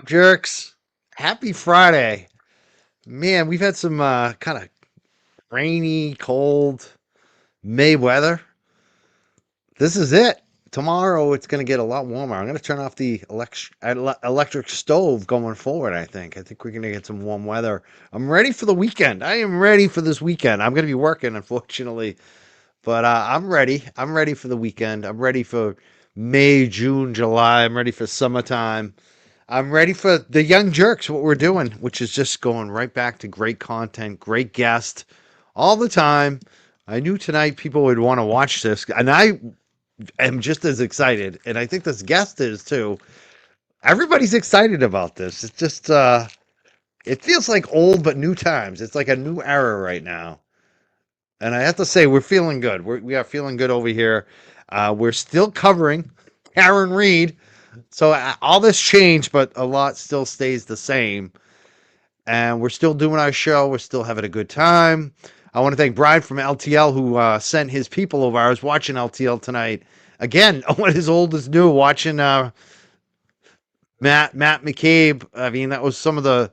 Jerks? Happy Friday. Man, we've had some kind of rainy, cold May weather. This is it. Tomorrow it's going to get a lot warmer. I'm going to turn off the electric stove going forward, I think. I think we're going to get some warm weather. I'm ready for the weekend. I am ready for this weekend. I'm going to be working, unfortunately, but I'm ready. I'm ready for the weekend. I'm ready for May, June, July. I'm ready for summertime. I'm ready for the Young Jerks, what we're doing, which is just going right back to great content, great guest all the time. I knew tonight people would want to watch this, and I am just as excited, and I think this guest is too. Everybody's excited about this. It's just, it feels like old but new times. It's like a new era right now. And I have to say, we're feeling good. We are feeling good over here. We're still covering Karen Reed. So all this changed, but a lot still stays the same. And we're still doing our show. We're still having a good time. I want to thank Brian from LTL who sent his people over. I was watching LTL tonight. Again, what is old is new. Watching Matt McCabe. I mean, that was some of the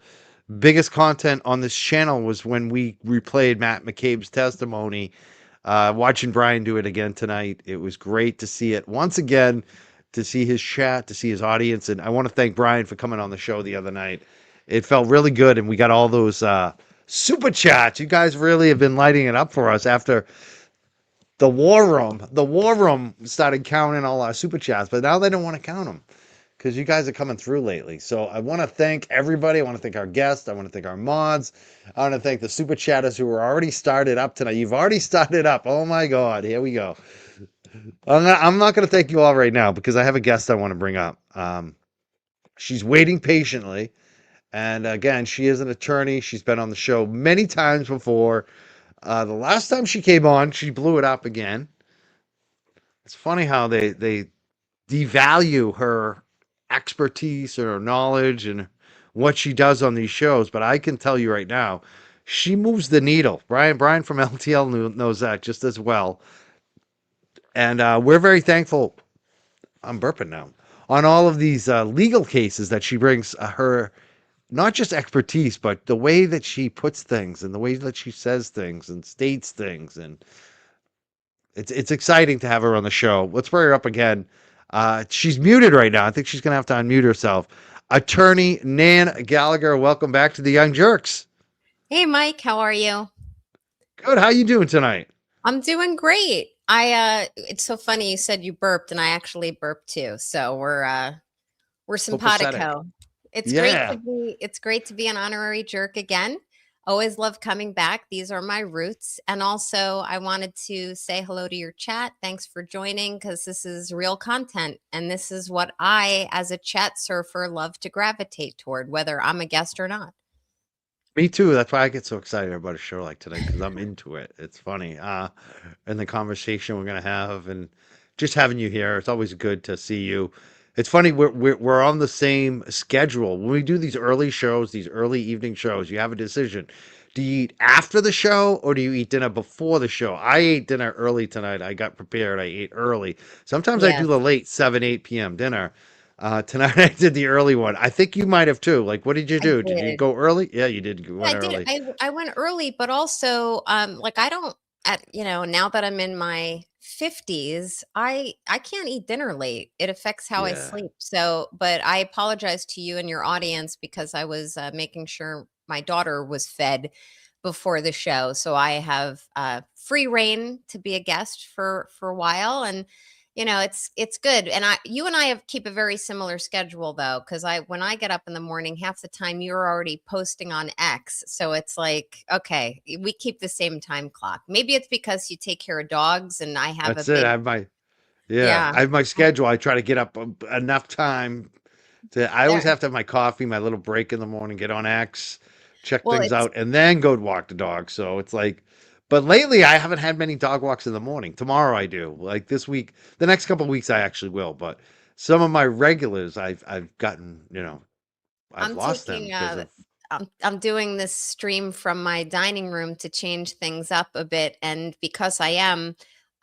biggest content on this channel was when we replayed Matt McCabe's testimony. Watching Brian do it again tonight, it was great to see it once again, to see his chat, to see his audience. And I want to thank Brian for coming on the show the other night. It felt really good, and we got all those super chats. You guys really have been lighting it up for us after the war room. The war room started counting all our super chats, but now they don't want to count them because you guys are coming through lately. So I want to thank everybody. I want to thank our guests. I want to thank our mods. I want to thank the super chatters who are already started up tonight. You've already started up. Oh my God. Here we go. I'm not going to thank you all right now because I have a guest I want to bring up. She's waiting patiently. And again, she is an attorney. She's been on the show many times before. The last time she came on, she blew it up again. It's funny how they devalue her expertise or her knowledge and what she does on these shows. But I can tell you right now, she moves the needle. Brian from LTL knows that just as well. And we're very thankful. I'm burping now on all of these legal cases that she brings her not just expertise, but the way that she puts things and the way that she says things and states things. And it's exciting to have her on the show. Let's bring her up again. She's muted right now. I think she's going to have to unmute herself. Attorney Nan Gallagher, welcome back to the Young Jerks. Hey, Mike, how are you? Good. How you doing tonight? I'm doing great. It's so funny you said you burped, and I actually burped too. So we're simpatico. Yeah. It's great to be an honorary jerk again. Always love coming back. These are my roots. And also I wanted to say hello to your chat. Thanks for joining because this is real content. And this is what I, as a chat surfer, love to gravitate toward, whether I'm a guest or not. Me too. That's why I get so excited about a show like tonight because I'm into it. It's funny. And the conversation we're gonna have and just having you here. It's always good to see you. It's funny, we're on the same schedule. When we do these early shows, these early evening shows, you have a decision. Do you eat after the show or do you eat dinner before the show? I ate dinner early tonight. I got prepared. I ate early. Sometimes I do Yes, the late 7, 8 p.m. dinner. Tonight I did the early one. I think you might have too. Like, what did you I do? Did you did. go early? Yeah, you did. You Yeah, went I did. early. I went early, but also like I don't now that I'm in my 50s, I can't eat dinner late. It affects how I Yeah. sleep. So, but I apologize to you and your audience because I was making sure my daughter was fed before the show. So I have free reign to be a guest for a while, and it's good. And you and I keep a very similar schedule though, because when I get up in the morning, half the time you're already posting on X. So it's like, okay, we keep the same time clock. Maybe it's because you take care of dogs and I have a That's it. big, I yeah. have my schedule. I try to get up enough time I always There. have to have my coffee, my little break in the morning, get on X, check Well, things it's out, and then go walk the dog. So it's like, but lately I haven't had many dog walks in the morning. Tomorrow I do. Like this week, the next couple of weeks I actually will. But some of my regulars I've gotten, I've I'm lost them taking because of. I'm doing this stream from my dining room to change things up a bit, and because I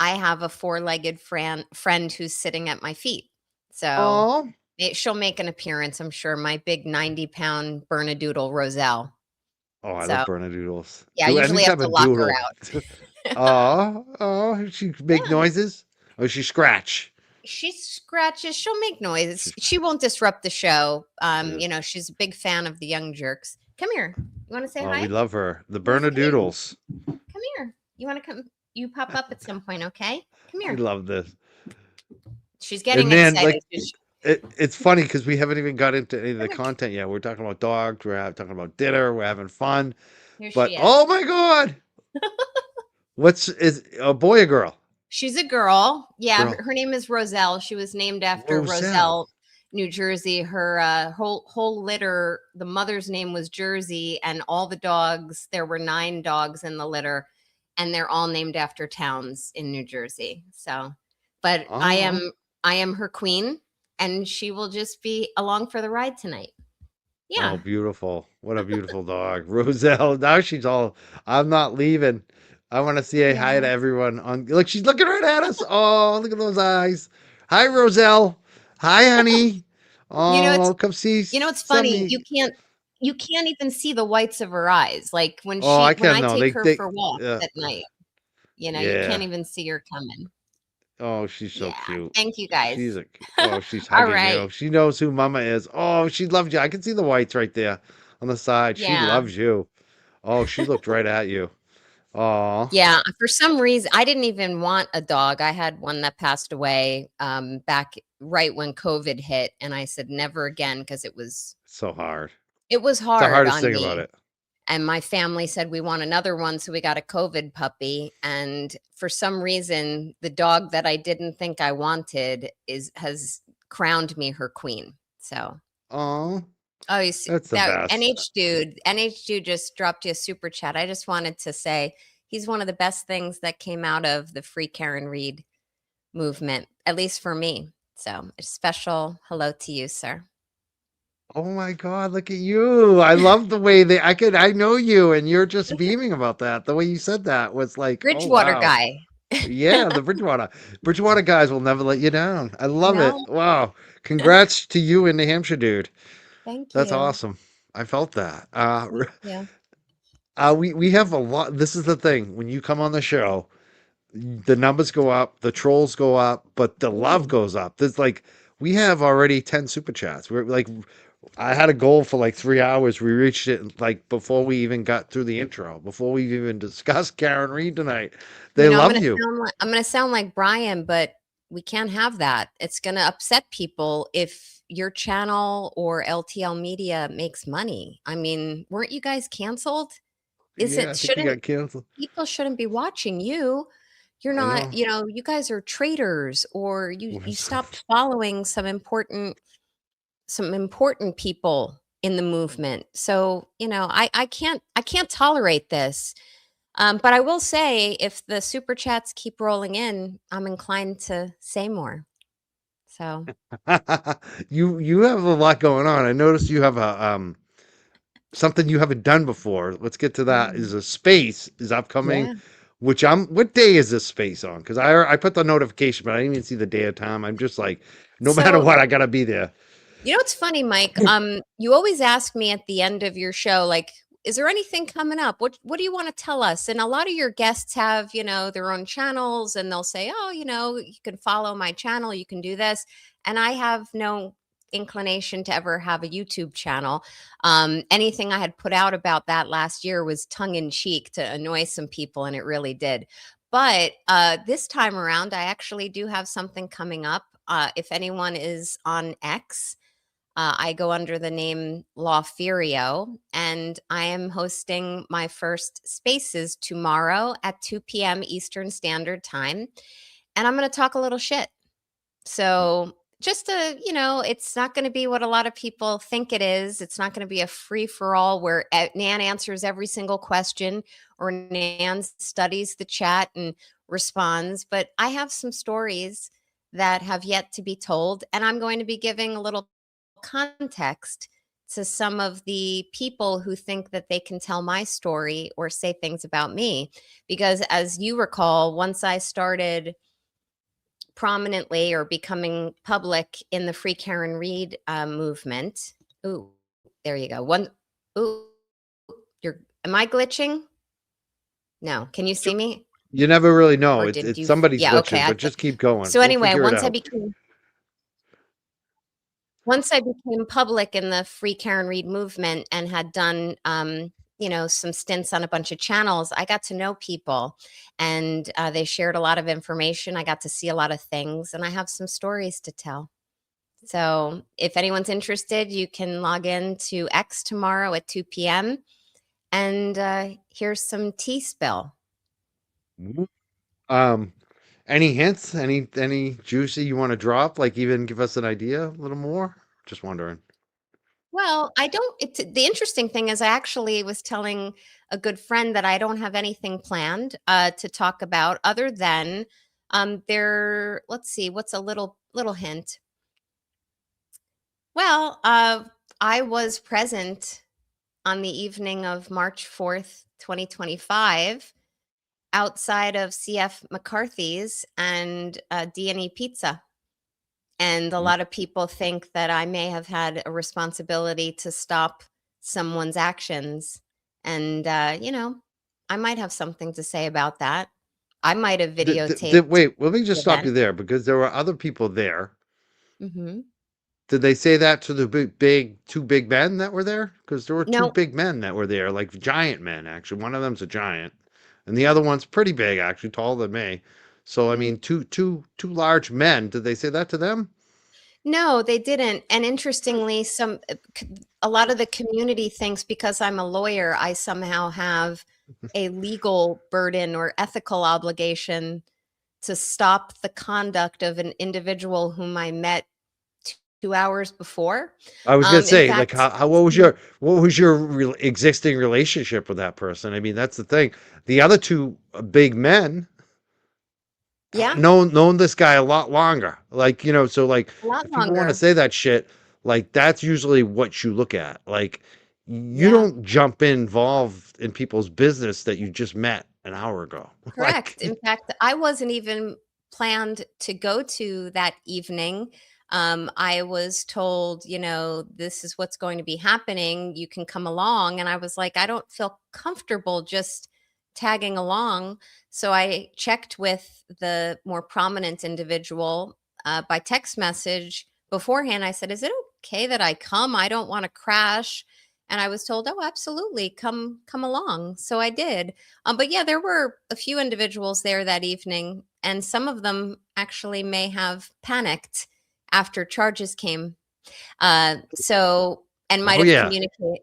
have a four-legged friend who's sitting at my feet. So Oh. She'll make an appearance, I'm sure. My big 90-pound Bernedoodle Roselle. Oh, I love So Bernedoodles. yeah, I Do usually have anytime to a lock her doodle. out. Oh, oh, she make Yeah, noises? Oh, she scratch. she scratches. She'll make noise. She, She won't disrupt the show. uh, She's a big fan of the Young Jerks. Come here. You want to say oh, hi? we You love her. The want to say hi? Bernedoodles. Come here. You want to come? You pop up at some point, okay? Come We here. love this. She's And getting then, excited. like, it's funny because we haven't even got into any of the Come here. content yet. We're talking about dogs. Talking about dinner. We're having fun. Here But she is. oh my God, is a boy or girl? She's a girl. Yeah, Girl. her name is Roselle. She was named after Roselle. Roselle, New Jersey. Her whole litter, the mother's name was Jersey, and all the dogs, there were 9 dogs in the litter, and they're all named after towns in New Jersey. So, but Oh, I am her queen, and she will just be along for the ride tonight. oh, Yeah. beautiful. What a beautiful dog. Roselle. Now she's all, I'm not leaving. I want to say hi to Yeah. everyone on, look, she's looking right at us. Oh, look at those eyes. Hi, Roselle. Hi, honey. You know, it's Oh, come see it's some funny. me. You can't even see the whites of her eyes. Like Oh, I when can't I know. take her They, for walks uh, at night, you can't yeah. even see her coming. Oh, she's so Yeah. cute. Thank you guys. She's a, oh, she's All hugging right. you. She knows who Mama is. Oh, she loves you. I can see the whites right there on the side. She Yeah. loves you. Oh, she looked right at you. Oh, Yeah. For some reason, I didn't even want a dog. I had one that passed away back right when COVID hit, and I said never again because so hard. it was It's the hard hardest on thing about me. it. And my family said we want another one, so we got a COVID puppy, and for some reason the dog that I didn't think I wanted is has crowned me her queen. So Oh, oh, you see that's the that best. NH dude just dropped you a super chat. I just wanted to say he's one of the best things that came out of the Free Karen Reed movement, at least for me. So a special hello to you, sir. Oh my God, look at you. I love the way I know you and you're just beaming about that. The way you said that was like, oh Bridgewater wow. guy. Yeah, the Bridgewater guys will never let you down. I love it. No, Wow. Congrats to you in New Hampshire, dude. thank That's you. awesome. I felt that. Thank you. We have a lot. This is the thing. When you come on the show, the numbers go up, the trolls go up, but the love Ooh. goes up. There's like we have already 10 super chats. We're like I had a goal for like 3 hours. We reached it like before we even got through the intro, before we even discussed Karen Reed tonight. They love you. I'm gonna sound like Brian, but we can't have that. It's gonna upset people if your channel or LTL Media makes money. I mean, weren't you guys canceled? Yeah, Isn't I think you shouldn't got canceled. people shouldn't be watching you? You're I not, know. you guys are traitors, or you stopped following some important people in the movement. So, I can't tolerate this. But I will say, if the super chats keep rolling in, I'm inclined to say more. So, You have a lot going on. I noticed you have a something you haven't done before. Let's get to that. yeah, Is a space is upcoming, yeah. which I'm. What day is this space on? Because I put the notification, but I didn't even see the day or time. I'm just like, no matter So, what, I gotta be there. what's funny, Mike? You always ask me at the end of your show, like, is there anything coming up? What do you want to tell us? And a lot of your guests have, their own channels, and they'll say, oh, you can follow my channel, you can do this. And I have no inclination to ever have a YouTube channel. Anything I had put out about that last year was tongue in cheek to annoy some people, and it really did. But this time around, I actually do have something coming up. If anyone is on X, I go under the name Lawferio, and I am hosting my first spaces tomorrow at 2 p.m. Eastern Standard Time. And I'm going to talk a little shit. So, just to, it's not going to be what a lot of people think it is. It's not going to be a free for all where Nan answers every single question or Nan studies the chat and responds. But I have some stories that have yet to be told. And I'm going to be giving a little context to some of the people who think that they can tell my story or say things about me. Because as you recall, once I started prominently or becoming public in the Free Karen Reed movement. Ooh, there you go. One, ooh, am I glitching? No, can you see me? You never really know. Or It's did you? somebody's Yeah, okay. glitching, but just keep going. So We'll anyway, figure it out. once I became public in the Free Karen Reed movement and had done, some stints on a bunch of channels, I got to know people, and they shared a lot of information. I got to see a lot of things, and I have some stories to tell. So if anyone's interested, you can log in to X tomorrow at 2 p.m. and here's some tea spill. Um, any hints? Any juicy you want to drop? Like even give us an idea a little more? Just wondering. Well, I don't the interesting thing is I actually was telling a good friend that I don't have anything planned to talk about other than let's see, what's a little hint. Well, I was present on the evening of March 4th, 2025 outside of CF McCarthy's and D&E Pizza. And a Mm. lot of people think that I may have had a responsibility to stop someone's actions. And, I might have something to say about that. I might have videotaped Wait, let me the just stop you event. there because there were other people there. Hmm. Did they say that to the two big men that were there? Because there were two No, big men that were there, like giant men, actually. One of them's a giant, and the other one's pretty big, actually, taller than me. So I mm, mean, two large men. Did they say that to them? no, they didn't. And interestingly, a lot of the community thinks because I'm a lawyer, I somehow have a legal burden or ethical obligation to stop the conduct of an individual whom I met 2 hours before. I was gonna In say, like, fact, how what was your existing relationship with that person? I mean, that's the thing. The other two big men yeah, known this guy a lot longer. Like, so like a lot if people want to longer. say that shit, like that's usually what you look at. Like you Yeah, don't jump involved in people's business that you just met an hour ago. correct. Like In fact, I wasn't even planned to go to that evening. I was told, this is what's going to be happening. You can come along. And I was like, I don't feel comfortable just tagging along. So I checked with the more prominent individual by text message beforehand. I said, is it okay that I come? I don't want to crash. And I was told, oh, absolutely, come along. So I did. But yeah, there were a few individuals there that evening, and some of them actually may have panicked after charges came. So and oh yeah.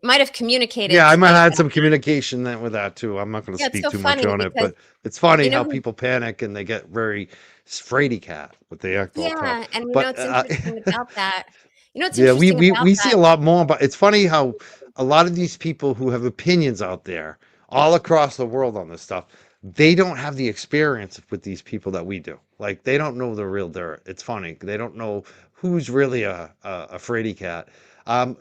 might have communicated Yeah, I to might have those had that some communication with that too. I'm not going to yeah, it's speak so too much funny on it, because but it's funny you how know people panic and they get very fraidy cat, but they act all tough. yeah, and But it's interesting about that. What's yeah, interesting about we see that? a lot more, but it's funny how a lot of these people who have opinions out there all across the world on this stuff, they don't have the experience with these people that we do. Like they don't know the real dirt. It's funny. They don't know who's really a fraidy cat. Um,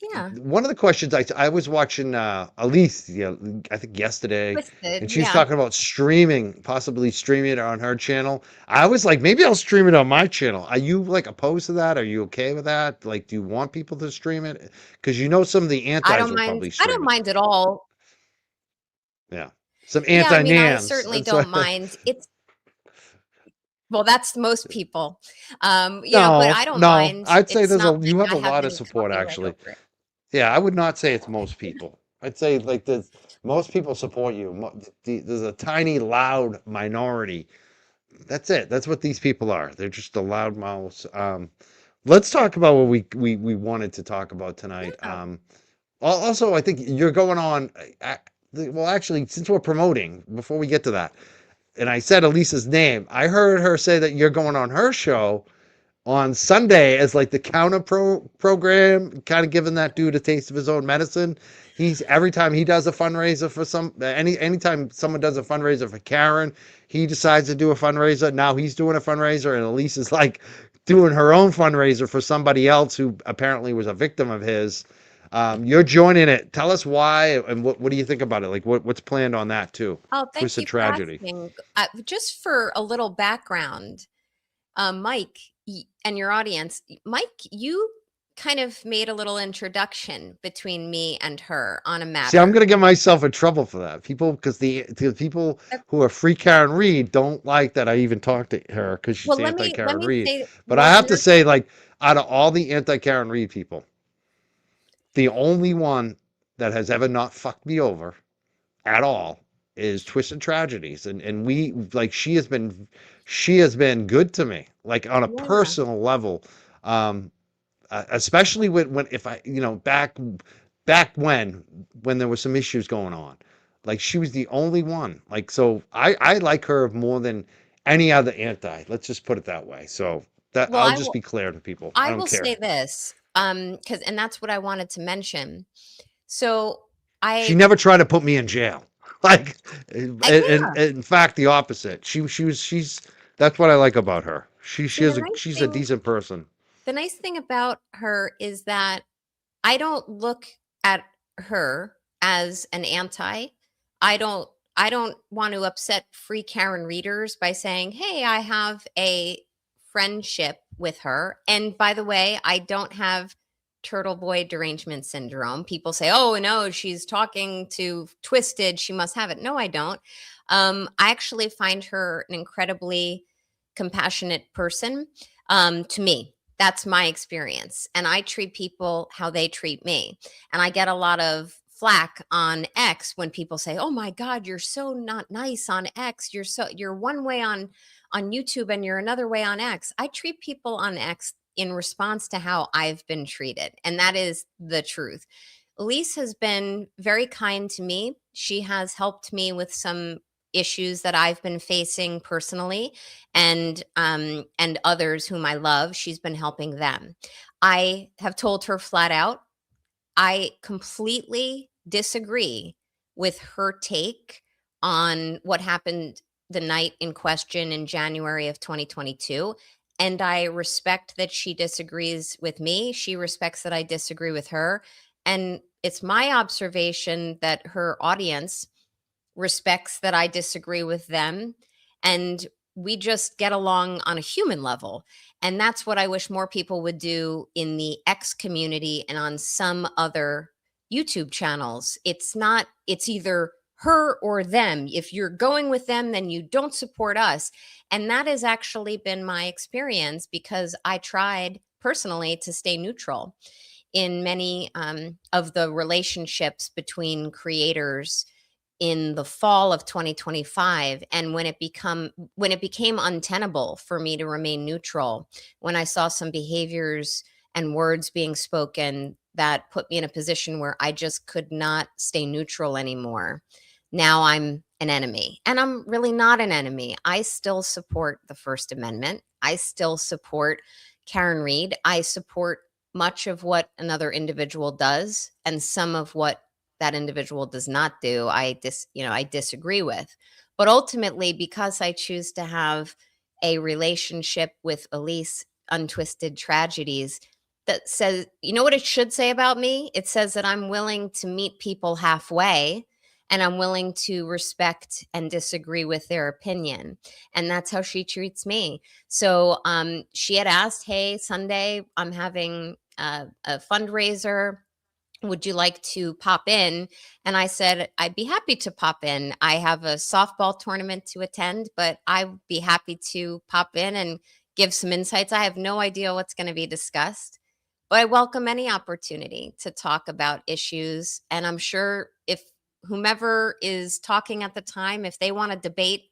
Yeah, One of the questions I was watching Elise, I think yesterday, twisted. and she was Yeah. talking about possibly streaming it on her channel. I was like, maybe I'll stream it on my channel. Are you like opposed to that? Are you okay with that? Like, do you want people to stream it? Because some of the I antis don't will mind. probably I stream don't it. mind at all. Yeah, some Yeah, I mean, I anti-nans. certainly And so, don't mind. Well, that's most people. But no, I don't no, mind. I'd say It's not like you have I a have lot of any support copyright actually. over it. Yeah, I would not say it's most people. I'd say like most people support you. There's a tiny loud minority. That's it. That's what these people are. They're just the loud mouths. Let's talk about what we wanted to talk about tonight. Yeah. Also, I think you're going on. Well, actually, since we're promoting, before we get to that, and I said Elisa's name, I heard her say that you're going on her show on Sunday as like the program, kind of giving that dude a taste of his own medicine. He's every time he does a fundraiser for anytime someone does a fundraiser for Karen, he decides to do a fundraiser. Now he's doing a fundraiser, and Elise is like doing her own fundraiser for somebody else who apparently was a victim of his. You're joining it. Tell us why and what do you think about it? Like what's planned on that too? Oh, thank Twisted you for tragedy. asking. Just for a little background, Mike and your audience, Mike, you kind of made a little introduction between me and her on a See, I'm matter. gonna get myself in trouble for that. People, because the people Uh, who are free Karen Reed don't like that I even talked to her because she's Well, anti let Karen me Reed. say, But I well, have to here's say, like, out of all the anti Karen Reed people, the only one that has ever not fucked me over at all is Twisted Tragedies, and we like she has been good to me, like on a yeah. personal level. Um, Especially when if I back when there was some issues going on, like she was the only one, like, so I like her more than any other anti, let's just put it that way. So that Well, I'll just be clear to people, I I don't will say care. this, because and that's what I wanted to mention. So She I, never tried to put me in jail. Like, and yeah. in fact, the opposite. She's that's what I like about her. See, She's a decent person. the nice thing about her is that I don't look at her as an anti. I don't I don't want to upset free Karen readers by saying, "Hey, I have a friendship with her." And by the way, I don't have turtle boy derangement syndrome. People say, "Oh, no, she's talking to Twisted. She must have it." No, I don't. I actually find her an incredibly compassionate person, to me. That's my experience. And I treat people how they treat me. And I get a lot of flack on X when people say, "Oh my God, you're so not nice on X. You're one way on YouTube and you're another way on X." I treat people on X in response to how I've been treated. And that is the truth. Elise has been very kind to me. She has helped me with some issues that I've been facing personally, and others whom I love. She's been helping them. I have told her flat out, I completely disagree with her take on what happened the night in question in January of 2022. And I respect that she disagrees with me. She respects that I disagree with her. And it's my observation that her audience respects that I disagree with them. And we just get along on a human level. And that's what I wish more people would do in the X community and on some other YouTube channels. It's either her or them. If you're going with them, then you don't support us. And that has actually been my experience because I tried personally to stay neutral in many of the relationships between creators in the fall of 2025, and when it became untenable for me to remain neutral, when I saw some behaviors and words being spoken that put me in a position where I just could not stay neutral anymore. Now I'm an enemy, and I'm really not an enemy. I still support the First Amendment. I still support Karen Reed. I support much of what another individual does, and some of what that individual does not do, I disagree with. But ultimately, because I choose to have a relationship with Elise Untwisted Tragedies, that says, you know what it should say about me? It says that I'm willing to meet people halfway, and I'm willing to respect and disagree with their opinion. And that's how she treats me. So she had asked, "Hey, Sunday, I'm having a fundraiser. Would you like to pop in?" And I said, "I'd be happy to pop in. I have a softball tournament to attend, but I'd be happy to pop in and give some insights. I have no idea what's going to be discussed, but I welcome any opportunity to talk about issues. And I'm sure if whomever is talking at the time, if they want to debate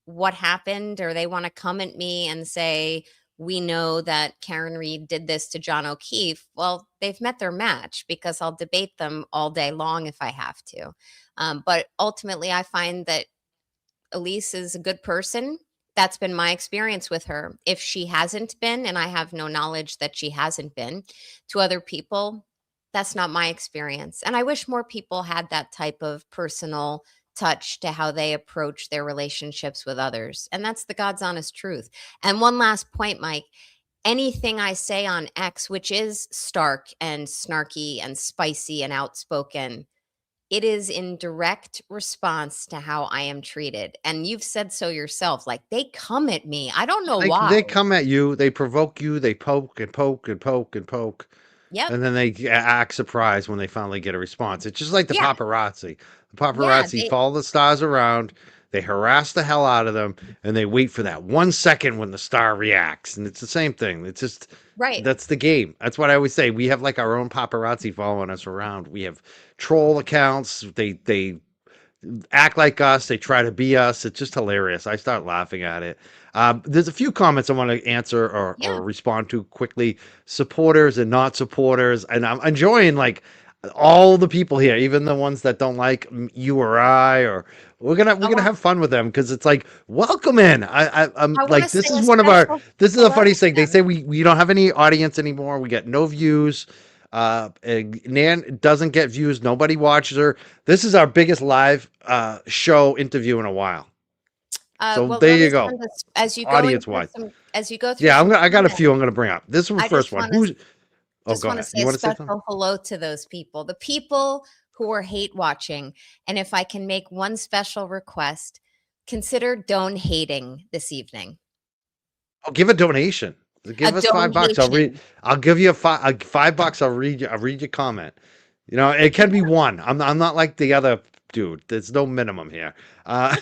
what happened, or they want to come at me and say, "We know that Karen Reed did this to John O'Keefe," well, they've met their match, because I'll debate them all day long if I have to. But ultimately, I find that Elise is a good person. That's been my experience with her. If she hasn't been, and I have no knowledge that she hasn't been to other people, that's not my experience. And I wish more people had that type of personal touch to how they approach their relationships with others. And that's the God's honest truth. And one last point, Mike, anything I say on X, which is stark and snarky and spicy and outspoken, it is in direct response to how I am treated. And you've said so yourself. Like, they come at me. I don't know why. They come at you, they provoke you, they poke and poke and poke and poke, Yep. and then they act surprised when they finally get a response. It's just like the Yeah. paparazzi. The Yeah. paparazzi follow the stars around, they harass the hell out of them, and they wait for that 1 second when the star reacts. And it's the same thing. It's just Right. that's the game. That's what I always say. We have like our own paparazzi following us around. We have troll accounts. They act like us. They try to be us. It's just hilarious. I start laughing at it. There's a few comments I want to answer Yeah. or respond to quickly. Supporters and not supporters, and I'm enjoying like all the people here, even the ones that don't like you or I. Or we're Oh, gonna have fun with them because it's like welcome in. I'm I want to like say this is a one of our. special This is a hello funny to thing. They them. say we don't have any audience anymore. We get no views. Nan doesn't get views. Nobody watches her. This is our biggest live show interview in a while. So Well, there let me you go, send this as you go audience into wise. as you go through Yeah, some I got a comments. few I'm gonna bring up. This is the I first one. Who's oh just go want to ahead. say You a want to say something? special hello to those people, the people who are hate watching. And if I can make one special request, consider don't hating this evening. Oh, give a donation. A Give us $5. donation. I'll give you $5. I'll read your comment. You know, it can be one. I'm not like the other dude. There's no minimum here. Uh,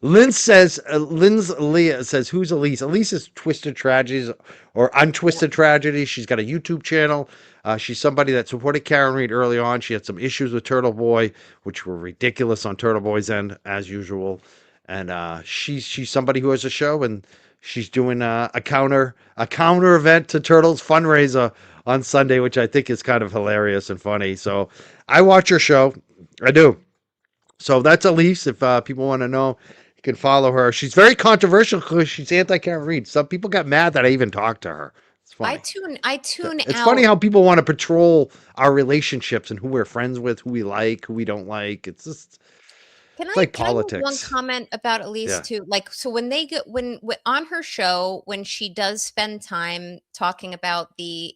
Lynn's Leah says, who's Elise? Elise is Twisted Tragedies or Untwisted Tragedy. She's got a YouTube channel. She's somebody that supported Karen Reed early on. She had some issues with Turtle Boy, which were ridiculous on Turtle Boy's end, as usual. And she's somebody who has a show, and she's doing a counter event to Turtles fundraiser on Sunday, which I think is kind of hilarious and funny. So I watch her show. I do. So that's Elise. If people want to know, you can follow her. She's very controversial because she's anti Karen Reed. Some people got mad that I even talked to her. It's funny. I tune It's funny out. how people want to patrol our relationships and who we're friends with, who we like, who we don't like. Can It's I like can I make one politics. comment about Elise Yeah. too? Like, so when they get when on her show, when she does spend time talking about the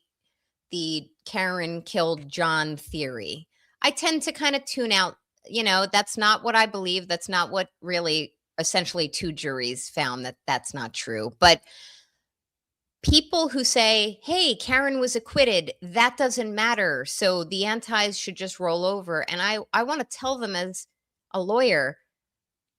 Karen killed John theory, I tend to kind of tune out. That's not what I believe. That's not what really essentially two juries found that that's not true. But people who say, hey, Karen was acquitted, that doesn't matter. So the antis should just roll over. And I want to tell them as a lawyer,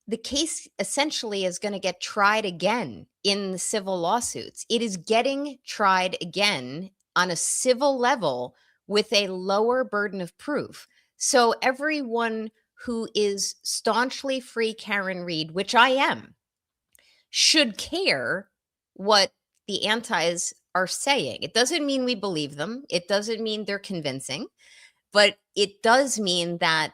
the case essentially is going to get tried again in the civil lawsuits. It is getting tried again on a civil level with a lower burden of proof. So everyone who is staunchly free Karen Reed, which I am, should care what the antis are saying. It doesn't mean we believe them. It doesn't mean they're convincing, but it does mean that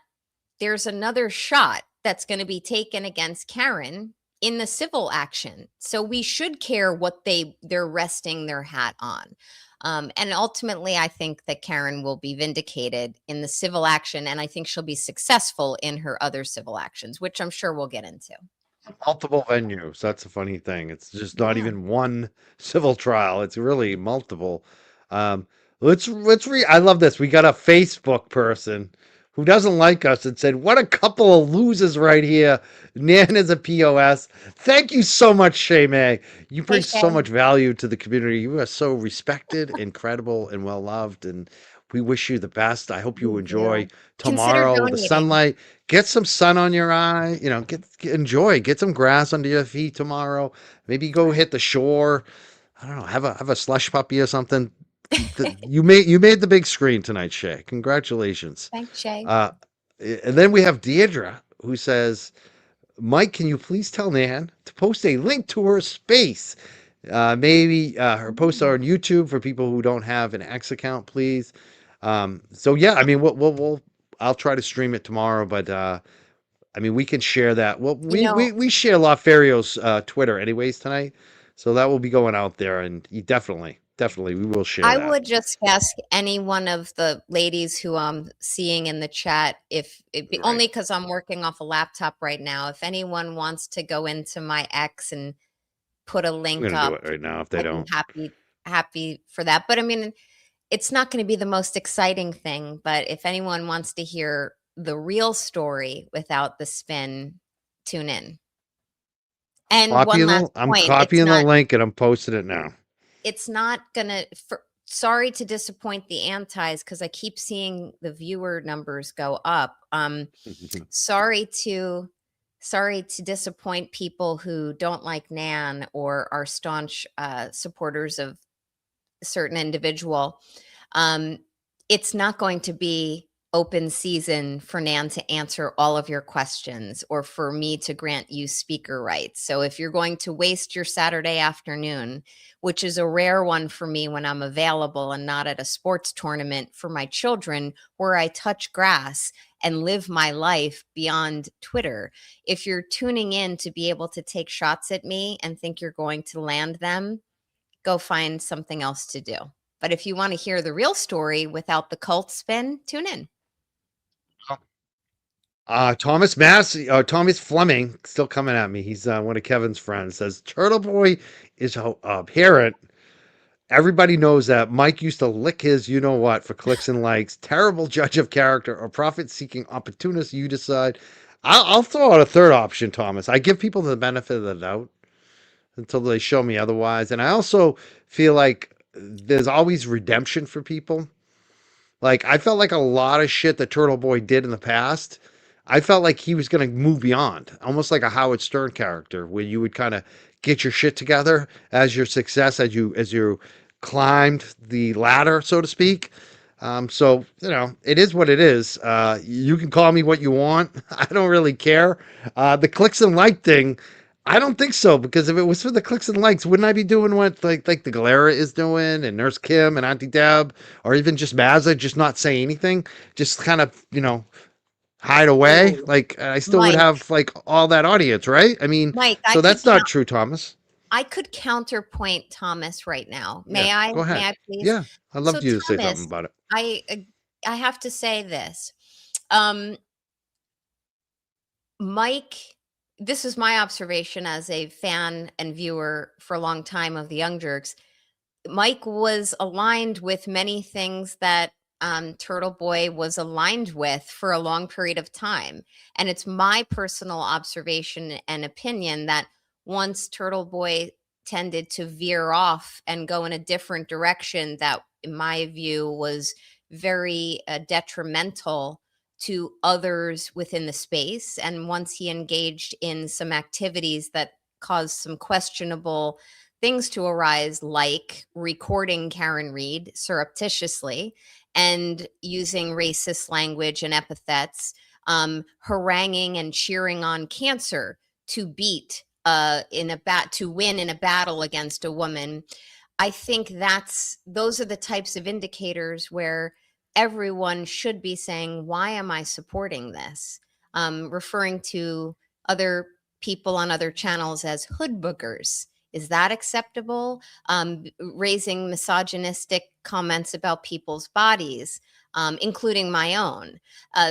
there's another shot that's going to be taken against Karen in the civil action. So we should care what they're resting their hat on. And ultimately, I think that Karen will be vindicated in the civil action, and I think she'll be successful in her other civil actions, which I'm sure we'll get into. Multiple venues. That's a funny thing. It's just not Yeah. even one civil trial. It's really multiple. Um, let's read. I love this. We got a Facebook person who doesn't like us and said, "What a couple of losers right here." Nan is a POS. Thank you so much, Shay May. You Hey, bring so Shay. much value to the community. You are so respected, incredible, and well loved. And we wish you the best. I hope you We enjoy do. Consider tomorrow, the donating. sunlight. Get some sun on your eye, enjoy, get some grass under your feet tomorrow. Maybe go Right. hit the shore. I don't know, have a slush puppy or something. You made the big screen tonight, Shay. Congratulations. Thanks, Shay. Uh, and then we have Deidre who says, Mike, can you please tell Nan to post a link to her space? Maybe her posts are on YouTube for people who don't have an X account, please. So yeah, I mean, I'll try to stream it tomorrow, but I mean, we can share that. Well, You know, we share Laferio's Twitter anyways tonight, so that will be going out there, and you definitely, we will share I that. would just ask any one of the ladies who I'm seeing in the chat if it be Right, only because I'm working off a laptop right now. If anyone wants to go into my X and put a I'm link gonna do up, it right now if they I'd be don't. happy for that. But I mean, it's not going to be the most exciting thing. But if anyone wants to hear the real story without the spin, tune in. And one last I'm point, copying the link and I'm posting it now. it's not gonna for sorry to disappoint the antis because I keep seeing the viewer numbers go up. Sorry to sorry to disappoint people who don't like Nan or are staunch supporters of a certain individual. Um, it's not going to be open season for Nan to answer all of your questions or for me to grant you speaker rights. So if you're going to waste your Saturday afternoon, which is a rare one for me when I'm available and not at a sports tournament for my children where I touch grass and live my life beyond Twitter. If you're tuning in to be able to take shots at me and think you're going to land them, go find something else to do. But if you want to hear the real story without the cult spin, tune in. Thomas Fleming still coming at me. He's one of Kevin's friends. Says Turtle Boy is a parent. Everybody knows that Mike used to lick his you know what for clicks and likes. Terrible judge of character or profit seeking opportunist. You decide. I'll throw out a third option, Thomas. I give people the benefit of the doubt until they show me otherwise. And I also feel like there's always redemption for people. Like I felt like a lot of shit that Turtle Boy did in the past. I felt like he was going to move beyond, almost like a Howard Stern character, where you would kind of get your shit together as your success as you climbed the ladder, so to speak. So you know, it is what it is. You can call me what you want. I don't really care. The clicks and like thing, I don't think so because if it was for the clicks and likes, wouldn't I be doing what like the Galera is doing and Nurse Kim and Auntie Deb or even just Mazza just not say anything, just kind of hide away? Ooh, Like I still would Mike, have like all that audience, right? I mean, Mike, so that's not true, Thomas. I could counterpoint Thomas right now. Yeah, May I? go May ahead. I please? Yeah, I'd love So you to say something Thomas, about it. I uh, I have to say this. Um, Mike, this is my observation as a fan and viewer for a long time of the Young Jerks. Mike was aligned with many things that Turtle Boy was aligned with for a long period of time. And it's my personal observation and opinion that once Turtle Boy tended to veer off and go in a different direction, that, in my view, was very detrimental to others within the space. And once he engaged in some activities that caused some questionable things to arise, like recording Karen Reed surreptitiously and using racist language and epithets, haranguing and cheering on cancer to beat to win in a battle against a woman. I think those are the types of indicators where everyone should be saying, why am I supporting this? Referring to other people on other channels as hood boogers. Is that acceptable? Raising misogynistic comments about people's bodies, including my own.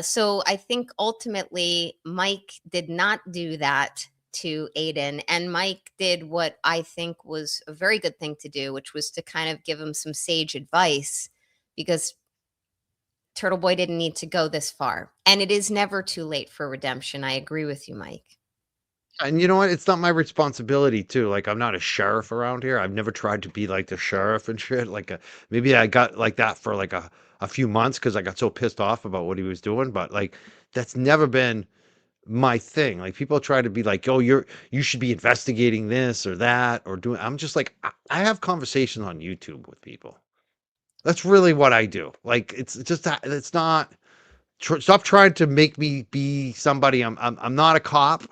So I think ultimately Mike did not do that to Aiden, and Mike did what I think was a very good thing to do, which was to kind of give him some sage advice because Turtle Boy didn't need to go this far. And it is never too late for redemption. I agree with you, Mike. And you know what? It's not my responsibility too. Like I'm not a sheriff around here. I've never tried to be like the sheriff and shit. Maybe I got like that for like a few months because I got so pissed off about what he was doing. But like that's never been my thing. Like people try to be like, oh, you should be investigating this or that or doing. I'm just like I have conversations on YouTube with people. That's really what I do. Like it's not. Stop trying to make me be somebody. I'm not a cop.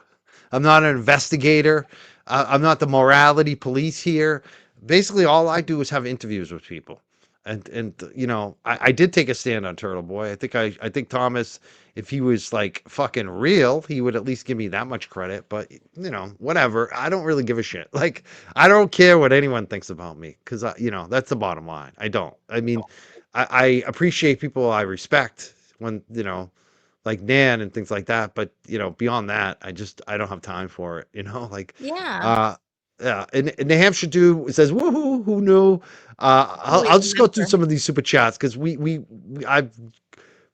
I'm not an investigator. I'm not the morality police here. Basically, all I do is have interviews with people, and I did take a stand on Turtle Boy. I think Thomas, if he was like fucking real, he would at least give me that much credit. But whatever. I don't really give a shit. Like I don't care what anyone thinks about me because that's the bottom line. I don't. I mean, I appreciate people I respect when like Nan and things like that. But beyond that, I don't have time for it. Yeah. Uh, yeah. And New Hampshire dude says, "Woohoo! Who knew?" We I'll just go through remember. some of these super chats because I've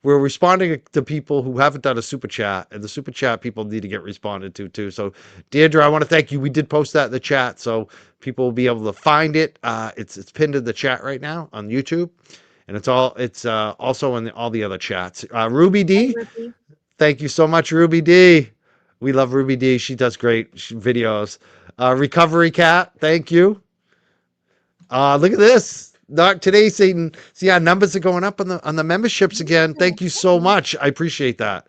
we're responding to people who haven't done a super chat, and the super chat people need to get responded to too. So, Deirdre, I want to thank you. We did post that in the chat, so people will be able to find it. It's pinned in the chat right now on YouTube, and it's also in all the other chats. Ruby Hey, D, Ruby. thank you so much, Ruby D. We love Ruby D. She does great videos. Recovery Cat, thank you. Look at this. Not today, Satan. See, our numbers are going up on the memberships again. Yeah, Thank you so hey. much. I appreciate that.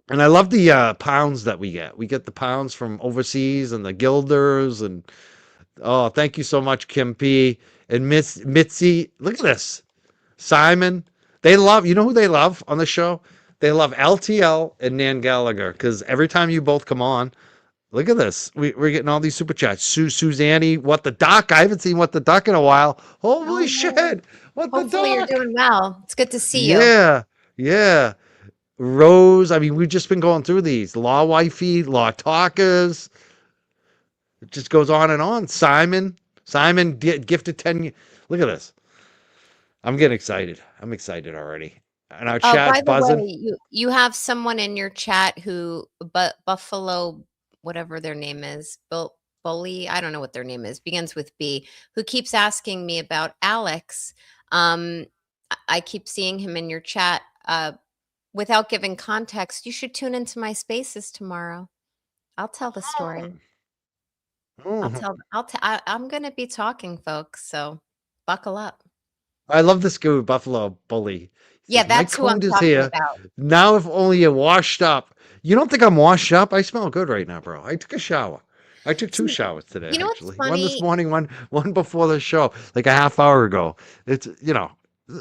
And I love the pounds that we get. We get the pounds from overseas and the guilders and oh, thank you so much, Kim P. And Miss Mitzi. Look at this. Simon. They love, you know who they love on the show? They love LTL and Nan Gallagher because every time you both come on, look at this. We're getting all these super chats. Suzanne, what the duck? I haven't seen what the duck in a while. Holy Oh, shit. What the hopefully you're duck? doing well. It's good to see you. Yeah. Yeah. Rose. I mean, we've just been going through these. Law wifey, law talkers. It just goes on and on. Simon. Simon gifted 10. Look at this. I'm getting excited. I'm excited already. And our Oh, chat's by the buzzing. way, you have someone in your chat who Buffalo, whatever their name is, Bully, I don't know what their name is, begins with B, who keeps asking me about Alex. I keep seeing him in your chat. Without giving context, you should tune into my spaces tomorrow. I'll tell the story. Oh. I'm going to be talking, folks, so buckle up. I love this guy, Buffalo Bully. He Yeah, says, My that's who I'm coat is talking here. about. Now, if only you're washed up. You don't think I'm washed up? I smell good right now, bro. I took a shower. I took two See, showers today, you know what's actually. One this funny? morning, one before the show, like a half hour ago. It's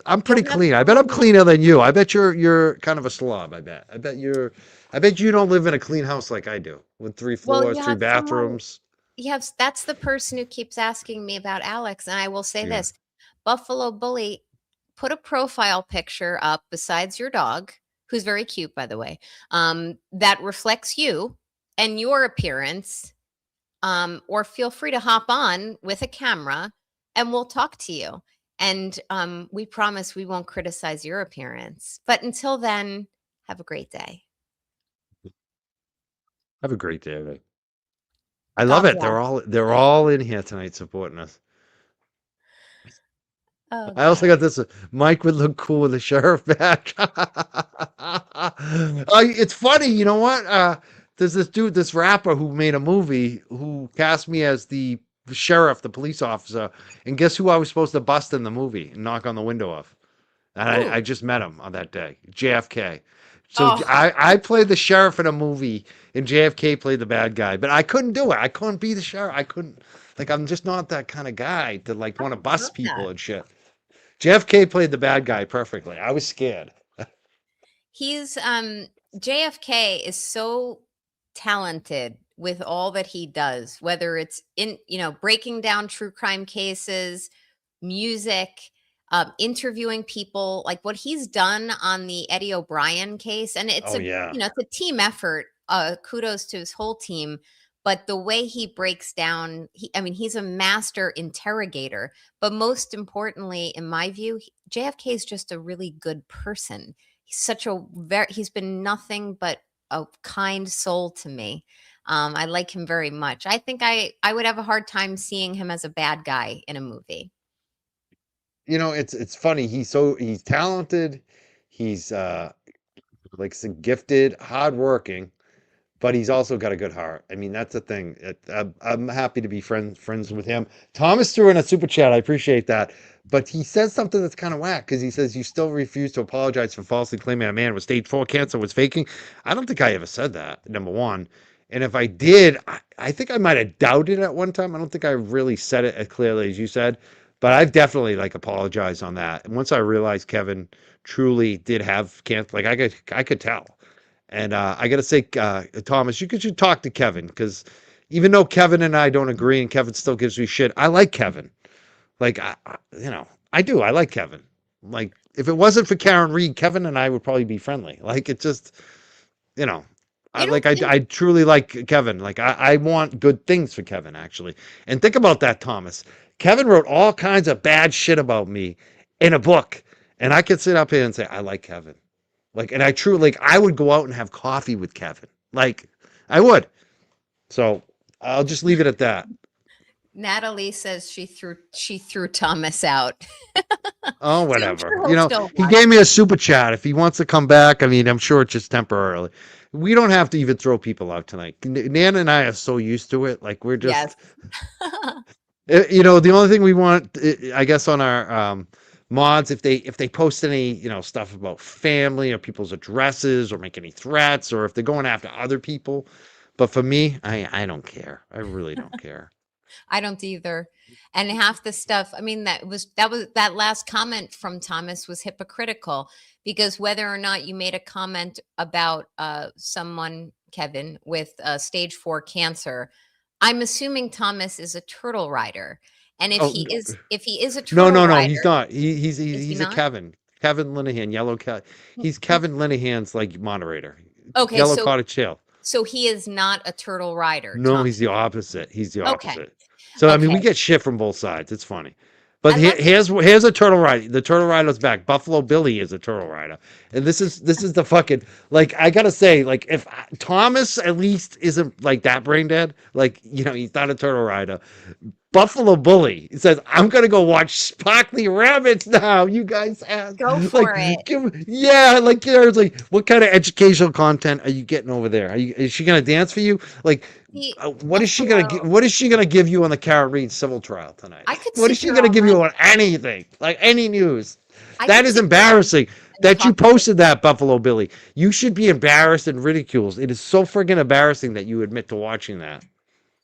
I'm You'll pretty have clean. I bet I'm someone cleaner than you. I bet you're kind of a slob, I bet. I bet you don't live in a clean house like I do, with three well, floors, you three have someone bathrooms. you have that's the person who keeps asking me about Alex, and I will say Yeah. this, Buffalo Bully, put a profile picture up besides your dog, who's very cute, by the way, that reflects you and your appearance, or feel free to hop on with a camera, and we'll talk to you, and, we promise we won't criticize your appearance, but until then, have a great day. Have a great day. I love God it. bless. They're all in here tonight supporting us. Oh, I also God. got this. Mike would look cool with a sheriff badge. It's funny, you know what? There's this dude, this rapper who made a movie who cast me as the sheriff, the police officer, and guess who I was supposed to bust in the movie and knock on the window of? And I Who? just met him on that day, JFK. So Oh, I played the sheriff in a movie, and JFK played the bad guy. But I couldn't do it. I couldn't be the sheriff. I couldn't. Like I'm just not that kind of guy to like want to oh, I love bust that. people and shit. JFK played the bad guy perfectly. I was scared. He's JFK is so talented with all that he does, whether it's in, breaking down true crime cases, music, interviewing people, like what he's done on the Eddie O'Brien case. And it's Oh a, yeah. it's a team effort. Kudos to his whole team. But the way he breaks down, I mean, he's a master interrogator. But most importantly, in my view, JFK is just a really good person. He's been nothing but a kind soul to me. I like him very much. I think I would have a hard time seeing him as a bad guy in a movie. It's funny. He's talented. He's like gifted, hardworking, but he's also got a good heart. I mean, that's the thing. I'm happy to be friends with him. Thomas threw in a super chat. I appreciate that. But he says something that's kind of whack because he says you still refuse to apologize for falsely claiming a man with stage 4 cancer was faking. I don't think I ever said that. Number one, and if I did, I think I might have doubted it at one time. I don't think I really said it as clearly as you said, but I've definitely like apologized on that. And once I realized Kevin truly did have cancer, like I could tell. And I got to say, Thomas, you should talk to Kevin because even though Kevin and I don't agree and Kevin still gives me shit, I like Kevin. Like, I do. I like Kevin. Like, if it wasn't for Karen Reed, Kevin and I would probably be friendly. Like, it just, you know, I You don't like, I, think I truly like Kevin. Like, I want good things for Kevin, actually. And think about that, Thomas. Kevin wrote all kinds of bad shit about me in a book. And I could sit up here and say, I like Kevin. Like, and I truly, like, I would go out and have coffee with Kevin. Like, I would. So I'll just leave it at that. Natalie says she threw Thomas out. Oh, So I'm whatever. sure he'll still He watch. gave me a super chat. If he wants to come back, I mean, I'm sure it's just temporarily. We don't have to even throw people out tonight. Nana and I are so used to it. Like, we're Yes. just, the only thing we want, I guess, on our mods, if they post any, stuff about family or people's addresses or make any threats or if they're going after other people. But for me, I don't care. I really don't care. I don't either. And half the stuff, I mean, that last comment from Thomas was hypocritical, because whether or not you made a comment about someone, Kevin, with stage 4 cancer, I'm assuming Thomas is a turtle rider. And if Oh, he is a no, turtle no, no. He's rider, not. is he He's a not? Kevin Linehan, Yellow Cat. He's Kevin Linehan's like moderator. Okay, Yellow so Cottage Hill. so he is not a turtle rider, No, Thomas. he's the opposite. He's the Okay. opposite. So I mean, Okay. we get shit from both sides. It's funny. But I love here's a turtle rider. The turtle rider's back. Buffalo Billy is a turtle rider, and this is the fucking, like, I gotta say, like, if Thomas at least isn't like that brain dead, like, he's not a turtle rider. Buffalo Bully says, I'm gonna go watch Sparkly Rabbits now. You guys ask, Go like, for it. yeah, like, like, what kind of educational content are you getting over there? Is she gonna dance for you? Like, The what is she gonna Buffalo, what is she gonna give you on the Karen Reed civil trial tonight? I could What is sit she here gonna all give you night. on anything? Like, any news? I That could is sit here embarrassing and that you talk to posted that, Buffalo Billy. You should be embarrassed and ridiculed. It is so friggin' embarrassing that you admit to watching that.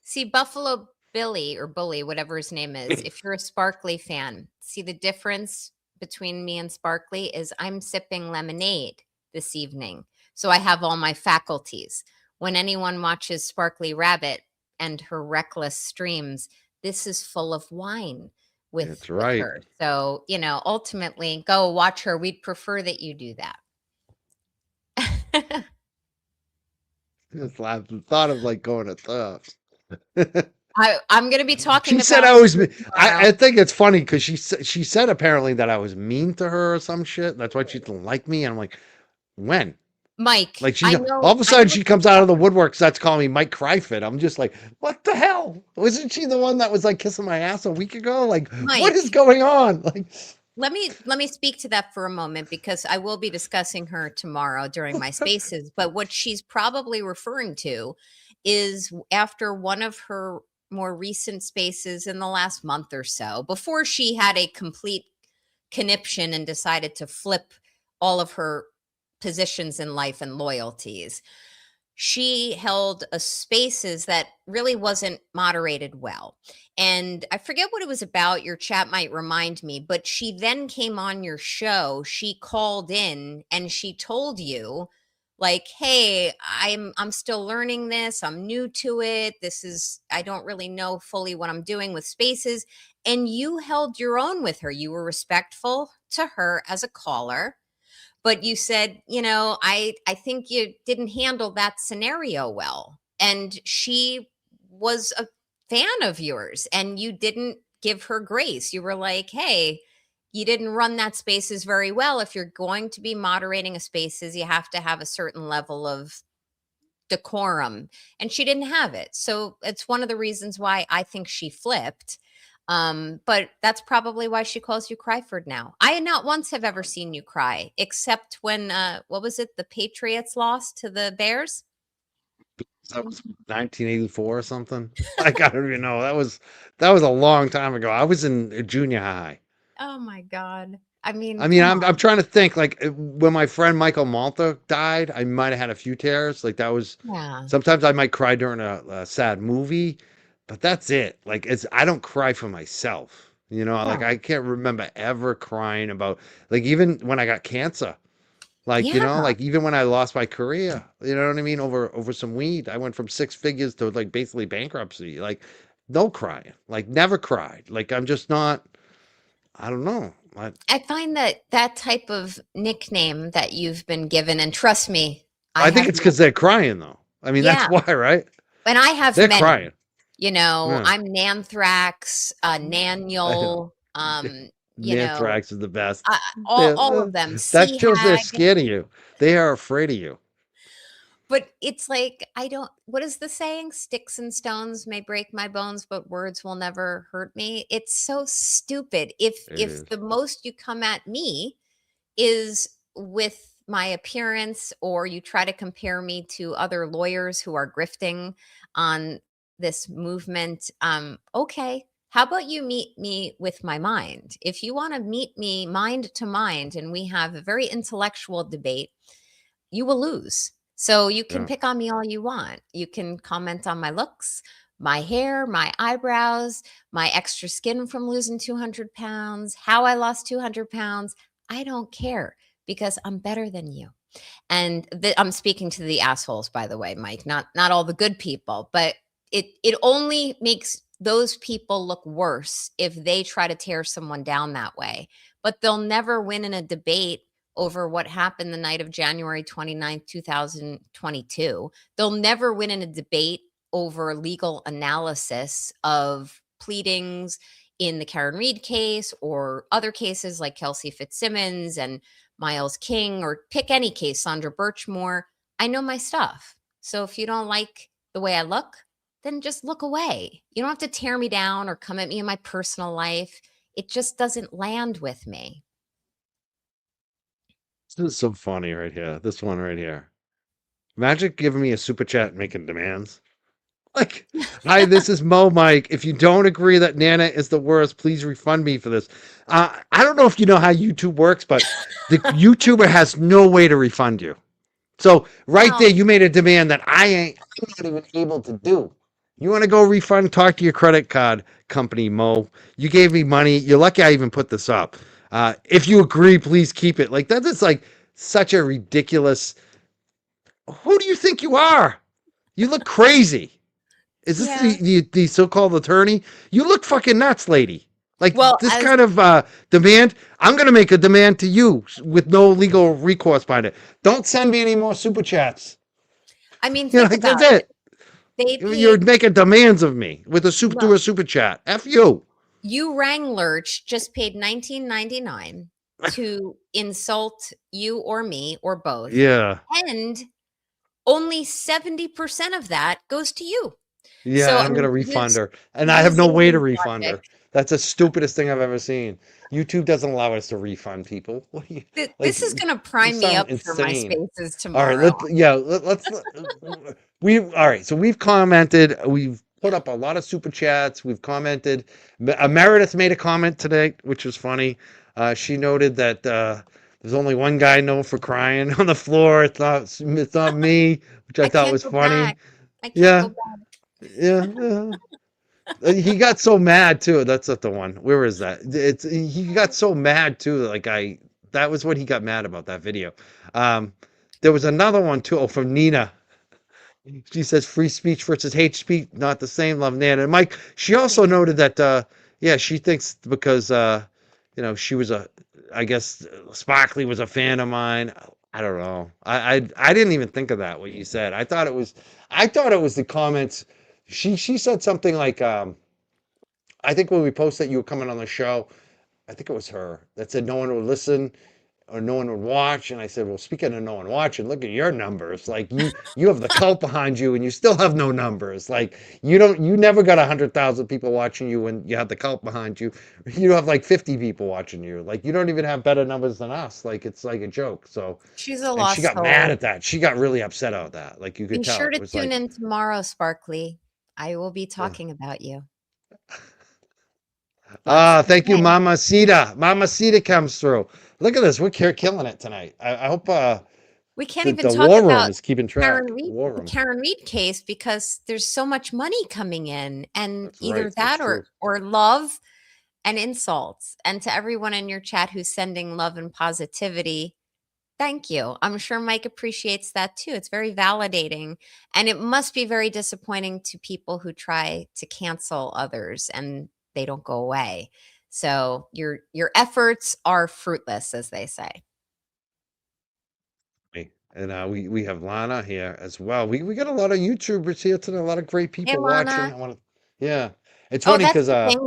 see Buffalo Billy or Bully, whatever his name is. If you're a Sparkly fan, see the difference between me and Sparkly is I'm sipping lemonade this evening. So I have all my faculties. When anyone watches Sparkly Rabbit and her reckless streams, this is full of wine with That's with right. her. So, ultimately go watch her. We'd prefer that you do that. Just laughed the thought of like going to Tufts. I'm going to be talking She said about I was. you tomorrow. I think it's funny because she said apparently that I was mean to her or some shit. That's why she didn't like me. And I'm like, when? Mike, Like, I all know of a I sudden know she comes out of the woodwork, starts calling me Mike Kryfit. I'm just like, what the hell? Wasn't she the one that was like kissing my ass a week ago? Like, what Mike, is going on? Like, let me speak to that for a moment, because I will be discussing her tomorrow during my spaces. But what she's probably referring to is after one of her more recent spaces in the last month or so, before she had a complete conniption and decided to flip all of her positions in life and loyalties. She held a spaces that really wasn't moderated well. And I forget what it was about. Your chat might remind me, but she then came on your show. She called in and she told you, like, hey, I'm still learning this. I'm new to it. I don't really know fully what I'm doing with spaces. And you held your own with her. You were respectful to her as a caller, but you said, I think you didn't handle that scenario well. And she was a fan of yours and you didn't give her grace. You were like, hey, you didn't run that spaces very well. If you're going to be moderating a spaces, you have to have a certain level of decorum, and she didn't have it. So it's one of the reasons why I think she flipped. But that's probably why she calls you Cryford now. I not once have ever seen you cry, except when what was it, the Patriots lost to the Bears. that was 1984 or something. Like, I don't even know. That was a long time ago. I was in junior high. Oh my God. I mean, I mean, come I'm on. trying to think. Like, when my friend Michael Malta died, I might have had a few tears. Like, that was. Yeah. Sometimes I might cry during a sad movie, but that's it. Like, I don't cry for myself. Like, No. I can't remember ever crying about, like, even when I got cancer. Like, Yeah. like, even when I lost my career, you know what I mean? Over some weed, I went from six figures to like basically bankruptcy. Like, no crying. Like, never cried. Like, I'm just not. I don't know. I find that type of nickname that you've been given, and trust me, I I think have, it's because they're crying though. I mean, that's yeah, why, right? and I have They're many. crying. Yeah, I'm Nanthrax, I know. Naniel, you know, Anthrax is the best. all of them, That Sea shows they're Hag. scared of you. They are afraid of you. But it's like, I don't, what is the saying? Sticks and stones may break my bones, but words will never hurt me. It's so stupid. It If is. the most you come at me is with my appearance, or you try to compare me to other lawyers who are grifting on this movement, okay. How about you meet me with my mind? If you want to meet me mind to mind and we have a very intellectual debate, you will lose. So you can Yeah. pick on me all you want. You can comment on my looks, my hair, my eyebrows, my extra skin from losing 200 pounds, how I lost 200 pounds. I don't care because I'm better than you. And I'm speaking to the assholes, by the way, Mike, not all the good people, but it only makes those people look worse if they try to tear someone down that way. But they'll never win in a debate over what happened the night of January 29th, 2022. They'll never win in a debate over legal analysis of pleadings in the Karen Reed case or other cases like Kelsey Fitzsimmons and Miles King, or pick any case, Sandra Birchmore. I know my stuff. So if you don't like the way I look, then just look away. You don't have to tear me down or come at me in my personal life. It just doesn't land with me. This is so funny right here. This one right here. Imagine giving me a super chat and making demands. Like, hi, this is Mo Mike. If you don't agree that Nana is the worst, please refund me for this. I don't know if you know how YouTube works, but the YouTuber has no way to refund you. So right there, Well, you made a demand that I'm not even able to do. You want to go refund? Talk to your credit card company, Mo. You gave me money. You're lucky I even put this up. If you agree, please keep it. Like that is like such a ridiculous. Who do you think you are? You look crazy. Is this yeah. the so-called attorney? You look fucking nuts, lady. Like Well, this as kind of demand, I'm gonna make a demand to you with no legal recourse behind it. Don't send me any more super chats. I mean, You know, think like that's about it. it. They You're paid making demands of me with a soup no, through a super chat. F you. you Lurch just paid 19.99 to insult you or me or both. Yeah. And only 70% of that goes to you. Yeah, So, and I I'm gonna mean, refund her. And I have no using way to his refund logic, her. That's the stupidest thing I've ever seen. YouTube doesn't allow us to refund people. What do you like this is gonna you prime me sound up for my insane. spaces All right, tomorrow. let's we all right. So we've commented, we've put up a lot of super chats, we've commented. Meredith made a comment today, which was funny. She noted that there's only one guy known for crying on the floor. It's not me, which I I thought can't was go funny. back. I can't Yeah, go back. yeah, yeah. He got so mad too. That's not the one. Where is that? He got so mad too. Like that was what he got mad about that video. Um, there was another one too. Oh, from Nina. She says free speech versus hate speech, not the same. Love Nana and Mike. She also Yeah. noted that yeah, she thinks because she was I guess Sparkley was a fan of mine. I don't know. I didn't even think of that what you said. I thought it was the comments. She said something like I think when we posted that you were coming on the show, I think it was her that said no one would listen or no one would watch. And I said, well, speaking of no one watching, look at your numbers. Like you have the cult behind you and you still have no numbers. Like you never got 100,000 people watching you when you had the cult behind you. You have like 50 people watching you. Like you don't even have better numbers than us. Like it's like a joke. So, She's a and she lost got mad soul. at that. She got really upset about that. Like you could Be tell sure it to was tune like, in tomorrow, Sparkly. I will be uh, talking about you. Lots to thank you, say. Mama Sita. Mama Sita comes through. Look at this. We're killing it tonight. I hope We can't the, even the talk war room about is keeping Karen track. The Reed, war the room. Karen Reed case, because there's so much money coming in, and That's either right. That's that true. or love and insults. And to everyone in your chat who's sending love and positivity, thank you. I'm sure Mike appreciates that too. It's very validating, and it must be very disappointing to people who try to cancel others and they don't go away. So your efforts are fruitless, as they say. And we have Lana here as well. We got a lot of YouTubers here tonight. A lot of great Hey, people watching. Lana. I want to, yeah. It's Oh, funny that's because the thing.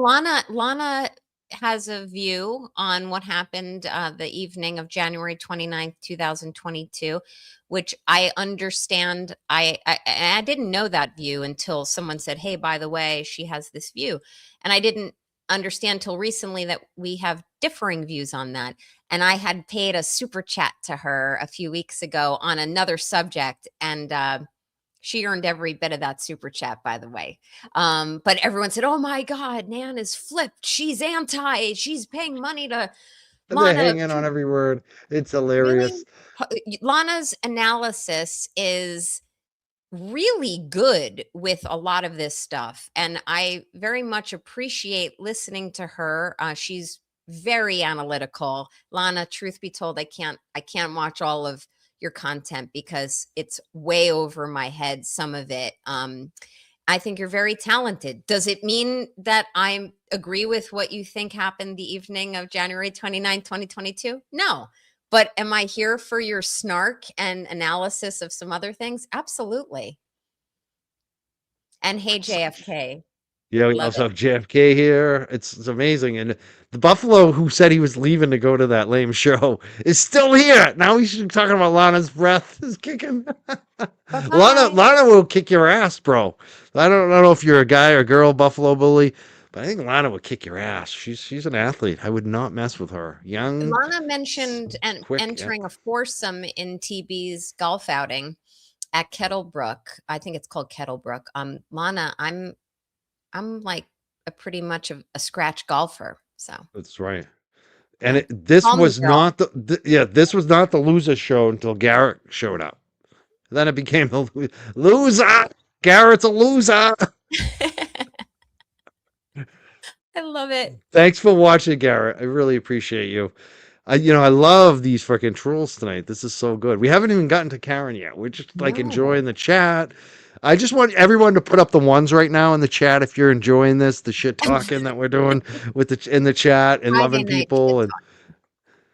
Lana has a view on what happened the evening of January 29th, 2022, which I understand. I didn't know that view until someone said, "Hey, by the way, she has this view," and I didn't understand till recently that we have differing views on that. And I had paid a super chat to her a few weeks ago on another subject, and she earned every bit of that super chat, by the way. But everyone said, "Oh my God, Nan is flipped. She's anti. She's paying money to They're Lana." hanging on every word. It's Really? hilarious. Lana's analysis is really good with a lot of this stuff. And I very much appreciate listening to her. She's very analytical. Lana, truth be told, I can't watch all of your content because it's way over my head, some of it. I think you're very talented. Does it mean that I agree with what you think happened the evening of January 29th, 2022? No. But am I here for your snark and analysis of some other things? Absolutely. And hey, JFK. Yeah, we Love also it. have JFK here. It's amazing. And the Buffalo who said he was leaving to go to that lame show is still here. Now he's talking about Lana's breath is kicking. Bye Lana bye. Lana will kick your ass, bro. I don't know if you're a guy or girl Buffalo bully, but I think Lana would kick your ass. She's an athlete. I would not mess with her. Young, Lana mentioned quick. Yeah. entering a foursome in TB's golf outing at Kettlebrook. I think it's called Kettlebrook. Lana, I'm like a pretty much of a scratch golfer. So That's right. And yeah. this Call me was girl. not yeah, this was not the loser show until Garrett showed up. Then it became the loser. Garrett's a loser. I love it. Thanks for watching, Garrett. I really appreciate you. I love these freaking trolls tonight. This is so good. We haven't even gotten to Karen yet. We're just like No. enjoying the chat. I just want everyone to put up the ones right now in the chat if you're enjoying this, the shit talking that we're doing with in the chat and Friday loving night shit people and talk.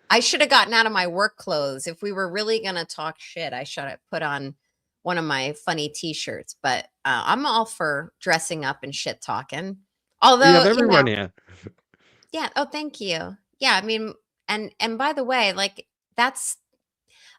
I should have gotten out of my work clothes. If we were really gonna talk shit, I should have put on one of my funny T-shirts. But I'm all for dressing up and shit talking. we have Although, everyone here. yeah. Oh, thank you. Yeah, I mean, and by the way, like that's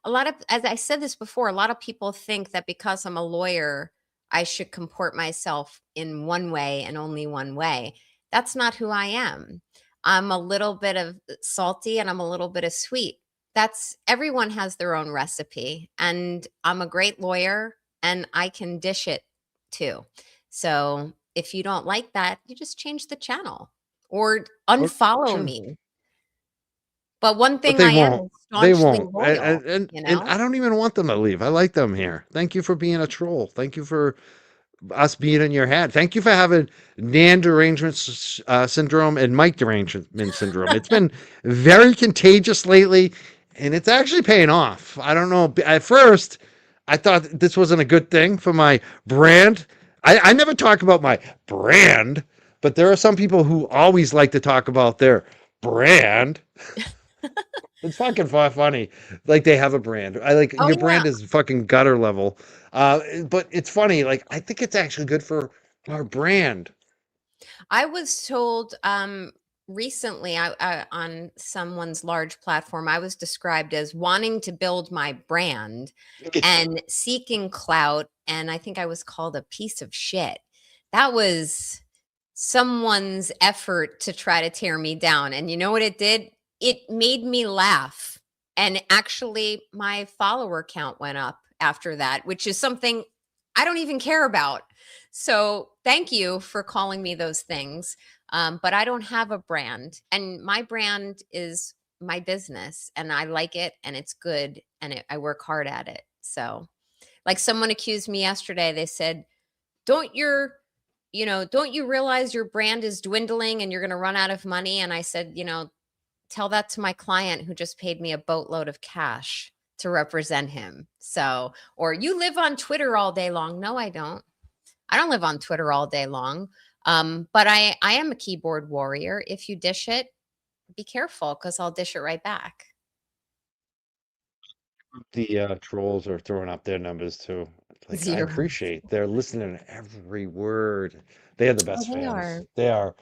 a lot of, as I said this before, a lot of people think that because I'm a lawyer, I should comport myself in one way and only one way. That's not who I am. I'm a little bit of salty and I'm a little bit of sweet. That's everyone has their own recipe. And I'm a great lawyer and I can dish it too. So if you don't like that, you just change the channel or Oh, unfollow sure. me. But one But thing they I am won't. is They staunchly won't. And, loyal, and you and know? I don't even want them to leave. I like them here. Thank you for being a troll. Thank you for us being in your head. Thank you for having Nan derangement syndrome and Mike derangement syndrome. It's been very contagious lately, and it's actually paying off. I don't know. At first, I thought this wasn't a good thing for my brand. I never talk about my brand, but there are some people who always like to talk about their brand. It's fucking funny. Like they have a brand. I like Oh, your yeah. brand is fucking gutter level. But it's funny. Like I think it's actually good for our brand. I was told, recently on someone's large platform, I was described as wanting to build my brand and seeking clout, and I think I was called a piece of shit. That was someone's effort to try to tear me down, and you know what it did? It made me laugh, and actually, my follower count went up after that, which is something I don't even care about. So thank you for calling me those things. But I don't have a brand, and my brand is my business, and I like it, and it's good, and I work hard at it. So, like someone accused me yesterday, they said, "Don't your, don't you realize your brand is dwindling and you're going to run out of money?" And I said, tell that to my client who just paid me a boatload of cash to represent him. So, or you live on Twitter all day long. No, I don't. I don't live on Twitter all day long. But I am a keyboard warrior. If you dish it, be careful because I'll dish it right back. The trolls are throwing up their numbers too. Like I Zero. appreciate they're listening to every word. They are the Oh, best they fans. are. They are.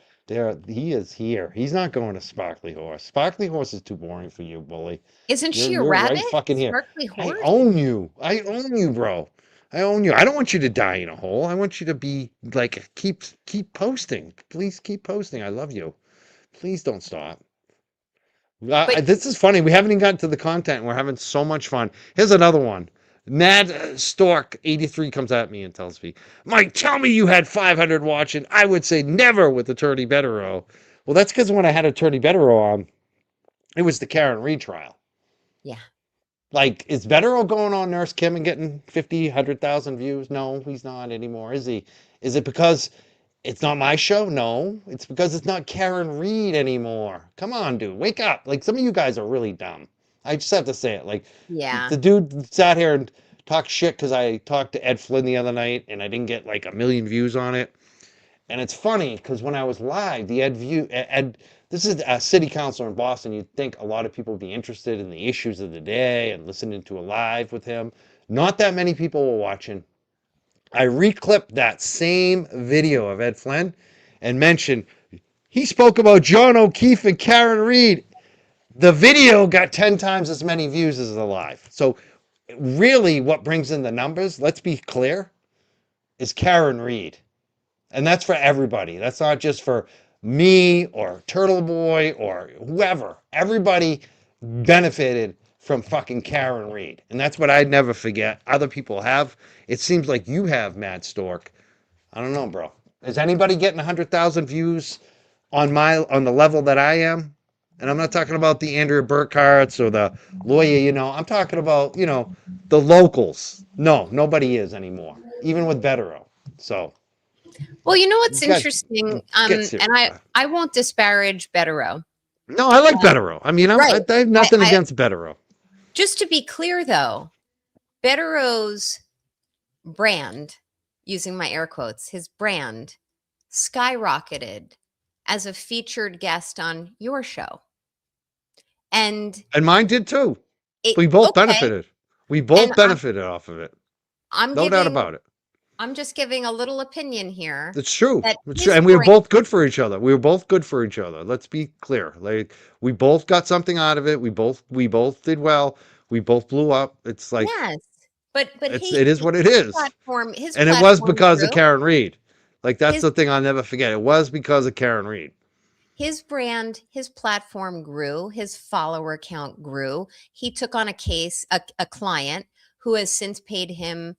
He is here. He's not going to Sparkly Horse. Sparkly Horse is too boring for you, bully. Isn't she a You're right rabbit? fucking here. Sparkly I horse? own you. I own you, bro. I own you. I don't want you to die in a hole. I want you to be like keep posting. Please keep posting. I love you. Please don't stop. But This is funny. We haven't even gotten to the content. We're having so much fun. Here's another one. Nad Stork 83 comes at me and tells me, Mike, tell me you had 500 watching. I would say never with Attorney Bettero. Well, that's because when I had Attorney Bettero on, it was the Karen Reed trial. yeah. Like, is Bettero going on Nurse Kim and getting 50, 100,000 views? No, he's not anymore, is he? Is it because it's not my show? No, it's because it's not Karen Reed anymore. Come on, dude, wake up. Like, some of you guys are really dumb. I just have to say it. Like, Yeah. the dude sat here and talked shit because I talked to Ed Flynn the other night and I didn't get like a million views on it. And it's funny because when I was live, Ed, this is a city councilor in Boston. You'd think a lot of people would be interested in the issues of the day and listening to a live with him. Not that many people were watching. I reclipped that same video of Ed Flynn and mentioned he spoke about John O'Keefe and Karen Reed. The video got 10 times as many views as the live. So really what brings in the numbers, let's be clear, is Karen Reed. And that's for everybody. That's not just for me or Turtle Boy or whoever. Everybody benefited from fucking Karen Reed. And that's what I'd never forget. Other people have. It seems like you have, Mad Stork. I don't know, bro. Is anybody getting 100,000 views on the level that I am? And I'm not talking about the Andrea Burkharts or the lawyer, I'm talking about, the locals. No, nobody is anymore, even with Bettero. So Well, you know you what's guys interesting, get and serious. I won't disparage Bettero. No, I like Bettero. I mean, Right. I have nothing against Bettero. Just to be clear, though, Bettero's brand, using my air quotes, his brand skyrocketed as a featured guest on your show. And And mine did too. it, We both okay. benefited. We And both benefited off of it. I'm No doubt giving, about it. I'm just giving a little opinion here It's true. that It's true. his And we were brand, both good for each other. We were both good for each other. Let's be clear. Like we both got something out of it. We both did well. We both blew up. It's like yes, but it is what it is. his And it was platform because of grew. Karen Reed. Like that's His the thing I'll never forget. It was because of Karen Reed. his brand, his platform grew, his follower count grew. He took on a client who has since paid him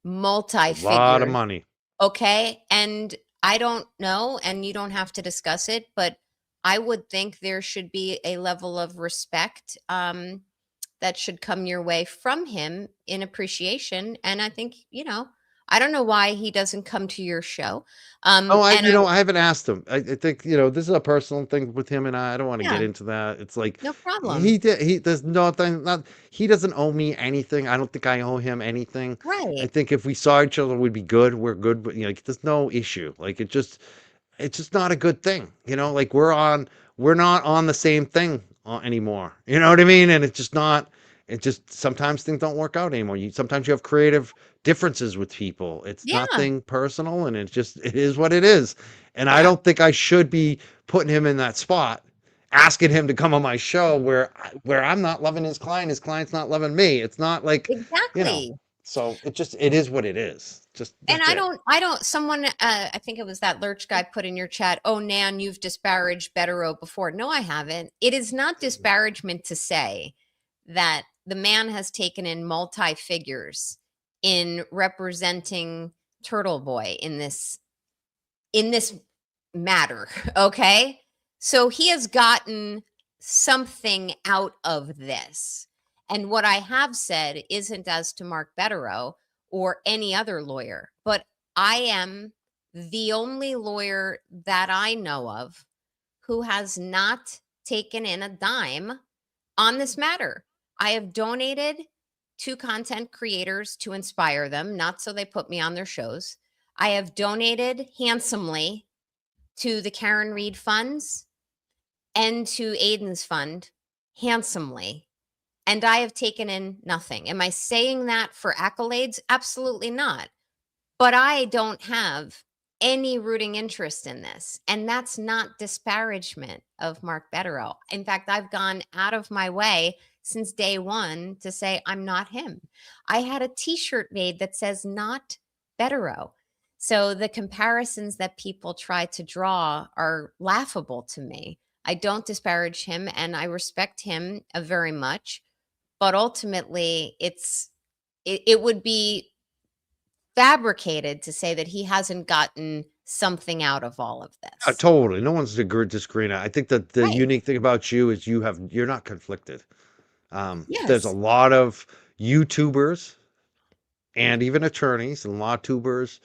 A lot of multi-figures. money. Okay. And I don't know, and you don't have to discuss it, but I would think there should be a level of respect that should come your way from him in appreciation. And I think, I don't know why he doesn't come to your show. Oh, And I haven't asked him. I think, this is a personal thing with him and I. I don't want to get yeah, into that. It's like no problem. there's nothing, not, he doesn't owe me anything. I don't think I owe him anything. I Right. think if we saw each other, we'd be good. We're good, but like, there's no issue. Like, it's just not a good thing. Like we're not on the same thing anymore. You know what I mean? And it's just not, it just, sometimes things don't work out anymore. Sometimes you have creative differences with people. It's Yeah. nothing personal and it is what it is. And I Yeah. don't think I should be putting him in that spot, asking him to come on my show where I'm not loving his client's not loving me. It's not like, you know, Exactly. so it is what it is. Just And that's it. someone, I think it was that Lurch guy put in your chat, oh, Nan, you've disparaged Bettero before. No, I haven't. It is not disparagement to say that the man has taken in multi figures in representing Turtle Boy in this matter. Okay. So he has gotten something out of this. And what I have said isn't as to Mark Bettero or any other lawyer, but I am the only lawyer that I know of who has not taken in a dime on this matter. I have donated to content creators to inspire them, not so they put me on their shows. I have donated handsomely to the Karen Reed funds and to Aiden's fund handsomely. And I have taken in nothing. Am I saying that for accolades? Absolutely not. But I don't have any rooting interest in this. And that's not disparagement of Mark Betterow. In fact, I've gone out of my way since day one to say I'm not him. I had a t-shirt made that says not Betterow. So the comparisons that people try to draw are laughable to me. I don't disparage him and I respect him very much, but ultimately it would be fabricated to say that he hasn't gotten something out of all of this. Totally. No one's disagreeing. I think that the Right. unique thing about you is you're not conflicted. There's a Yes. lot of YouTubers and even attorneys and law tubers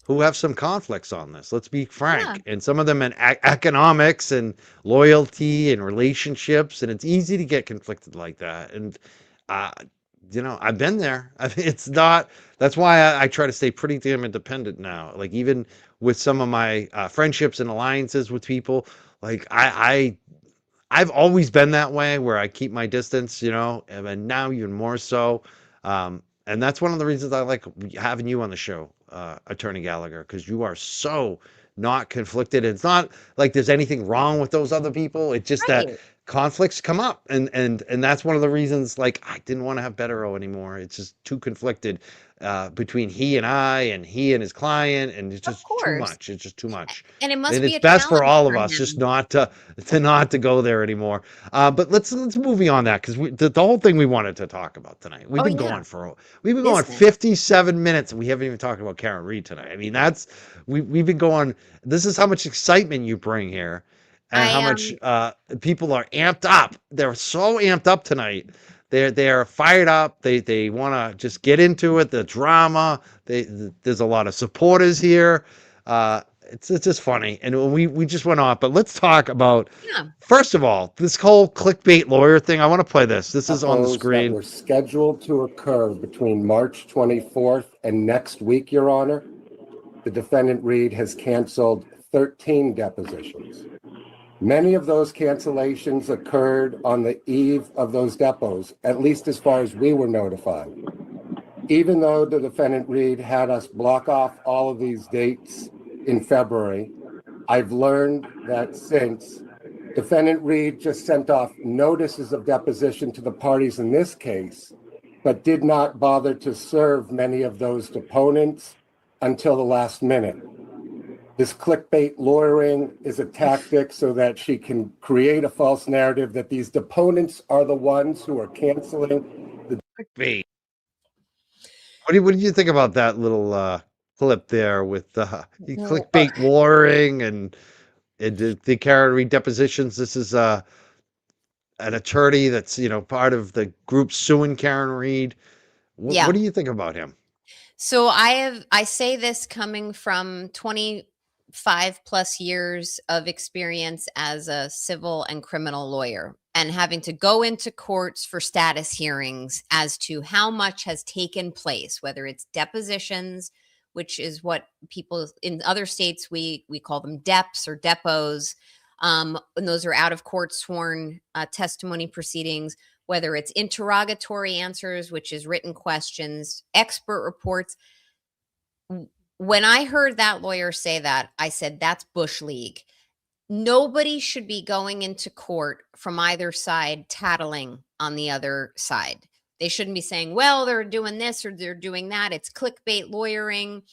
who have some conflicts on this. Let's be Yeah. frank. And some of them in economics and loyalty and relationships. And it's easy to get conflicted like that. And, uh, I've been there. I mean, it's not, that's why I try to stay pretty damn independent now. Like, even with some of my friendships and alliances with people, like, I've always been that way where I keep my distance, and now even more so. And that's one of the reasons I like having you on the show, Attorney Gallagher, because you are so not conflicted. It's not like there's anything wrong with those other people. It's just that Right. conflicts come up, and that's one of the reasons. Like, I didn't want to have Betterow anymore. It's just too conflicted between he and I, and he and his client, and it's Of just too course. much. It's just too much, And it and must be it's a best for challenge all of for us just him. not to go there anymore. But let's move beyond that because the whole thing we wanted to talk about tonight. Oh, yeah. We've been going Business. 57 minutes and we haven't even talked about Karen Reed tonight. I mean, we've been going. This is how much excitement you bring here, and I how much people are amped up. They're so amped up tonight. They're fired up. They want to just get into it. The drama. There's a lot of supporters here. It's just funny, and we just went off. But let's talk about, Yeah. first of all, this whole clickbait lawyer thing. I want to play this. This is on the Depots that screen. were scheduled to occur between March 24th and next week, Your Honor, the defendant Reed has canceled 13 depositions. Many of those cancellations occurred on the eve of those depots, at least as far as we were notified. Even though the defendant Reed had us block off all of these dates in February, I've learned that since defendant Reed just sent off notices of deposition to the parties in this case, but did not bother to serve many of those deponents until the last minute. This clickbait lawyering is a tactic so that she can create a false narrative that these deponents are the ones who are canceling the Clickbait. What do you think about that little clip there with Well, clickbait lawyering and the Karen Reed depositions? This is an attorney that's part of the group suing Karen Reed. What yeah. do you think about him? So I say this coming from 25 plus years of experience as a civil and criminal lawyer and having to go into courts for status hearings as to how much has taken place, whether it's depositions, which is what people in other states we call them deps or depots. And those are out of court sworn testimony proceedings, whether it's interrogatory answers, which is written questions, expert reports. When I heard that lawyer say that, I said, that's Bush League. Nobody should be going into court from either side tattling on the other side. They shouldn't be saying, well, they're doing this or they're doing that. It's clickbait lawyering,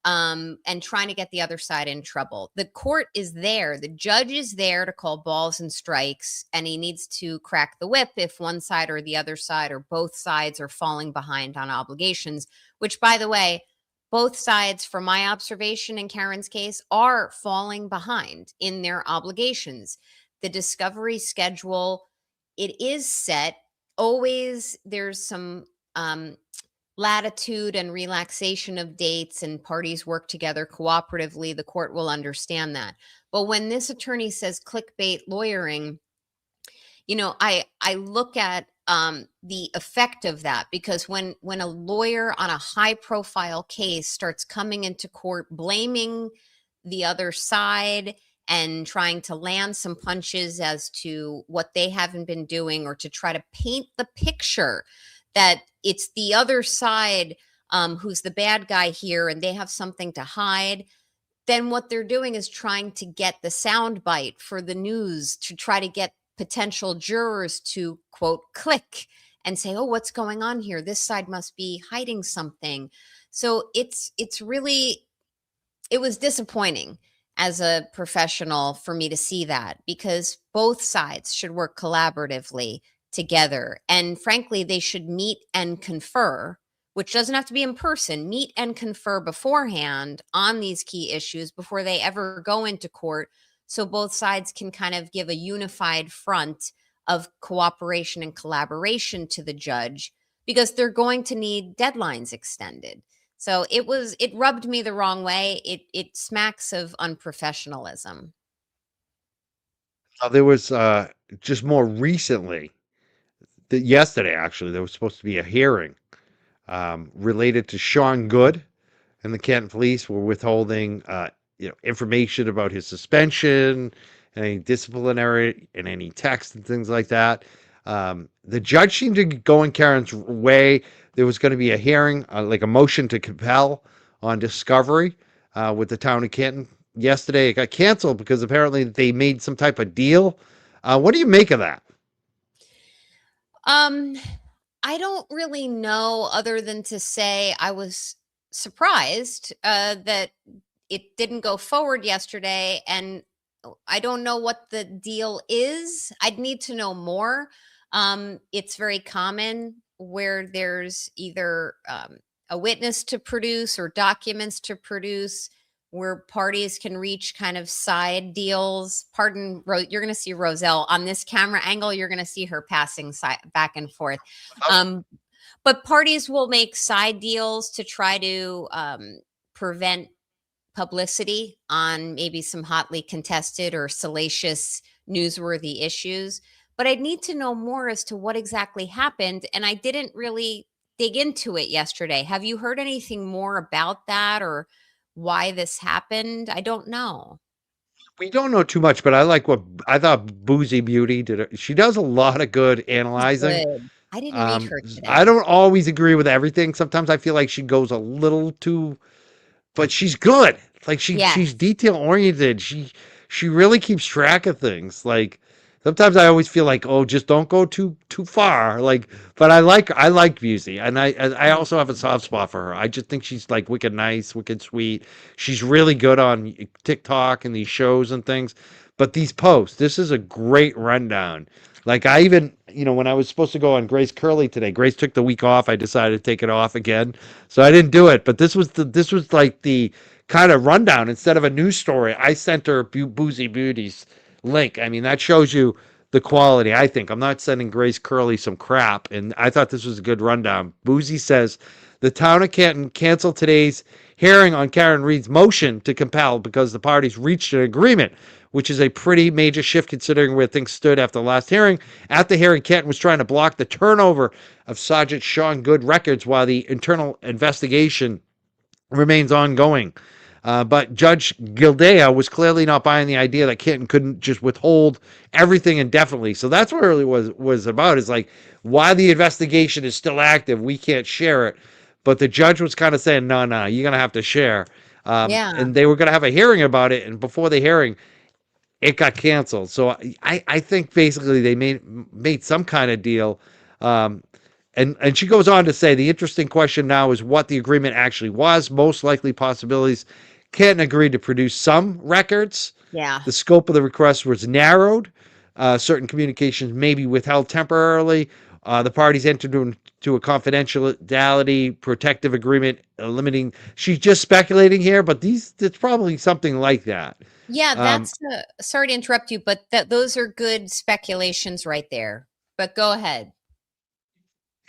and trying to get the other side in trouble. The court is there. The judge is there to call balls and strikes, and he needs to crack the whip if one side or the other side or both sides are falling behind on obligations, which, by the way, both sides, from my observation in Karen's case, are falling behind in their obligations. The discovery schedule, it is set. Always there's some latitude and relaxation of dates, and parties work together cooperatively. The court will understand that. But when this attorney says clickbait lawyering, I look at the effect of that, because when a lawyer on a high profile case starts coming into court blaming the other side and trying to land some punches as to what they haven't been doing, or to try to paint the picture that it's the other side who's the bad guy here and they have something to hide, then what they're doing is trying to get the soundbite for the news to try to get potential jurors to, quote, click and say, oh, what's going on here? This side must be hiding something. So it's really, it was disappointing as a professional for me to see that, because both sides should work collaboratively together. And frankly, they should meet and confer, which doesn't have to be in person, meet and confer beforehand on these key issues before they ever go into court. So both sides can kind of give a unified front of cooperation and collaboration to the judge, because they're going to need deadlines extended. So it rubbed me the wrong way. It smacks of unprofessionalism. There was just more recently, yesterday actually, there was supposed to be a hearing related to Sean Good, and the Canton Police were withholding information about his suspension, any disciplinary, and any text and things like that. The judge seemed to go in Karen's way. There was going to be a hearing, like a motion to compel on discovery with the town of Canton. Yesterday, it got canceled because apparently they made some type of deal. What do you make of that? I don't really know, other than to say I was surprised that it didn't go forward yesterday, and I don't know what the deal is. I'd need to know more. It's very common where there's either a witness to produce or documents to produce, where parties can reach kind of side deals. Pardon, you're going to see Roselle on this camera angle. You're going to see her passing back and forth. But parties will make side deals to try to prevent publicity on maybe some hotly contested or salacious newsworthy issues. But I'd need to know more as to what exactly happened. And I didn't really dig into it yesterday. Have you heard anything more about that, or why this happened? I don't know. We don't know too much, but I like what I thought Boozy Beauty did. She does a lot of good analyzing. Good. I didn't read her I today. don't always agree with everything. Sometimes I feel like she goes a little too, but she's good. Like Yes. she's detail oriented. She really keeps track of things. Like sometimes I always feel like, oh, just don't go too far. Like, but I like Busey, and I also have a soft spot for her. I just think she's like wicked nice, wicked sweet. She's really good on TikTok and these shows and things. But these posts, this is a great rundown. Like I even, when I was supposed to go on Grace Curley today, Grace took the week off. I decided to take it off again, so I didn't do it. But this was like the kind of rundown instead of a news story. I sent her Boozy Beauty's link. I mean, that shows you the quality, I think. I'm not sending Grace Curley some crap, and I thought this was a good rundown. Boozy says the town of Canton canceled today's hearing on Karen Reed's motion to compel because the parties reached an agreement, which is a pretty major shift considering where things stood after the last hearing. At the hearing, Canton was trying to block the turnover of Sergeant Sean Good records while the internal investigation remains ongoing. But Judge Gildea was clearly not buying the idea that Canton couldn't just withhold everything indefinitely. So that's what it really was about, is like, while the investigation is still active, we can't share it. But the judge was kind of saying, no, you're going to have to share. Yeah. And they were going to have a hearing about it. And before the hearing, it got canceled. So I think basically they made some kind of deal. And she goes on to say the interesting question now is what the agreement actually was. Most likely possibilities. Canton agreed to produce some records. Yeah. The scope of the request was narrowed. Certain communications may be withheld temporarily. The parties entered into a confidentiality protective agreement limiting. She's just speculating here, but it's probably something like that. Yeah, that's sorry to interrupt you, but those are good speculations right there. But go ahead.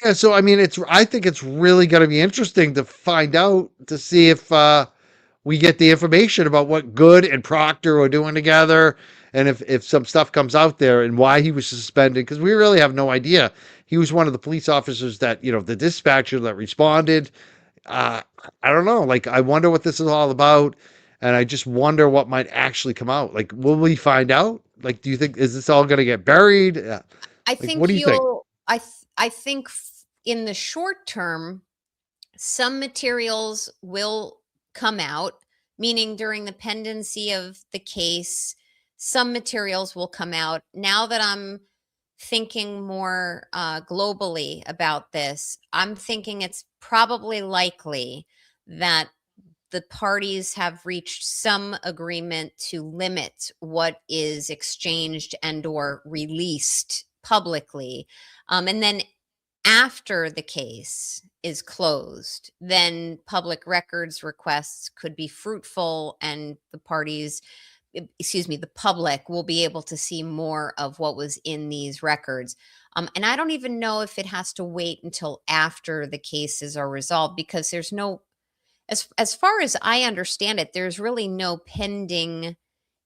Yeah, so I mean, I think it's really going to be interesting to find out, to see if we get the information about what Good and Proctor are doing together, and if some stuff comes out there and why he was suspended, because we really have no idea. He was one of the police officers that, the dispatcher that responded. I don't know. Like, I wonder what this is all about, and I just wonder what might actually come out. Like, will we find out? Like, do you think, is this all going to get buried? I think what do you think? I think in the short term, some materials will come out meaning during the pendency of the case, some materials will come out. Now that I'm thinking more globally about this, I'm thinking it's probably likely that the parties have reached some agreement to limit what is exchanged and or released publicly. And then after the case is closed, then public records requests could be fruitful and the parties, the public will be able to see more of what was in these records. And I don't even know if it has to wait until after the cases are resolved, because there's no, as far as I understand it, there's really no pending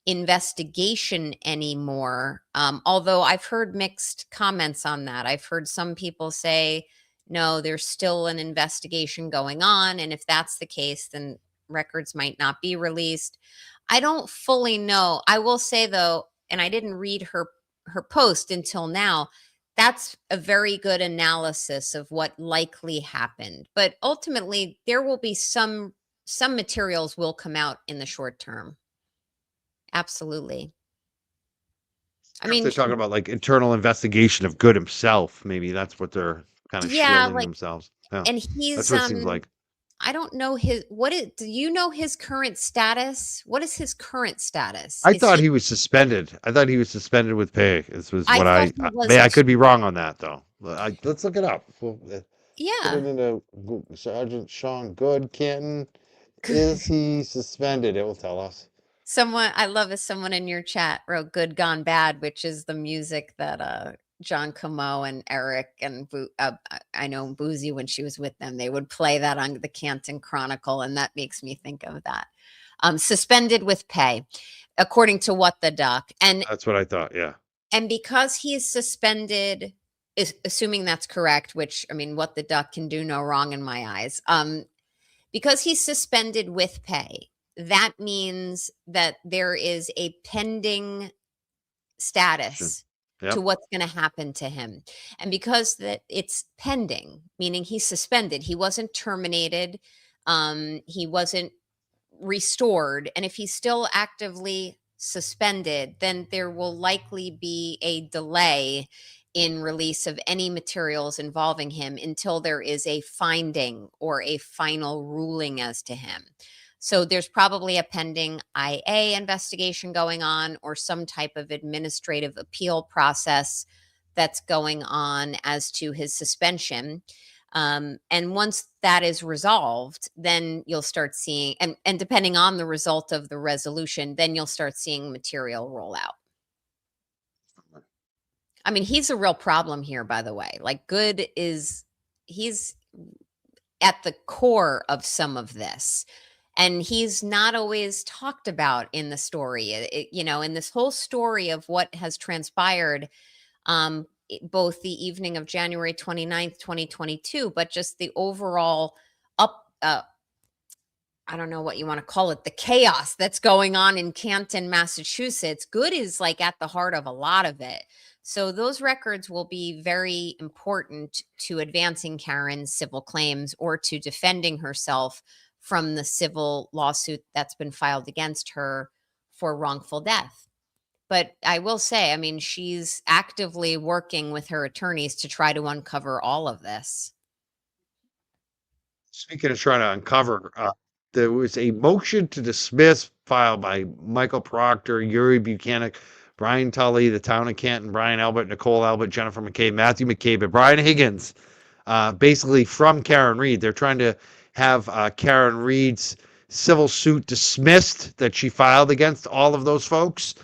investigation anymore. Although I've heard mixed comments on that. I've heard some people say, no, there's still an investigation going on. And if that's the case, then records might not be released. I don't fully know. I will say, though, and I didn't read her post until now, that's a very good analysis of what likely happened. But ultimately, there will be some materials will come out in the short term. Absolutely. I If mean, they're talking about like internal investigation of Good himself, maybe that's what they're kind of yeah, shielding like, themselves. Yeah, and that's he's what it seems like. I don't know do you know his current status? What is his current status? I Is thought he he was suspended. I thought he was suspended with pay. This was I what thought he was I could be wrong on that though. Let's look it up. We'll, put yeah. it into Sergeant Sean Good Canton. Is he suspended? It will tell us. Someone I love is someone in your chat wrote "Good Gone Bad," which is the music that John Como and Eric and I know Boozy, when she was with them, they would play that on the Canton Chronicle, and that makes me think of that. Suspended with pay, according to What the Duck, and That's what I thought. Yeah. because he is suspended, assuming that's correct, which I mean, What the Duck can do no wrong in my eyes. Because he's suspended with pay, that means that there is a pending status Yep. to what's going to happen to him. And because that it's pending, meaning he's suspended, he wasn't terminated, he wasn't restored. And if he's still actively suspended, then there will likely be a delay in release of any materials involving him until there is a finding or a final ruling as to him. So there's probably a pending IA investigation going on, or some type of administrative appeal process that's going on as to his suspension. And once that is resolved, then you'll start seeing, and depending on the result of the resolution, then you'll start seeing material roll out. I mean, he's a real problem here, by the way. Like, he's at the core of some of this. And he's not always talked about in the story. In this whole story of what has transpired, both the evening of January 29th, 2022, but just the overall I don't know what you want to call it, the chaos that's going on in Canton, Massachusetts. Good is like at the heart of a lot of it. So those records will be very important to advancing Karen's civil claims, or to defending herself from the civil lawsuit that's been filed against her for wrongful death. But I will say, I mean, she's actively working with her attorneys to try to uncover all of this. Speaking of trying to uncover, there was a motion to dismiss filed by Michael Proctor, Yuri Buchanan, Brian Tully, the town of Canton, Brian Albert, Nicole Albert, Jennifer McCabe, Matthew McCabe, and Brian Higgins, basically from Karen Reed. They're trying to have Karen Reed's civil suit dismissed that she filed against all of those folks.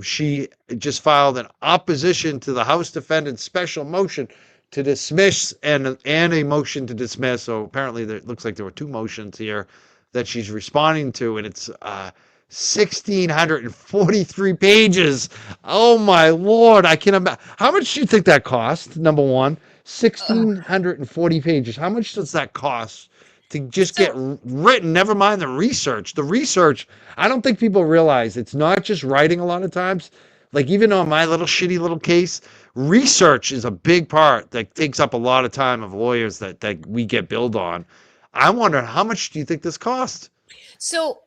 She just filed an opposition to the House defendant's special motion to dismiss and a motion to dismiss. So apparently it looks like there were two motions here that she's responding to, and it's 1,643 pages. Oh my Lord, I can imagine. How much do you think that cost? Number one, 1,640 pages. How much does that cost to just get written? Never mind the research. The research, I don't think people realize it's not just writing a lot of times. Like, even on my little shitty little case, research is a big part that takes up a lot of time of lawyers that we get billed on. I wonder, how much do you think this cost? So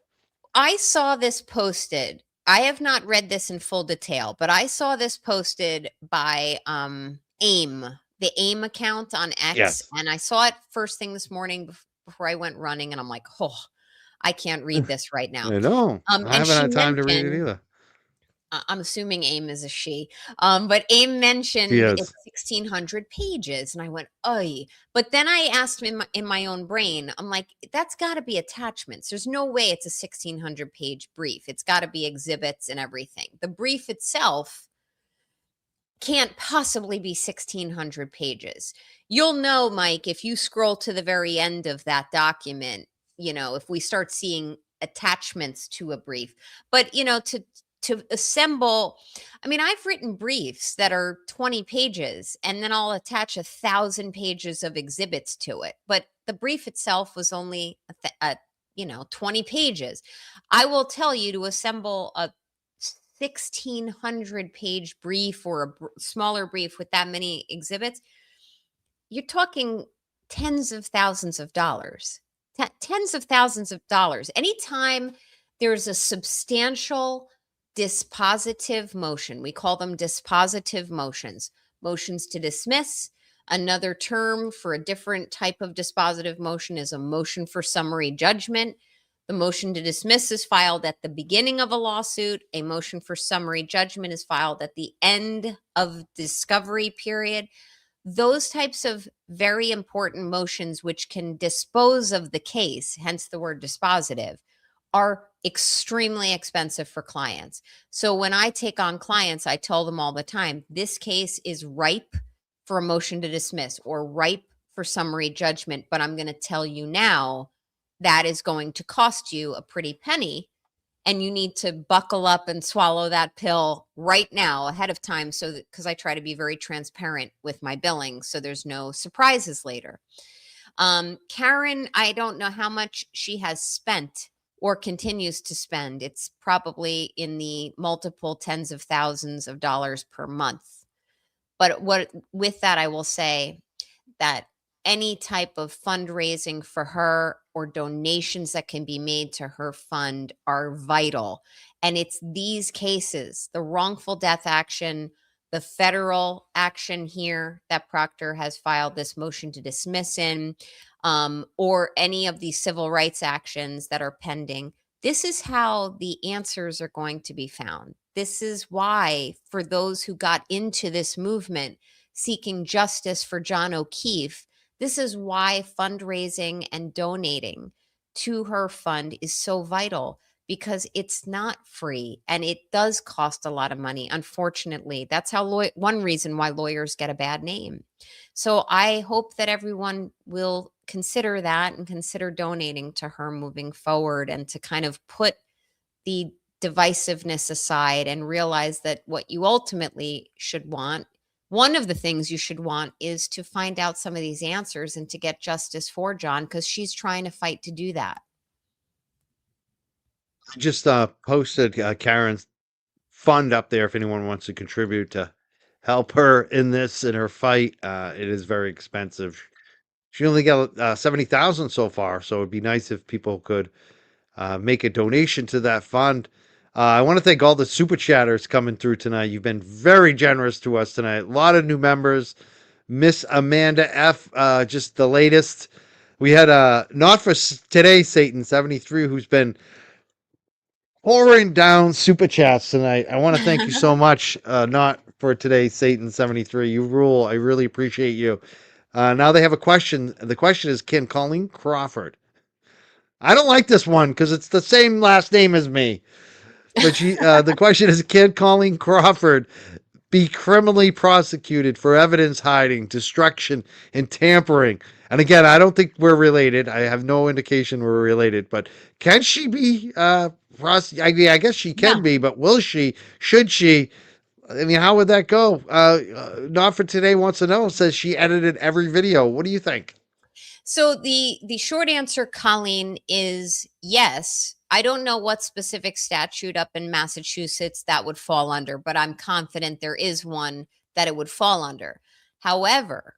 I saw this posted. I have not read this in full detail, but I saw this posted by AIM, the AIM account on X, Yes. and I saw it first thing this morning before I went running, and I'm like, oh, I can't read this right now. I know. I And haven't she had time to read it mentioned, either. I'm assuming AIM is a she, but AIM She mentioned is. it's 1,600 pages, and I went, "Oy!" But then I asked in my own brain, I'm like, "That's got to be attachments. There's no way it's a 1,600 page brief. It's got to be exhibits and everything. The brief itself can't possibly be 1,600 pages. You'll know, Mike, if you scroll to the very end of that document, if we start seeing attachments to a brief. But, to assemble, I mean, I've written briefs that are 20 pages and then I'll attach 1,000 pages of exhibits to it. But the brief itself was only 20 pages. I will tell you, to assemble a 1,600 page brief or a smaller brief with that many exhibits, you're talking tens of thousands of dollars. Tens of thousands of dollars. Anytime there's a substantial dispositive motion, we call them dispositive motions. Motions to dismiss. Another term for a different type of dispositive motion is a motion for summary judgment. The motion to dismiss is filed at the beginning of a lawsuit. A motion for summary judgment is filed at the end of discovery period. Those types of very important motions, which can dispose of the case, hence the word dispositive, are extremely expensive for clients. So when I take on clients, I tell them all the time, this case is ripe for a motion to dismiss or ripe for summary judgment. But I'm going to tell you now, that is going to cost you a pretty penny. And you need to buckle up and swallow that pill right now ahead of time. So that, because I try to be very transparent with my billing, so there's no surprises later. Karen, I don't know how much she has spent or continues to spend. It's probably in the multiple tens of thousands of dollars per month. But with that, I will say that any type of fundraising for her or donations that can be made to her fund are vital. And it's these cases, the wrongful death action, the federal action here that Proctor has filed this motion to dismiss in, or any of these civil rights actions that are pending. This is how the answers are going to be found. This is why, for those who got into this movement seeking justice for John O'Keefe, this is why fundraising and donating to her fund is so vital, because it's not free and it does cost a lot of money. Unfortunately, that's how one reason why lawyers get a bad name. So I hope that everyone will consider that and consider donating to her moving forward, and to kind of put the divisiveness aside and realize that what you ultimately should want, one of the things you should want, is to find out some of these answers and to get justice for John, because she's trying to fight to do that. I just posted Karen's fund up there if anyone wants to contribute to help her in her fight. It is very expensive. She only got 70,000 so far, so it'd be nice if people could make a donation to that fund. I want to thank all the super chatters coming through tonight. You've been very generous to us tonight. A lot of new members. Miss Amanda F, just the latest. We had Not For Today Satan 73, who's been pouring down super chats tonight. I want to thank you so much. Not For Today Satan 73. You rule. I really appreciate you. Now they have a question. The question is, can Colleen Crawford? I don't like this one because it's the same last name as me. But the question is, can Colleen Crawford be criminally prosecuted for evidence hiding, destruction, and tampering? And again, I don't think we're related. I have no indication we're related. But can she be prosecuted? I guess she can be, but will she? Should she? I mean, how would that go? Not For Today wants to know, says she edited every video. What do you think? So the short answer, Colleen, is yes. I don't know what specific statute up in Massachusetts that would fall under, but I'm confident there is one that it would fall under. However,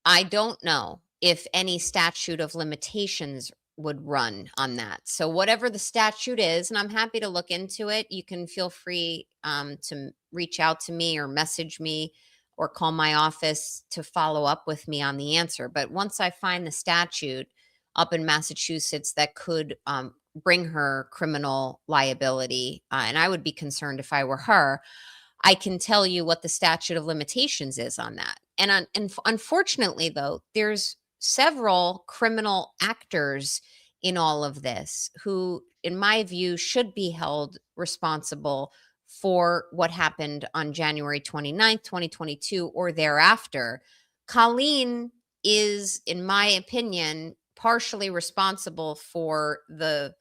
I don't know if any statute of limitations would run on that. So whatever the statute is, and I'm happy to look into it, you can feel free to reach out to me or message me or call my office to follow up with me on the answer. But once I find the statute up in Massachusetts that could bring her criminal liability, and I would be concerned if I were her, I can tell you what the statute of limitations is on that. And unfortunately, though, there's several criminal actors in all of this who, in my view, should be held responsible for what happened on January 29th, 2022, or thereafter. Colleen is, in my opinion, partially responsible for the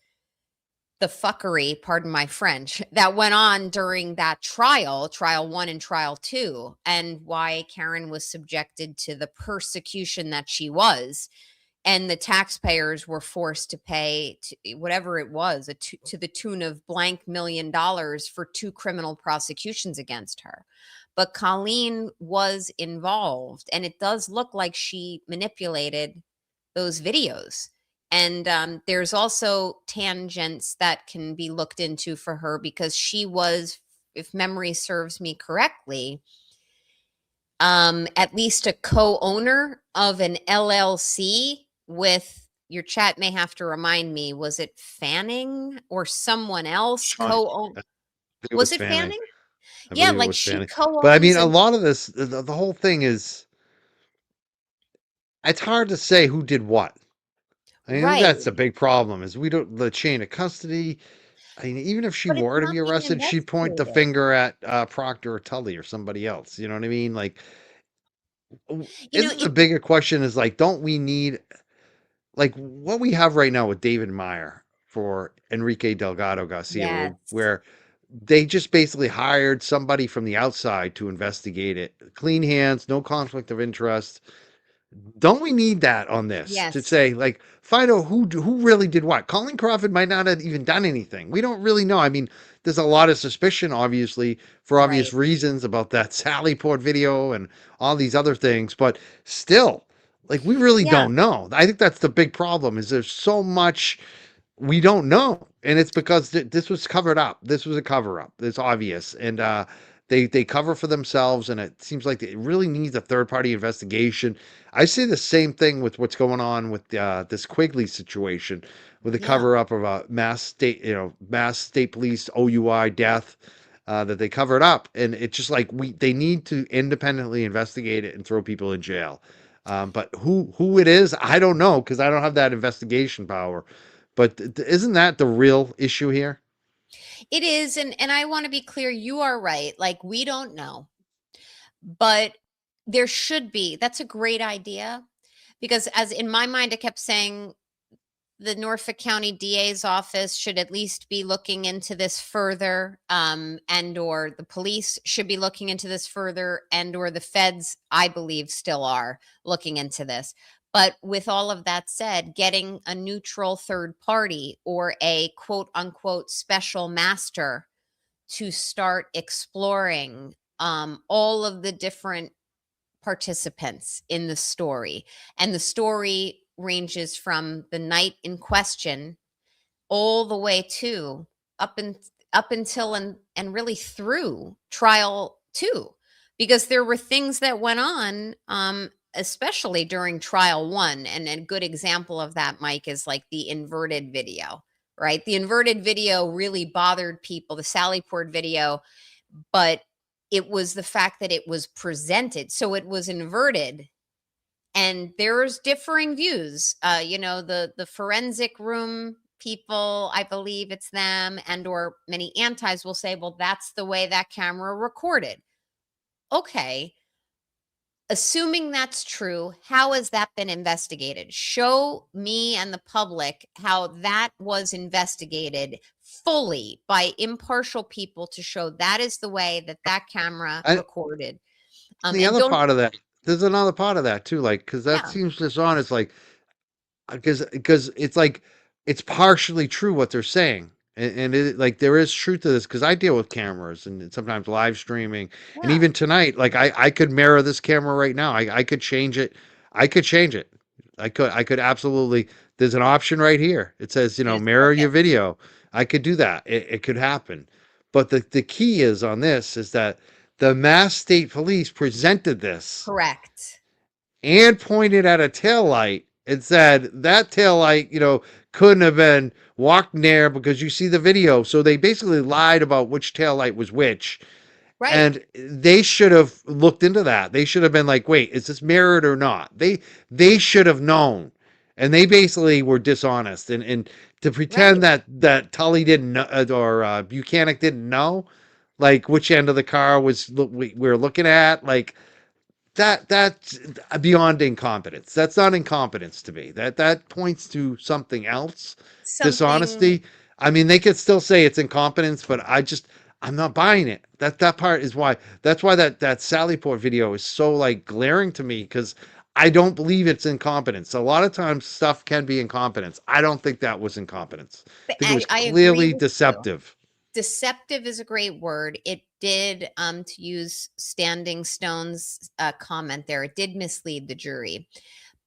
fuckery, pardon my French, that went on during that trial 1 and trial 2, and why Karen was subjected to the persecution that she was. And the taxpayers were forced to pay whatever it was, to the tune of blank $1 million for 2 criminal prosecutions against her. But Colleen was involved, and it does look like she manipulated those videos. And there's also tangents that can be looked into for her, because she was, if memory serves me correctly, at least a co-owner of an LLC with, your chat may have to remind me, was it Fanning or someone else Sean, co-own? I think it Was was it Fanning. Fanning? I Yeah, believe it like was she Fanning. But I mean, co-owns a a, lot of this, the whole thing is, it's hard to say who did what. I mean, right, that's a big problem. Is we don't the chain of custody. I mean, even if she but it's were to not be being arrested, she'd point the investigated. finger at Proctor or Tully or somebody else. You know what I mean? Like, You know, isn't the it, bigger question is like, don't we need like what we have right now with David Meyer for Enrique Delgado Garcia, yes, where they just basically hired somebody from the outside to investigate it. Clean hands, no conflict of interest. Don't we need that on this to yes, say, like, find out who really did what? Colin Crawford might not have even done anything. We don't really know. I mean, there's a lot of suspicion, obviously, for obvious right. reasons about that Sally Port video and all these other things, but still, like, we really Yeah, don't know. I think that's the big problem. Is there's so much we don't know, and it's because this was covered up. This was a cover up. It's obvious, and they cover for themselves, and it seems like it really needs a third party investigation. I see the same thing with what's going on with this Quigley situation, with the yeah. cover up of a mass state police OUI death. That they covered up, and it's just like they need to independently investigate it and throw people in jail. But who it is, I don't know, because I don't have that investigation power. But isn't that the real issue here? It is, and I want to be clear, you are right. Like, we don't know, but there should be. That's a great idea, because as in my mind I kept saying the Norfolk County DA's office should at least be looking into this further, and or the police should be looking into this further, and or the feds, I believe, still are looking into this. But with all of that said, getting a neutral third party or a quote unquote special master to start exploring all of the different participants in the story. And the story ranges from the night in question all the way to up and up until and really through trial 2, because there were things that went on, especially during trial 1. And a good example of that, Mike, is like the inverted video. Right, the inverted video really bothered people, the Sally Port video, but it was the fact that it was presented, so it was inverted, and there's differing views. The forensic room people, I believe it's them, and or many antis will say, well, that's the way that camera recorded. Okay, assuming that's true, how has that been investigated? Show me and the public how that was investigated fully by impartial people to show that is the way that that camera And recorded. the And other don't, part of that, there's another part of that too, like because that yeah, seems dishonest, like because it's like it's partially true what they're saying. And like there is truth to this because I deal with cameras and sometimes live streaming, and yeah, even tonight, like I could mirror this camera right now. I could change it. I could change it. I could absolutely. There's an option right here. It says, You just mirror click your it. video. I could do that. It could happen. But the key is on this is that the Mass State Police presented this Correct. and pointed at a tail light and said that tail light, couldn't have been walked there because you see the video. So they basically lied about which tail light was which. Right. And they should have looked into that. They should have been like, wait, is this mirrored or not? They should have known. And they basically were dishonest. And to pretend Right. that Tully didn't know, or Buchanan didn't know, like which end of the car we were looking at, like that's beyond incompetence. That's not incompetence to me. That points to something else. Something. Dishonesty. I mean, they could still say it's incompetence, but I'm not buying it. That part is why. That's why that Sallyport video is so like glaring to me, because I don't believe it's incompetence. A lot of times stuff can be incompetence. I don't think that was incompetence. I think it was I agree clearly with you. deceptive. Deceptive is a great word. It did, to use Standing Stone's comment there, it did mislead the jury.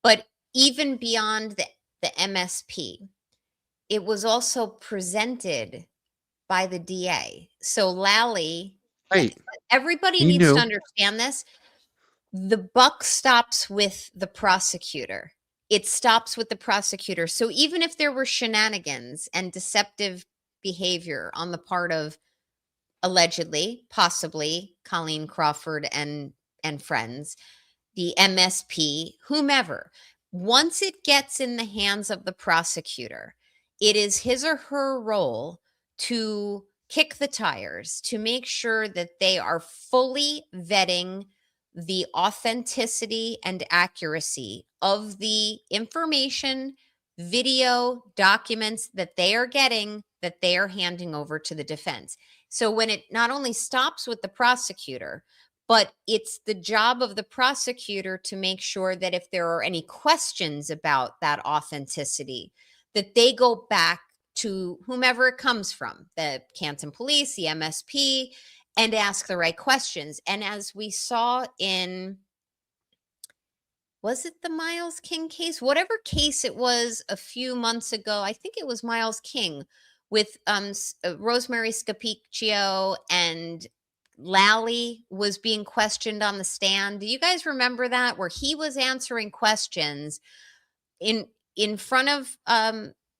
But even beyond the MSP, it was also presented by the DA. So Lally, Right. everybody He needs to knew. understand this. The buck stops with the prosecutor. It stops with the prosecutor. So even if there were shenanigans and deceptive behavior on the part of allegedly, possibly Colleen Crawford and friends, the MSP, whomever, once it gets in the hands of the prosecutor, it is his or her role to kick the tires, to make sure that they are fully vetting the authenticity and accuracy of the information, video, documents that they are getting, that they are handing over to the defense. So when it not only stops with the prosecutor, but it's the job of the prosecutor to make sure that if there are any questions about that authenticity, that they go back to whomever it comes from, the Canton Police, the MSP, and ask the right questions. And as we saw in, was it the Miles King case? Whatever case it was a few months ago, I think it was Miles King with Rosemary Scapicchio, and Lally was being questioned on the stand. Do you guys remember that, where he was answering questions in front of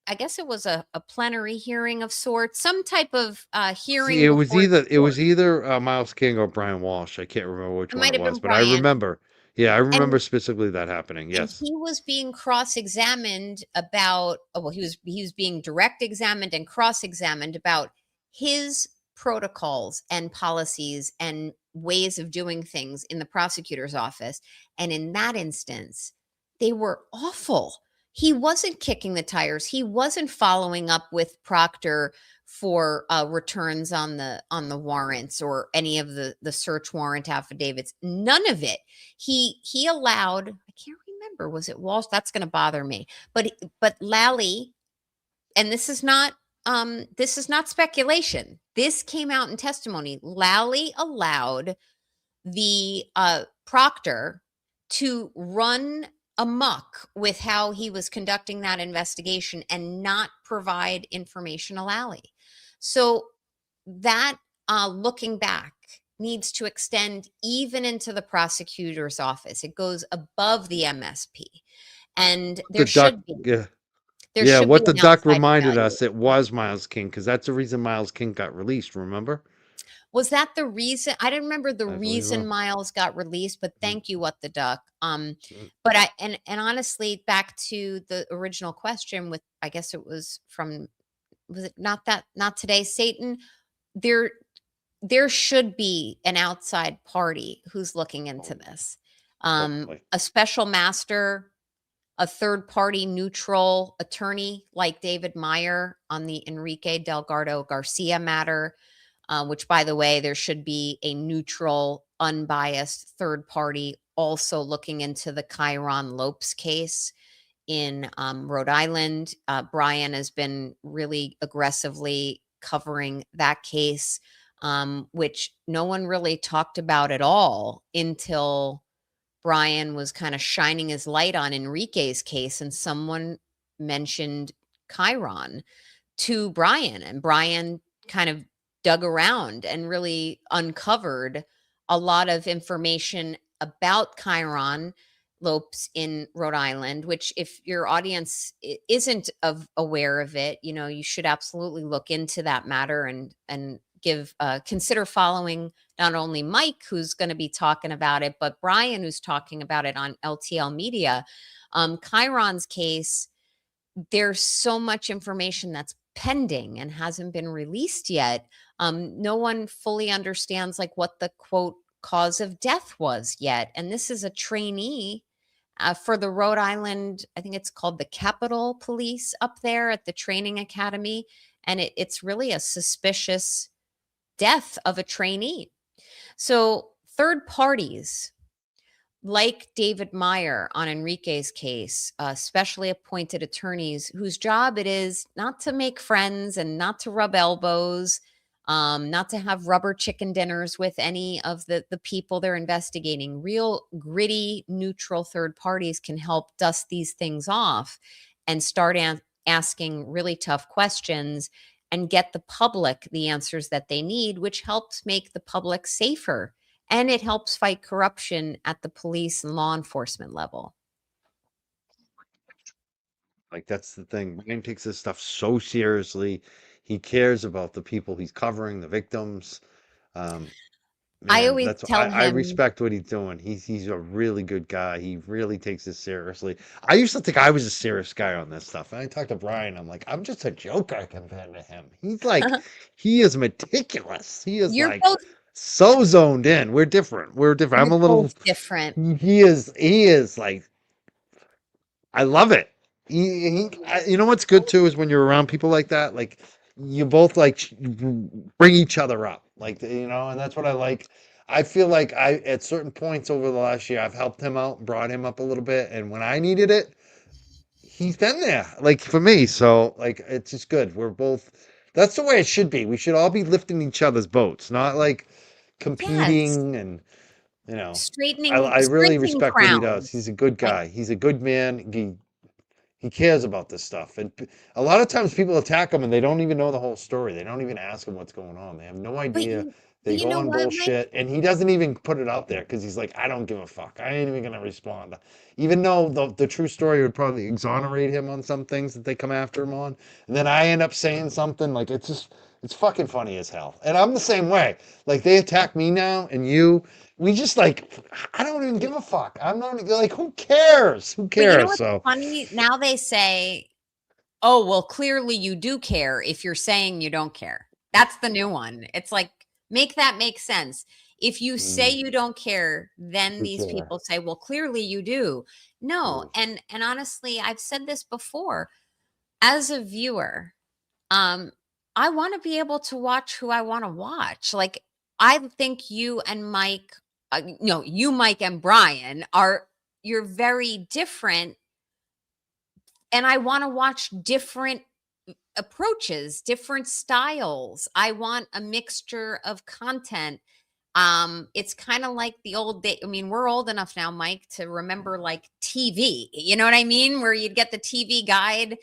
I guess it was a plenary hearing of sorts, some type of See, hearing before the it court. was either Miles King or Brian Walsh. I can't remember which It one might it have was, been but I Brian. remember. Yeah, I remember And specifically that happening. Yes. he was being cross-examined about, well, he was being direct examined and cross-examined about his protocols and policies and ways of doing things in the prosecutor's office. And in that instance, they were awful. He wasn't kicking the tires. He wasn't following up with Proctor for returns on the warrants or any of the search warrant affidavits. None of it. He allowed, I can't remember, was it Walsh? That's going to bother me. But Lally, and this is not speculation. This came out in testimony. Lally allowed the Proctor to run amok with how he was conducting that investigation and not provide information to Lally. So that, looking back, needs to extend even into the prosecutor's office. It goes above the MSP, and The duck. Yeah. there Yeah. should be What the an duck outside reminded us, evaluation. it was Miles King, because that's the reason Miles King got released. Remember? Was that the reason? I didn't remember the I believe reason so. Miles got released, but Mm, thank you, What the Duck. mm. But and honestly, back to the original question with, I guess it was from, was it not today, Satan? There there should be an outside party who's looking into Oh, this. definitely. A special master, a third party neutral attorney like David Meyer on the Enrique Delgado Garcia matter, which, by the way, there should be a neutral, unbiased third party also looking into the Chiron Lopes case in Rhode Island. Brian has been really aggressively covering that case, which no one really talked about at all until Brian was kind of shining his light on Enrique's case, and someone mentioned Chiron to Brian, and Brian kind of dug around and really uncovered a lot of information about Chiron lopes in Rhode Island, which if your audience isn't aware of it, you should absolutely look into that matter and give consider following not only Mike, who's going to be talking about it, but Brian, who's talking about it on LTL Media. Chiron's case, there's so much information that's pending and hasn't been released yet. No one fully understands like what the quote cause of death was yet. And this is a trainee for the Rhode Island, I think it's called the Capitol Police up there at the training academy. And it's really a suspicious death of a trainee. So third parties like David Meyer on Enrique's case, specially appointed attorneys whose job it is not to make friends and not to rub elbows, not to have rubber chicken dinners with any of the people they're investigating. Real gritty, neutral third parties can help dust these things off and start asking really tough questions and get the public the answers that they need, which helps make the public safer. And it helps fight corruption at the police and law enforcement level. Like, that's the thing. Brian takes this stuff so seriously. He cares about the people he's covering, the victims. I Man, always tell I him, respect what he's doing. He's a really good guy. He really takes this seriously. I used to think I was a serious guy on this stuff. And I talked to Brian. I'm like, I'm just a joker compared to him. He's like, he is meticulous. He is you're like both so zoned in. We're different. We're different. I'm you're a little both different. He is like, I love it. You know what's good too is when you're around people like that, like you both like bring each other up, like and that's what I like. I feel like at certain points over the last year, I've helped him out and brought him up a little bit, and when I needed it, he's been there, like for me. So like it's just good. We're both. That's the way it should be. We should all be lifting each other's boats, not like Yes. competing and I Straightening really respect what he does. He's crowns. a good I guy. He's a good man. He cares about this stuff. And a lot of times people attack him and they don't even know the whole story. They don't even ask him what's going on. They have no but idea. you They you go know on what, Mike? bullshit and he doesn't even put it out there because he's like, I don't give a fuck. I ain't even going to respond. Even though the true story would probably exonerate him on some things that they come after him on. And then I end up saying something like, it's fucking funny as hell. And I'm the same way. Like they attack me now and we just like, I don't even give a fuck. I'm not like, who cares? Who But you know cares? what's So funny? Now they say, oh, well, clearly you do care if you're saying you don't care. That's the new one. It's like, make that make sense. If you say you don't care, then you these care. people say, well, clearly you do. No. Mm. And honestly, I've said this before. As a viewer, I want to be able to watch who I want to watch. Like, I think you and Mike, you, Mike, and Brian you're very different. And I want to watch different approaches, different styles. I want a mixture of content. It's kind of like the old day. I mean, we're old enough now, Mike, to remember like TV. You know what I mean? Where you'd get the TV guide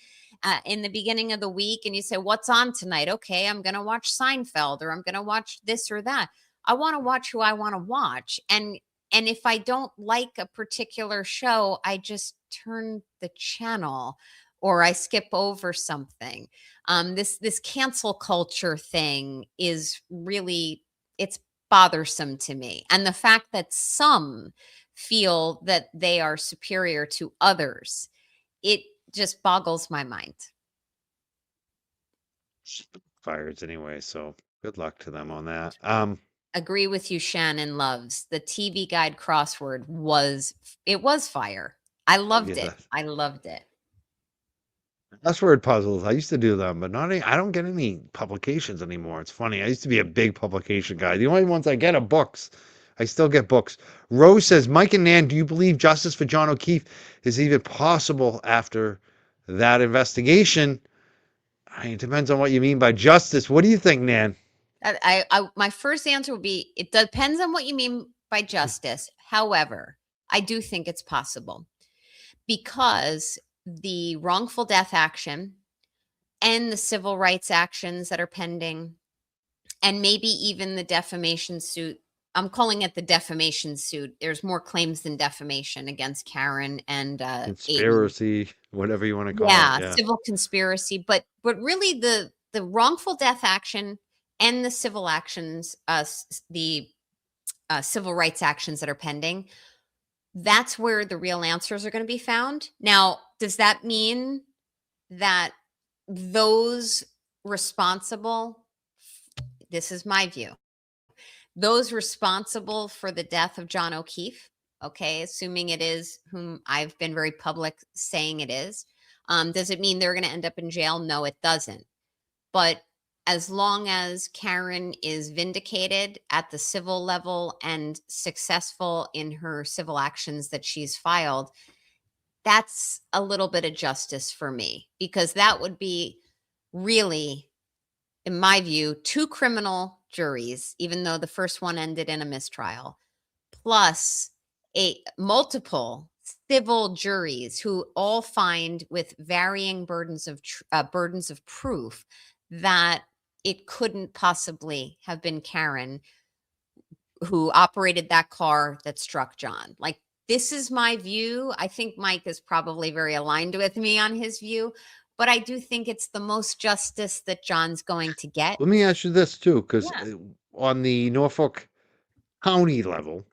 in the beginning of the week and you say, what's on tonight? Okay, I'm going to watch Seinfeld or I'm going to watch this or that. I want to watch who I want to watch. And if I don't like a particular show, I just turn the channel or I skip over something. This cancel culture thing is really, it's bothersome to me. And the fact that some feel that they are superior to others, it just boggles my mind. Fires anyway, so good luck to them on that. Agree with you, Shannon Loves. The TV Guide crossword was fire. I loved Yeah. it. I loved it. Crossword puzzles. I used to do them, but I don't get any publications anymore. It's funny. I used to be a big publication guy. The only ones I get are books. I still get books. Rose says, Mike and Nan, do you believe justice for John O'Keefe is even possible after that investigation? It depends on what you mean by justice. What do you think, Nan? My first answer would be, it depends on what you mean by justice. However, I do think it's possible because the wrongful death action and the civil rights actions that are pending, and maybe even the defamation suit. I'm calling it the defamation suit. There's more claims than defamation against Karen and Aiden. Conspiracy, whatever you want to call it. Yeah, Yeah. civil conspiracy, but really the wrongful death action and the civil actions, the civil rights actions that are pending, that's where the real answers are going to be found. Now, does that mean that those responsible, this is my view, those responsible for the death of John O'Keefe, okay, assuming it is whom I've been very public saying it is, does it mean they're going to end up in jail? No, it doesn't. But as long as Karen is vindicated at the civil level and successful in her civil actions that she's filed, that's a little bit of justice for me, because that would be really, in my view, two criminal juries, even though the first one ended in a mistrial, plus a multiple civil juries who all find with varying burdens of proof that it couldn't possibly have been Karen who operated that car that struck John. Like, this is my view. I think Mike is probably very aligned with me on his view, but I do think it's the most justice that John's going to get. Let me ask you this too, because Yeah. on the Norfolk County level,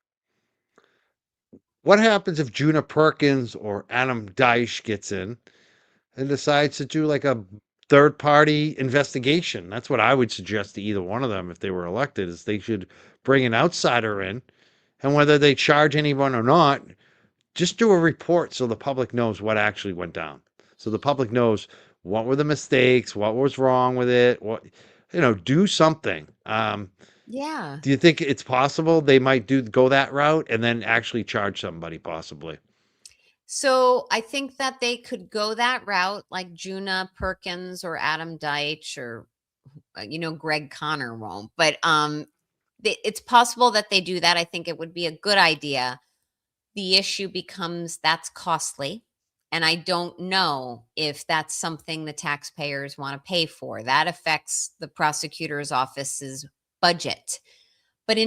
what happens if Juna Perkins or Adam Deich gets in and decides to do like a third party investigation? That's what I would suggest to either one of them if they were elected, is they should bring an outsider in, and whether they charge anyone or not, just do a report so the public knows what actually went down. So the public knows what were the mistakes, what was wrong with it, what, do something. Yeah. Do you think it's possible they might go that route and then actually charge somebody possibly? So I think that they could go that route, like Juna Perkins or Adam Deich or Greg Connor won't, but it's possible that they do that. I think it would be a good idea. The issue becomes that's costly, and I don't know if that's something the taxpayers want to pay for. That affects the prosecutor's office's budget. But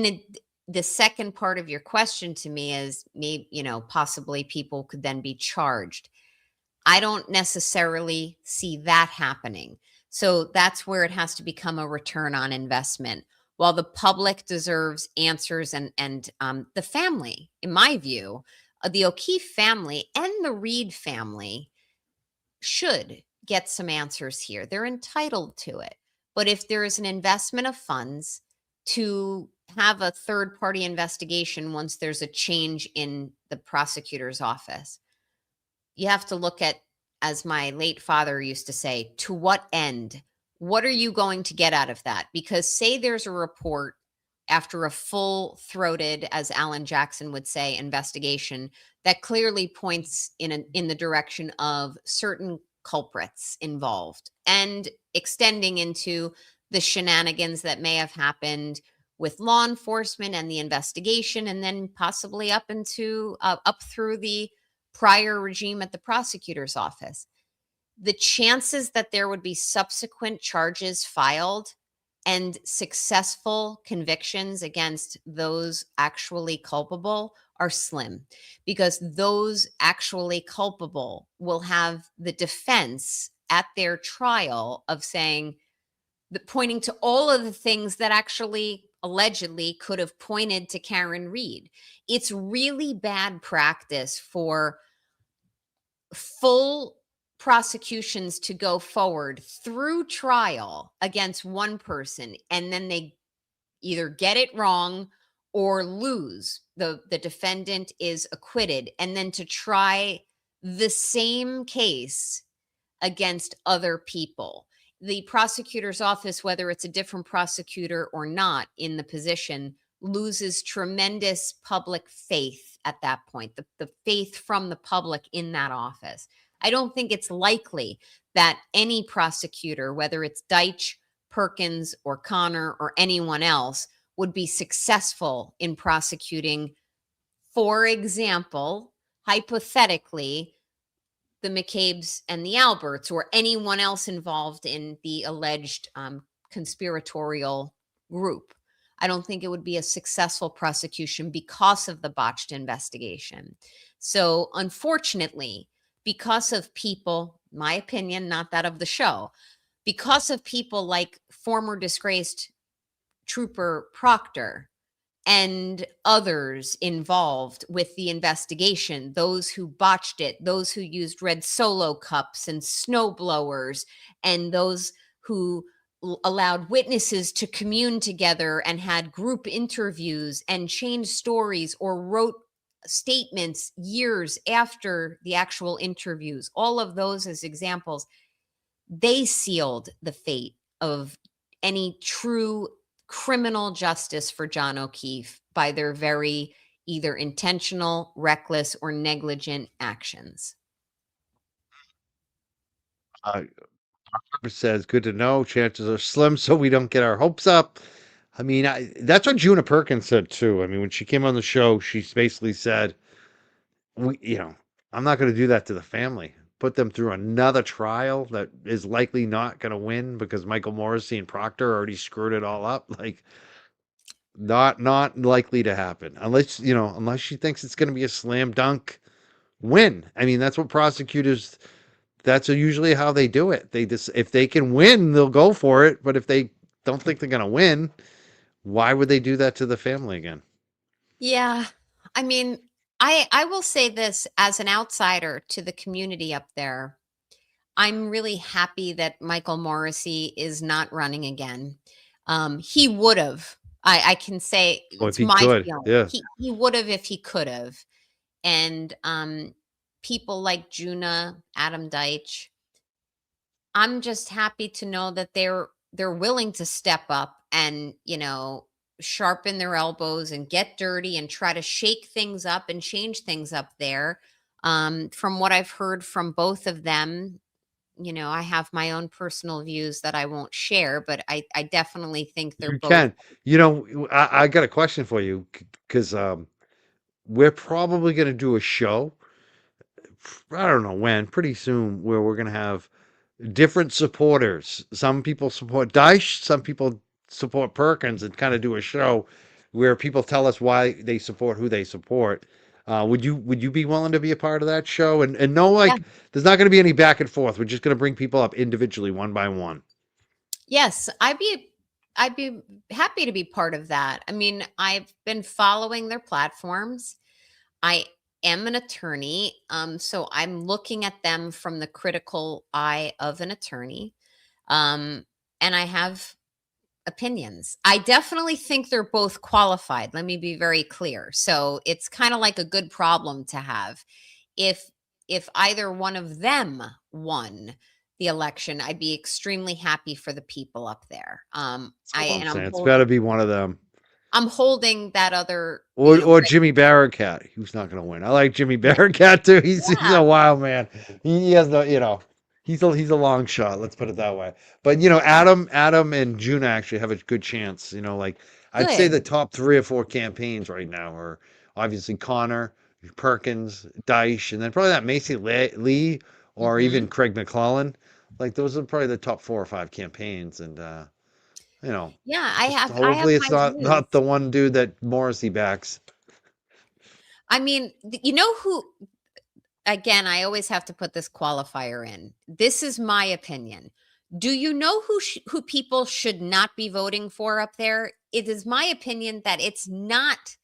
the second part of your question to me is, maybe, possibly people could then be charged. I don't necessarily see that happening. So that's where it has to become a return on investment. While the public deserves answers, and the family, in my view, the O'Keefe family and the Reed family should get some answers here. They're entitled to it. But if there is an investment of funds to have a third party investigation once there's a change in the prosecutor's office, you have to look at, as my late father used to say, to what end? What are you going to get out of that? Because say there's a report after a full-throated, as Alan Jackson would say, investigation that clearly points in the direction of certain culprits involved, and extending into the shenanigans that may have happened with law enforcement and the investigation, and then possibly up through the prior regime at the prosecutor's office. The chances that there would be subsequent charges filed and successful convictions against those actually culpable are slim, because those actually culpable will have the defense at their trial of saying, pointing to all of the things that actually allegedly could have pointed to Karen Reed. It's really bad practice for full prosecutions to go forward through trial against one person, and then they either get it wrong or lose. The defendant is acquitted, and then to try the same case against other people. The prosecutor's office, whether it's a different prosecutor or not in the position, loses tremendous public faith at that point, the faith from the public in that office. I don't think it's likely that any prosecutor, whether it's Deich, Perkins, or Connor, or anyone else, would be successful in prosecuting for example, hypothetically, the McCabe's and the Alberts or anyone else involved in the alleged conspiratorial group. I don't think it would be a successful prosecution because of the botched investigation. So, unfortunately, because of people, my opinion, not that of the show, because of people like former disgraced Trooper Proctor and others involved with the investigation, those who botched it, those who used red Solo cups and snow blowers, and those who allowed witnesses to commune together and had group interviews and changed stories or wrote statements years after the actual interviews, all of those as examples, they sealed the fate of any true criminal justice for John O'Keefe by their very either intentional, reckless, or negligent actions. Uh, says, good to know. Chances are slim, so we don't get our hopes up. I mean, that's what Juna Perkins said too. I mean, when she came on the show, she basically said, "We, I'm not going to do that to the family. Put them through another trial that is likely not going to win because Michael Morrissey and Proctor already screwed it all up. Like, not likely to happen unless she thinks it's going to be a slam dunk win. I mean, that's what prosecutors. That's usually how they do it. They just if they can win, they'll go for it. But if they don't think they're going to win, why would they do that to the family again? Yeah. I mean, I will say this as an outsider to the community up there. I'm really happy that Michael Morrissey is not running again. He would have. I can say Well, if it's he my could, feeling. yeah. He would have if he could have. And people like Juna, Adam Deitch, I'm just happy to know that they're willing to step up and, sharpen their elbows and get dirty and try to shake things up and change things up there. From what I've heard from both of them, I have my own personal views that I won't share, but I definitely think they're You both. can. I got a question for you because we're probably going to do a show. I don't know when, pretty soon, where we're going to have different supporters. Some people support Deich, some people support Perkins, and kind of do a show where people tell us why they support who they support. Would you be willing to be a part of that show? And no, Yeah. like, there's not going to be any back and forth. We're just going to bring people up individually, one by one. Yes, I'd be happy to be part of that. I mean, I've been following their platforms. I am an attorney, so I'm looking at them from the critical eye of an attorney, and I have opinions. I definitely think they're both qualified. Let me be very clear. So it's kind of like a good problem to have. If if either one of them won the election, I'd be extremely happy for the people up there. That's all I'm I'm saying. It's got to be one of them. I'm holding that other, Or Jimmy Barracat. Who's not going to win? I like Jimmy Barracat too. He's yeah, a wild man. He has no, he's a long shot. Let's put it that way. But Adam and Juna actually have a good chance. Like I'd say the good. top 3 or 4 campaigns right now are obviously Connor, Perkins, Deich, and then probably that Macy Lee or even Mhm. Craig McClellan. Like those are probably the top 4 or 5 campaigns, and Yeah, just I have hopefully it's my views. not the one dude that Morrissey backs. I mean, you know who, again, I always have to put this qualifier in. This is my opinion. Do you know who people should not be voting for up there? It is my opinion that it's not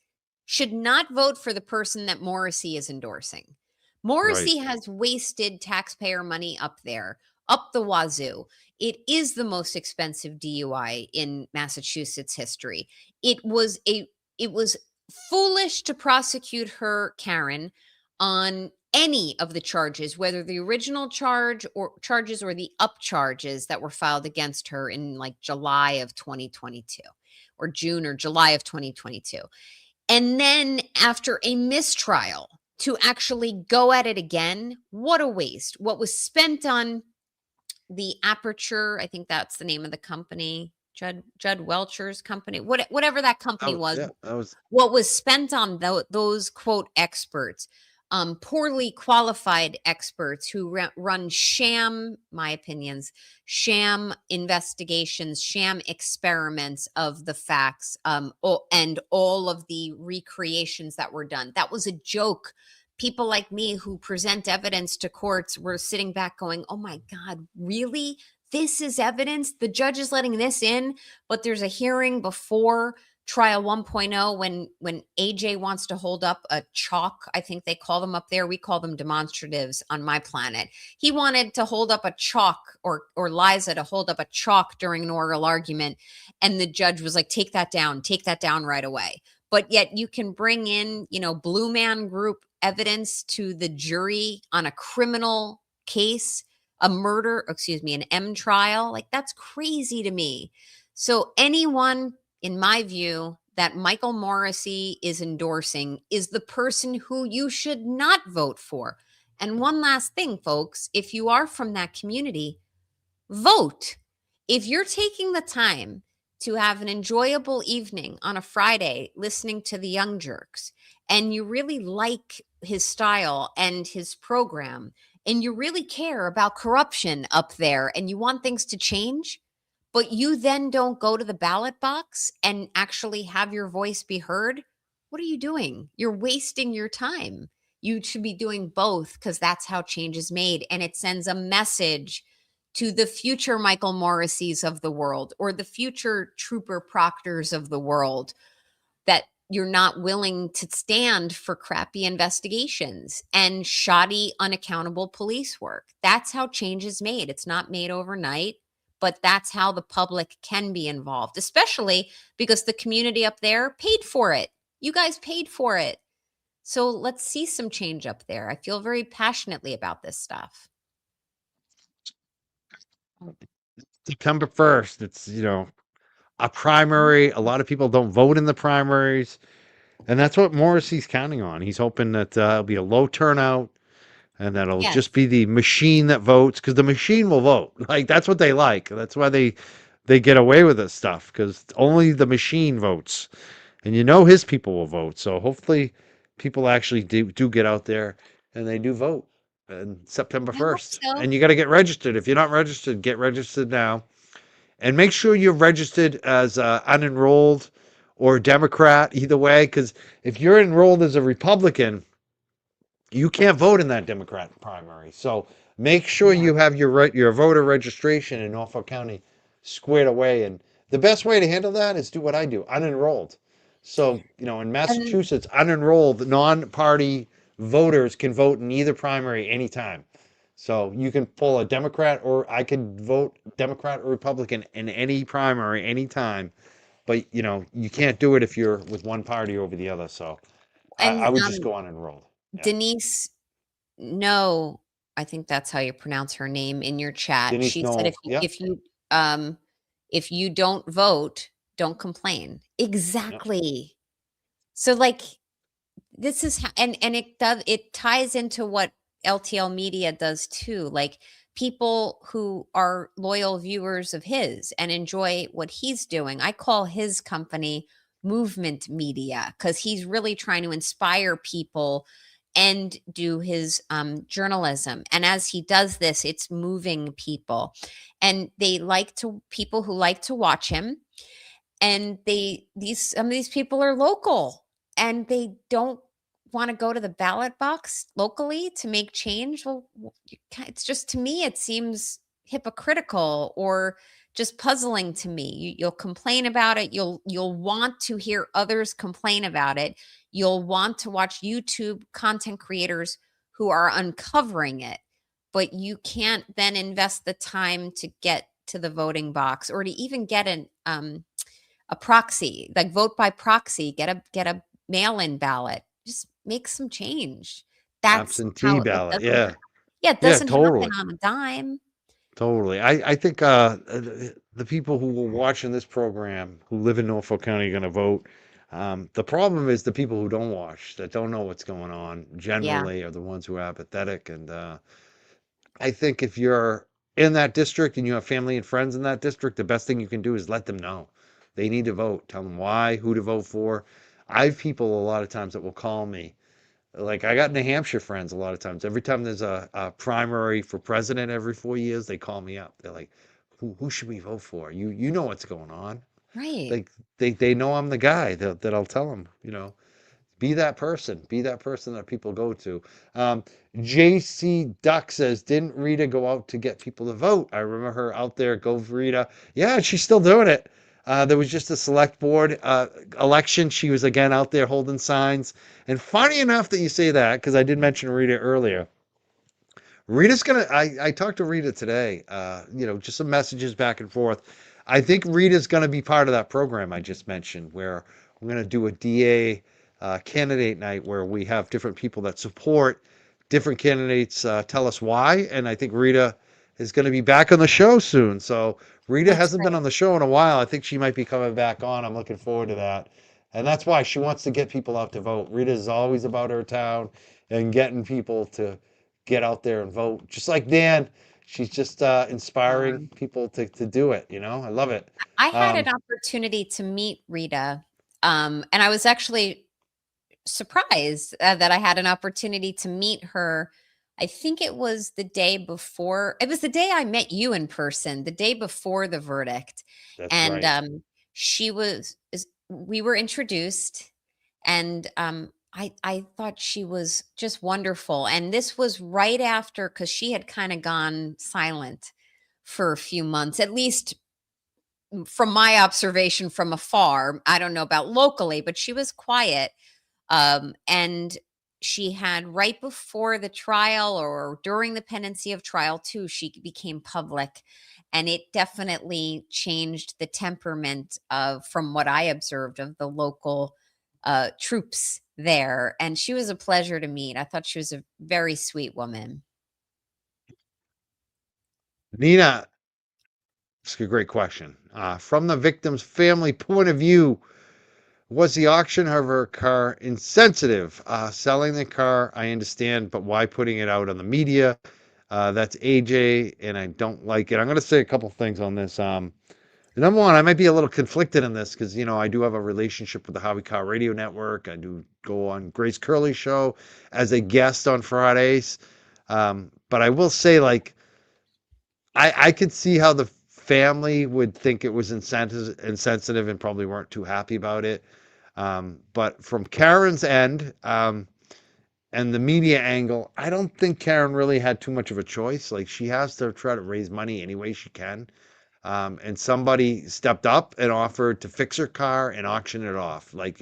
should not vote for the person that Morrissey is endorsing. Right. Morrissey has wasted taxpayer money up there, up the wazoo. It is the most expensive DUI in Massachusetts history. It was foolish to prosecute her, Karen, on any of the charges, whether the original charges or the up charges that were filed against her in like July of 2022 or June or July of 2022. And then after a mistrial to actually go at it again, what a waste. What was spent on the Aperture, I think that's the name of the company. Judd Welcher's company, whatever that company was, Yeah, that was what was spent on those quote experts, poorly qualified experts who run sham, my opinions, sham investigations, sham experiments of the facts, and all of the recreations that were done. That was a joke. People like me who present evidence to courts were sitting back going, oh my God, really? This is evidence? The judge is letting this in, but there's a hearing before trial 1.0 when AJ wants to hold up a chalk. I think they call them up there. We call them demonstratives on my planet. He wanted to hold up a chalk, or Liza to hold up a chalk during an oral argument, and the judge was like, take that down right away. But yet you can bring in, Blue Man Group evidence to the jury on a criminal case, a murder, excuse me, an M trial. Like, that's crazy to me. So anyone, in my view, that Michael Morrissey is endorsing is the person who you should not vote for. And one last thing, folks, if you are from that community, vote. If you're taking the time to have an enjoyable evening on a Friday listening to the Young Jerks, and you really like his style and his program, and you really care about corruption up there, and you want things to change, but you then don't go to the ballot box and actually have your voice be heard, what are you doing? You're wasting your time. You should be doing both, because that's how change is made. And it sends a message to the future Michael Morrisseys of the world, or the future Trooper Proctors of the world, that you're not willing to stand for crappy investigations and shoddy, unaccountable police work. That's how change is made. It's not made overnight, but that's how the public can be involved, especially because the community up there paid for it. You guys paid for it. So let's see some change up there. I feel very passionately about this stuff. September 1st. It's, a primary. A lot of people don't vote in the primaries. And that's what Morrissey's counting on. He's hoping that it'll be a low turnout, and that'll Yes. just be the machine that votes, because the machine will vote. Like, that's what they like. That's why they get away with this stuff, because only the machine votes. And his people will vote. So hopefully people actually do get out there and they do vote on September I hope 1st. so. And you got to get registered. If you're not registered, get registered now. And make sure you're registered as unenrolled or Democrat, either way, because if you're enrolled as a Republican, you can't vote in that Democrat primary. So make sure Yeah. you have your voter registration in Norfolk County squared away. And the best way to handle that is do what I do, unenrolled. So, in And Massachusetts, unenrolled non-party voters can vote in either primary anytime. So you can pull a Democrat, or I can vote Democrat or Republican in any primary anytime. But, you can't do it if you're with one party over the other. So I and would just go unenrolled. Yeah. Denise, no, I think that's how you pronounce her name in your chat. Denise She said Knoll. Yep. if you don't vote, don't complain. Yep. Exactly. So, like, this is how, and it ties into what LTL Media does too. Like, people who are loyal viewers of his and enjoy what he's doing. I call his company Movement Media, because he's really trying to inspire people and do his journalism. And as he does this, it's moving people, and people who like to watch him. And some of these people are local, and they don't want to go to the ballot box locally to make change. Well, it's just, to me, it seems hypocritical, or just puzzling to me. You'll complain about it. You'll want to hear others complain about it. You'll want to watch YouTube content creators who are uncovering it, but you can't then invest the time to get to the voting box, or to even get a proxy, like vote by proxy, get a mail-in ballot. Just make some change. That's Absentee how it ballot. doesn't. Yeah. Yeah, it Yeah, doesn't happen totally. on a dime. Totally. I think the people who were watching this program who live in Norfolk County are going to vote. The problem is the people who don't watch, that don't know what's going on, Yeah. generally are the ones who are apathetic. And I think if you're in that district and you have family and friends in that district, the best thing you can do is let them know. They need to vote. Tell them why, who to vote for. I have people a lot of times that will call me. Like I got New Hampshire friends a lot of times. Every time there's a primary for president every 4 years, they call me up. They're like, who should we vote for? You know what's going on. Right. Like they know I'm the guy that I'll tell them, be that person. Be that person that people go to. JC Duck says, didn't Rita go out to get people to vote? I remember her out there. Go Rita. Yeah, she's still doing it. There was just a select board election. She was again out there holding signs. And funny enough that you say that, because I did mention Rita earlier. Rita's gonna. I talked to Rita today. Just some messages back and forth. I think Rita's gonna be part of that program I just mentioned, where we're gonna do a DA candidate night where we have different people that support different candidates tell us why. And I think Rita is going to be back on the show soon. So Rita That's hasn't been great. on the show in a while. I think she might be coming back on. I'm looking forward to that. And that's why she wants to get people out to vote. Rita is always about her town and getting people to get out there and vote. Just like Dan, she's just inspiring Um, people to do it. I love it. I had Um, an opportunity to meet Rita, and I was actually surprised that I had an opportunity to meet her. I think it was the day before. It was the day I met you in person, the day before the verdict, that's and right. we were introduced, and I thought she was just wonderful. And this was right after, because she had kind of gone silent for a few months, at least from my observation from afar. I don't know about locally, but she was quiet. And she had, right before the trial or during the pendency of trial too, she became public. And it definitely changed the temperament of, from what I observed, of the local troops there. And she was a pleasure to meet. I thought she was a very sweet woman. Nina, it's a great question. From the victim's family point of view, was the auction of her car insensitive? Selling the car, I understand, but why putting it out on the media? That's AJ, and I don't like it. I'm going to say a couple things on this. Number one, I might be a little conflicted in this because, I do have a relationship with the Hobby Car Radio Network. I do go on Grace Curley's show as a guest on Fridays. But I will say, like, I could see how the family would think it was insensitive and probably weren't too happy about it. But from Karen's end, and the media angle, I don't think Karen really had too much of a choice. Like she has to try to raise money any way she can. And somebody stepped up and offered to fix her car and auction it off. Like,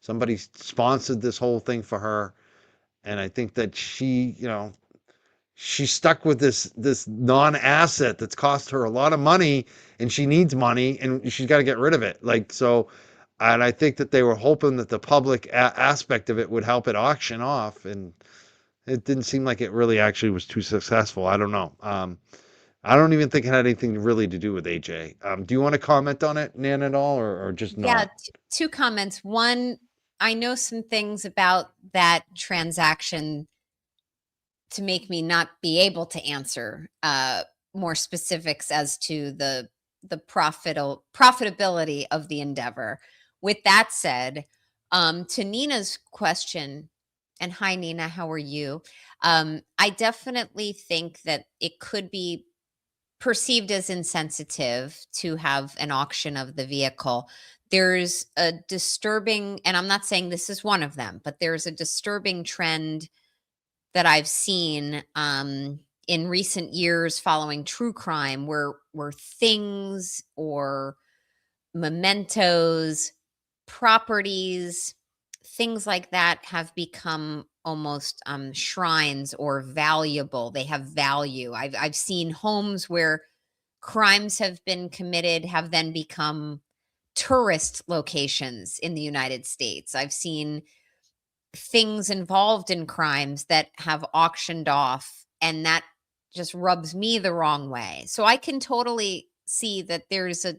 somebody sponsored this whole thing for her. And I think that she's stuck with this non-asset that's cost her a lot of money and she needs money and she's got to get rid of it. Like, so, and I think that they were hoping that the public aspect of it would help it auction off, and it didn't seem like it really actually was too successful. I don't know. I don't even think it had anything really to do with AJ. Do you want to comment on it, Nan, at all, or just Yeah, not? two comments. One, I know some things about that transaction to make me not be able to answer more specifics as to the profitability of the endeavor. With that said, to Nina's question, and hi Nina, how are you? I definitely think that it could be perceived as insensitive to have an auction of the vehicle. There's a disturbing, and I'm not saying this is one of them, but there's a disturbing trend that I've seen in recent years following true crime, where things or mementos, properties, things like that have become almost shrines or valuable. They have value. I've seen homes where crimes have been committed have then become tourist locations in the United States. I've seen things involved in crimes that have auctioned off, and that just rubs me the wrong way. So I can totally see that there's a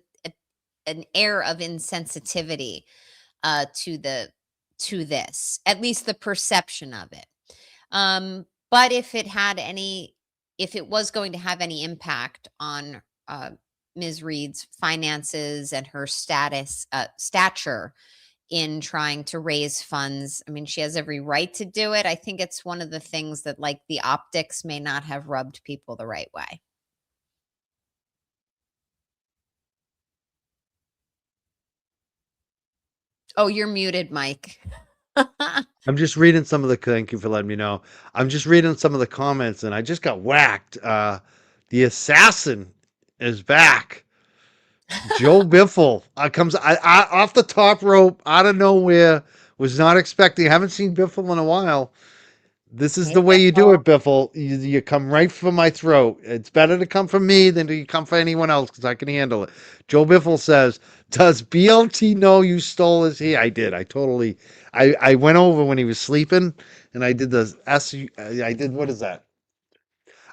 an air of insensitivity to this, at least the perception of it. But if it had any if it was going to have any impact on Ms. Reed's finances and her stature in trying to raise funds. I mean, she has every right to do it. I think it's one of the things that, like, the optics may not have rubbed people the right way. Oh, you're muted, Mike. I'm just reading some of the, thank you for letting me know. I'm just reading some of the comments and I just got whacked. The assassin is back. Joe Biffle comes off the top rope out of nowhere. Was not expecting. Haven't seen Biffle in a while. This is Hey, the way you do Biffle. it, Biffle. You come right for my throat. It's better to come from me than to come for anyone else because I can handle it. Joe Biffle says, "Does BLT know you stole his hair?" I did. I went over when he was sleeping, and I did the S. I did, what is that?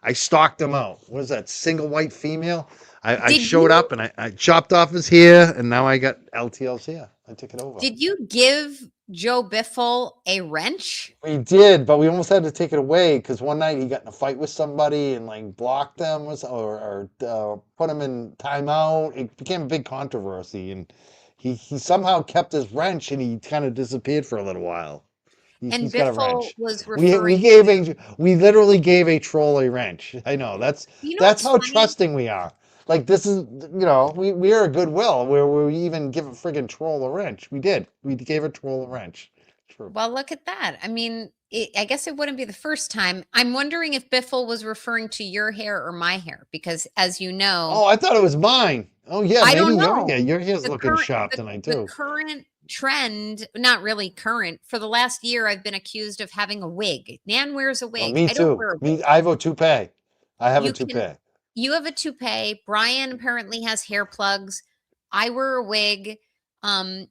I stalked him out. What is that? Single white female. I Did showed you up and I chopped off his hair, and now I got LTL's hair. I took it over. did you give Joe Biffle a wrench? We did, but we almost had to take it away because one night he got in a fight with somebody and like blocked them or put him in timeout. It became a big controversy, and he somehow kept his wrench and he kind of disappeared for a little while. And He's got a Biffle wrench. was We referring gave to, we literally gave a troll a wrench. I know you know that's what's how funny? trusting we are. Like this is, we are a goodwill where we even give a friggin' troll a wrench. We did. We gave a troll a wrench. True. Well, look at that. I mean, I guess it wouldn't be the first time. I'm wondering if Biffle was referring to your hair or my hair, because as you know, Oh, I thought it was mine. Oh yeah, I maybe don't your know. hair. Your hair's The looking current sharp tonight the too. current trend, not really current, for the last year I've been accused of having a wig. Nan wears a Oh, wig. me I don't too. wear a wig. I have a toupee. I have a You can toupee. you have a toupee. Brian apparently has hair plugs. I wear a wig. Um,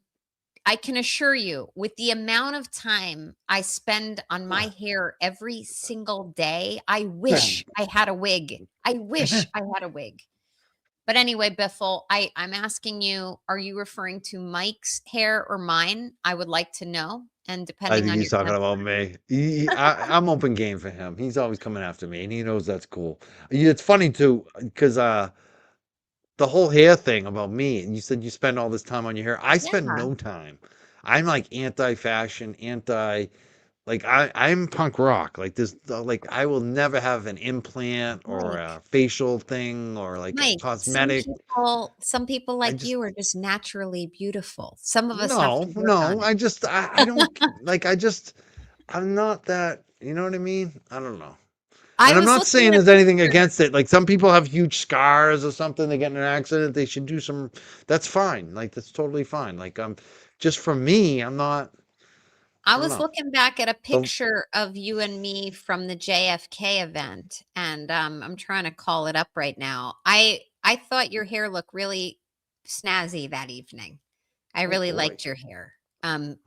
I can assure you, with the amount of time I spend on my hair every single day, I wish I had a wig. I wish I had a wig. But anyway, Biffle, I'm asking you, are you referring to Mike's hair or mine? I would like to know. And I depending think on he's your talking answer, about me. I'm open game for him. He's always coming after me, and he knows that's cool. It's funny too, because the whole hair thing about me, and you said you spend all this time on your hair. I spend yeah, no time. I'm like anti-fashion, I'm punk rock. Like this, like I will never have an implant or Mike, a facial thing or like a Mike, cosmetic. some people I like just you are just naturally beautiful. Some of us have to No, work on no. it. I don't like. I'm not that. You know what I mean? I don't know. I And I'm was not looking saying at a there's anything picture. against it. Like some people have huge scars or something. They get in an accident. They should do some. That's fine. Like that's totally fine. Like just for me, I'm not. I I don't was know. looking back at a The picture of you and me from the JFK event, and I'm trying to call it up right now. I thought your hair looked really snazzy that evening. I oh really boy. liked your hair.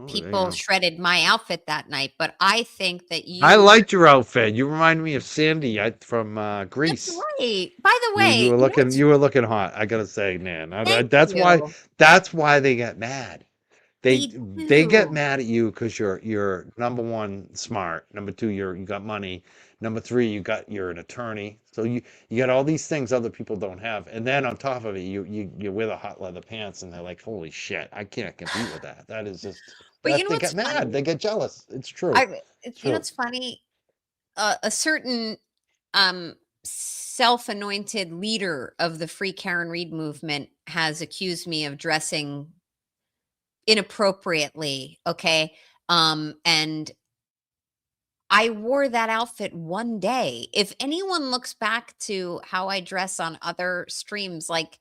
Oh People damn. shredded my outfit that night, but I think that I you liked your outfit. You remind me of Sandy from That's Greece. right. By the You way, were you know looking what's you were looking hot. I gotta say, man. thank you. That's why they get mad. They They get do. mad at you because you're number one smart. Number two, you got money. Number three, you're an attorney. So you got all these things other people don't have. And then on top of it, you wear the hot leather pants, and they're like, holy shit, I can't compete with that. That is just But you that know they what's get mad. funny? They get jealous. It's true. I you know True. what's funny? A certain um self-anointed leader of the Free Karen Reed movement has accused me of dressing inappropriately, okay? And I wore that outfit one day. If anyone looks back to how I dress on other streams, like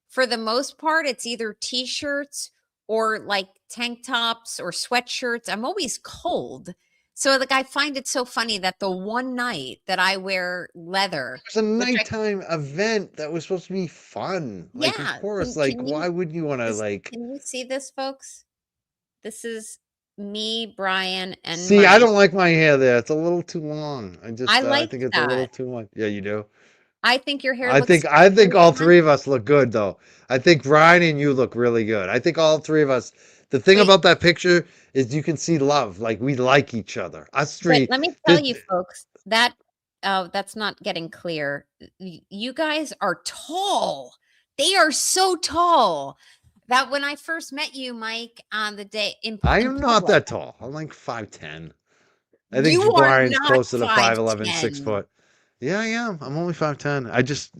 for the most part, it's either t-shirts or like tank tops or sweatshirts. I'm always cold. So like I find it so funny that the one night that I wear leather, It's a which I nighttime event that was supposed to be fun. Like, of yeah, course, like can you why would you want to this like can you see this, folks? This is me, Brian, and see, I Mike. don't like my hair there. It's a little too long. I I like think it's a little that. too long. Yeah, you do. I think your hair looks I think great all on. three of us look good though. I think Brian and you look really good. I think all three of us. The thing Wait, about that picture is you can see love. Like we like each other. Us but three. let me tell This, you, folks, that Oh, that's not getting clear. You guys are tall. They are so tall that when I first met you, Mike, on the day I in am not public, that tall. I'm like 5'10". I think you are Brian's not closer to 5'11", 5'10". 6 foot. Yeah, I am. I'm only 5'10". I just,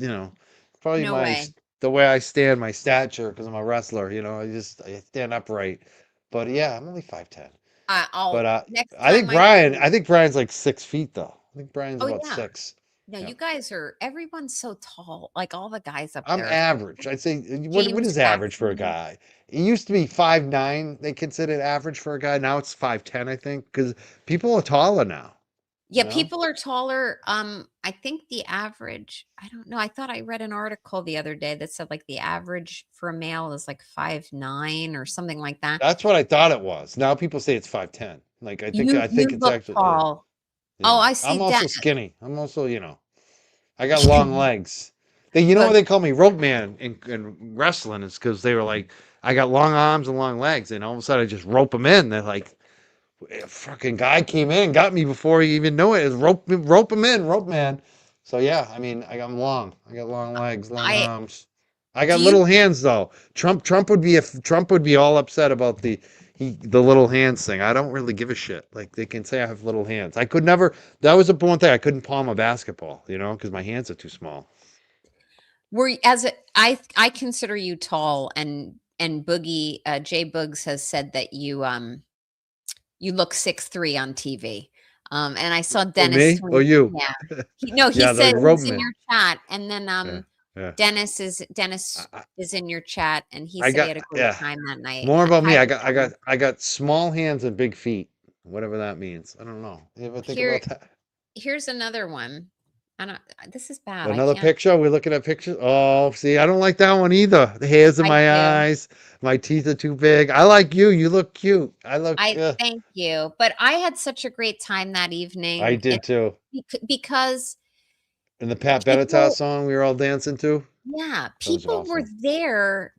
probably No way. the way I stand, my stature, because I'm a wrestler. I stand upright. But yeah, I'm only 5'10". But I'll next I time think I Brian, see. I think Brian's like 6 feet though. I think Brian's Oh about yeah. 6. No, Yeah, you guys are everyone's so tall. Like all the guys up I'm there. average. I'd say what James is average for a Jackson. guy? It used to be 5'9". They considered average for a guy. Now it's 5'10", I think, because people are taller now. Yeah, You know. people are taller. I think the average, I don't know. I thought I read an article the other day that said like the average for a male is like 5'9" or something like that. That's what I thought it was. Now people say it's 5'10". Like You I you think it's look actually tall. Oh, yeah. I I'm see also that. skinny. I'm also, I got long legs. You know what But they call me, rope man in wrestling, is because they were like, I got long arms and long legs, and all of a sudden I just rope them in. They're like, a fucking guy came in and got me before he even knew it. It was rope him in, rope man. So yeah, I mean, I got long legs, long I arms. I do got you little hands though. Trump would be all upset about the little hands thing. I don't really give a shit. Like they can say I have little hands. I could never. That was the one thing I couldn't palm a basketball. Because my hands are too small. were as a, I consider you tall, and Boogie Jay Boogs has said that you look 6'3" on TV. And I saw Or Dennis me or tweet. you? Yeah. No, he Yeah, the said rope he's in man. your chat, and then Yeah, yeah. Dennis I, is in your chat, and he I said he got had a great yeah. time that night. More about Hi me. to Dennis. I got small hands and big feet. Whatever that means. I don't know. You ever think Here about that? here's another one. I don't this is bad. Another picture? We're looking at pictures. Oh, see, I don't like that one either. The hairs in I my do. eyes. My teeth are too big. I like you. You look cute. I look. I thank you. But I had such a great time that I evening. did too. Because And the Pat Benatar people song we were all dancing to. yeah, That was people were awesome. there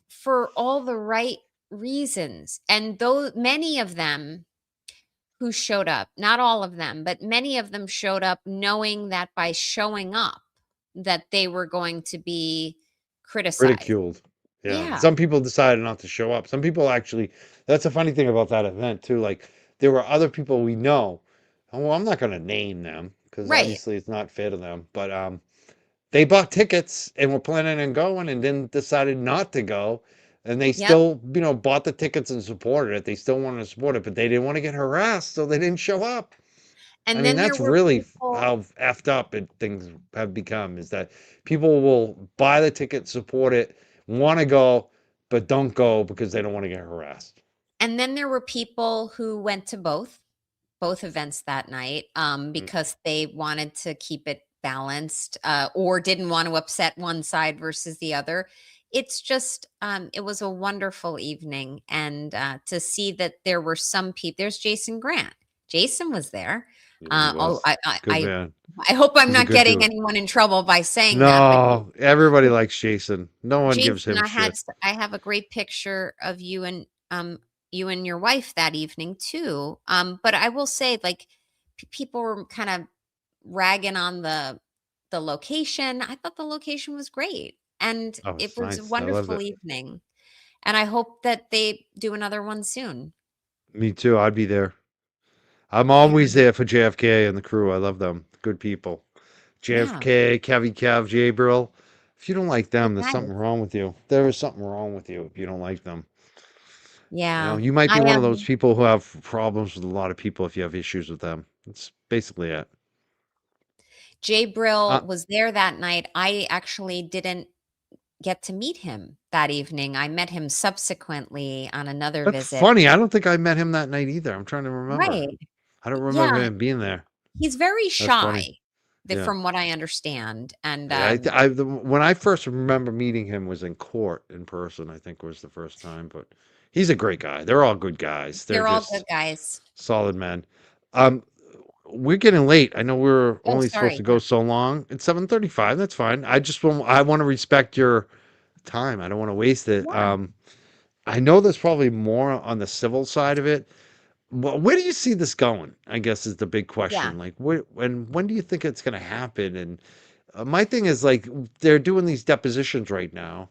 for all the right reasons. And though many of them who showed up, not all of them, but many of them showed up knowing that by showing up that they were going to be criticized. Ridiculed. Yeah. Yeah, Some people decided not to show up. Some people actually, that's a funny thing about that event too. Like there were other people we know. Well, I'm not going to name them because right. obviously it's not fair to them. But they bought tickets and were planning on going and then decided not to go. And they Yep. still, bought the tickets and supported it. They still wanted to support it, but they didn't want to get harassed, so they didn't show up. I And mean, then there that's were really people how effed up things have become, is that people will buy the ticket, support it, want to go, but don't go because they don't want to get harassed. and then there were people who went to both events that night, Mm. because they wanted to keep it balanced, or didn't want to upset one side versus the other. It's just, it was a wonderful evening. And to see that there were some people, there's Jason Grant. Jason was there. Yeah, he Oh, was. Good man. I hope I'm He's a not good getting dude. anyone in trouble by saying that, but No, everybody likes Jason. No one gives Jason, him shit. I have a great picture of you and your wife that evening too. But I will say, like, people were kind of ragging on the location. I thought the location was great, and Oh, it it's was a nice. I loved wonderful it. evening. And I hope that they do another one soon. Me too. I'd be there. I'm Yeah, always there for JFK and the crew. I love them. Good people. yeah, JFK, Kevy Kev, J Brill. If you don't like good them, there's something guys. wrong with you. There is something wrong with you if you don't like them. Yeah, You might I be one of those am. people who have problems with a lot of people if you have issues with them. That's basically it. Jay Uh, Brill was there that night. I actually didn't get to meet him that evening. I met him subsequently on another that's visit. funny. I don't think I met him that night either. I'm trying to remember. Right. I don't remember Yeah, him being there. he's very That's funny. shy, Yeah. from what I understand. And Yeah, when I first remember meeting him was in court in person, I think was the first time, but he's a great guy. They're all good guys. They're they're all good just guys. solid men. Um, we're getting late. I know we're Oh, only supposed sorry. to Yeah. go so long. It's 7:35. That's fine. I want to respect your time. I don't want to waste it. Yeah. I know there's probably more on the civil side of it. Well, where do you see this going? I guess is the big Yeah. question. Like, when do you think it's going to happen? And my thing is like they're doing these depositions right now.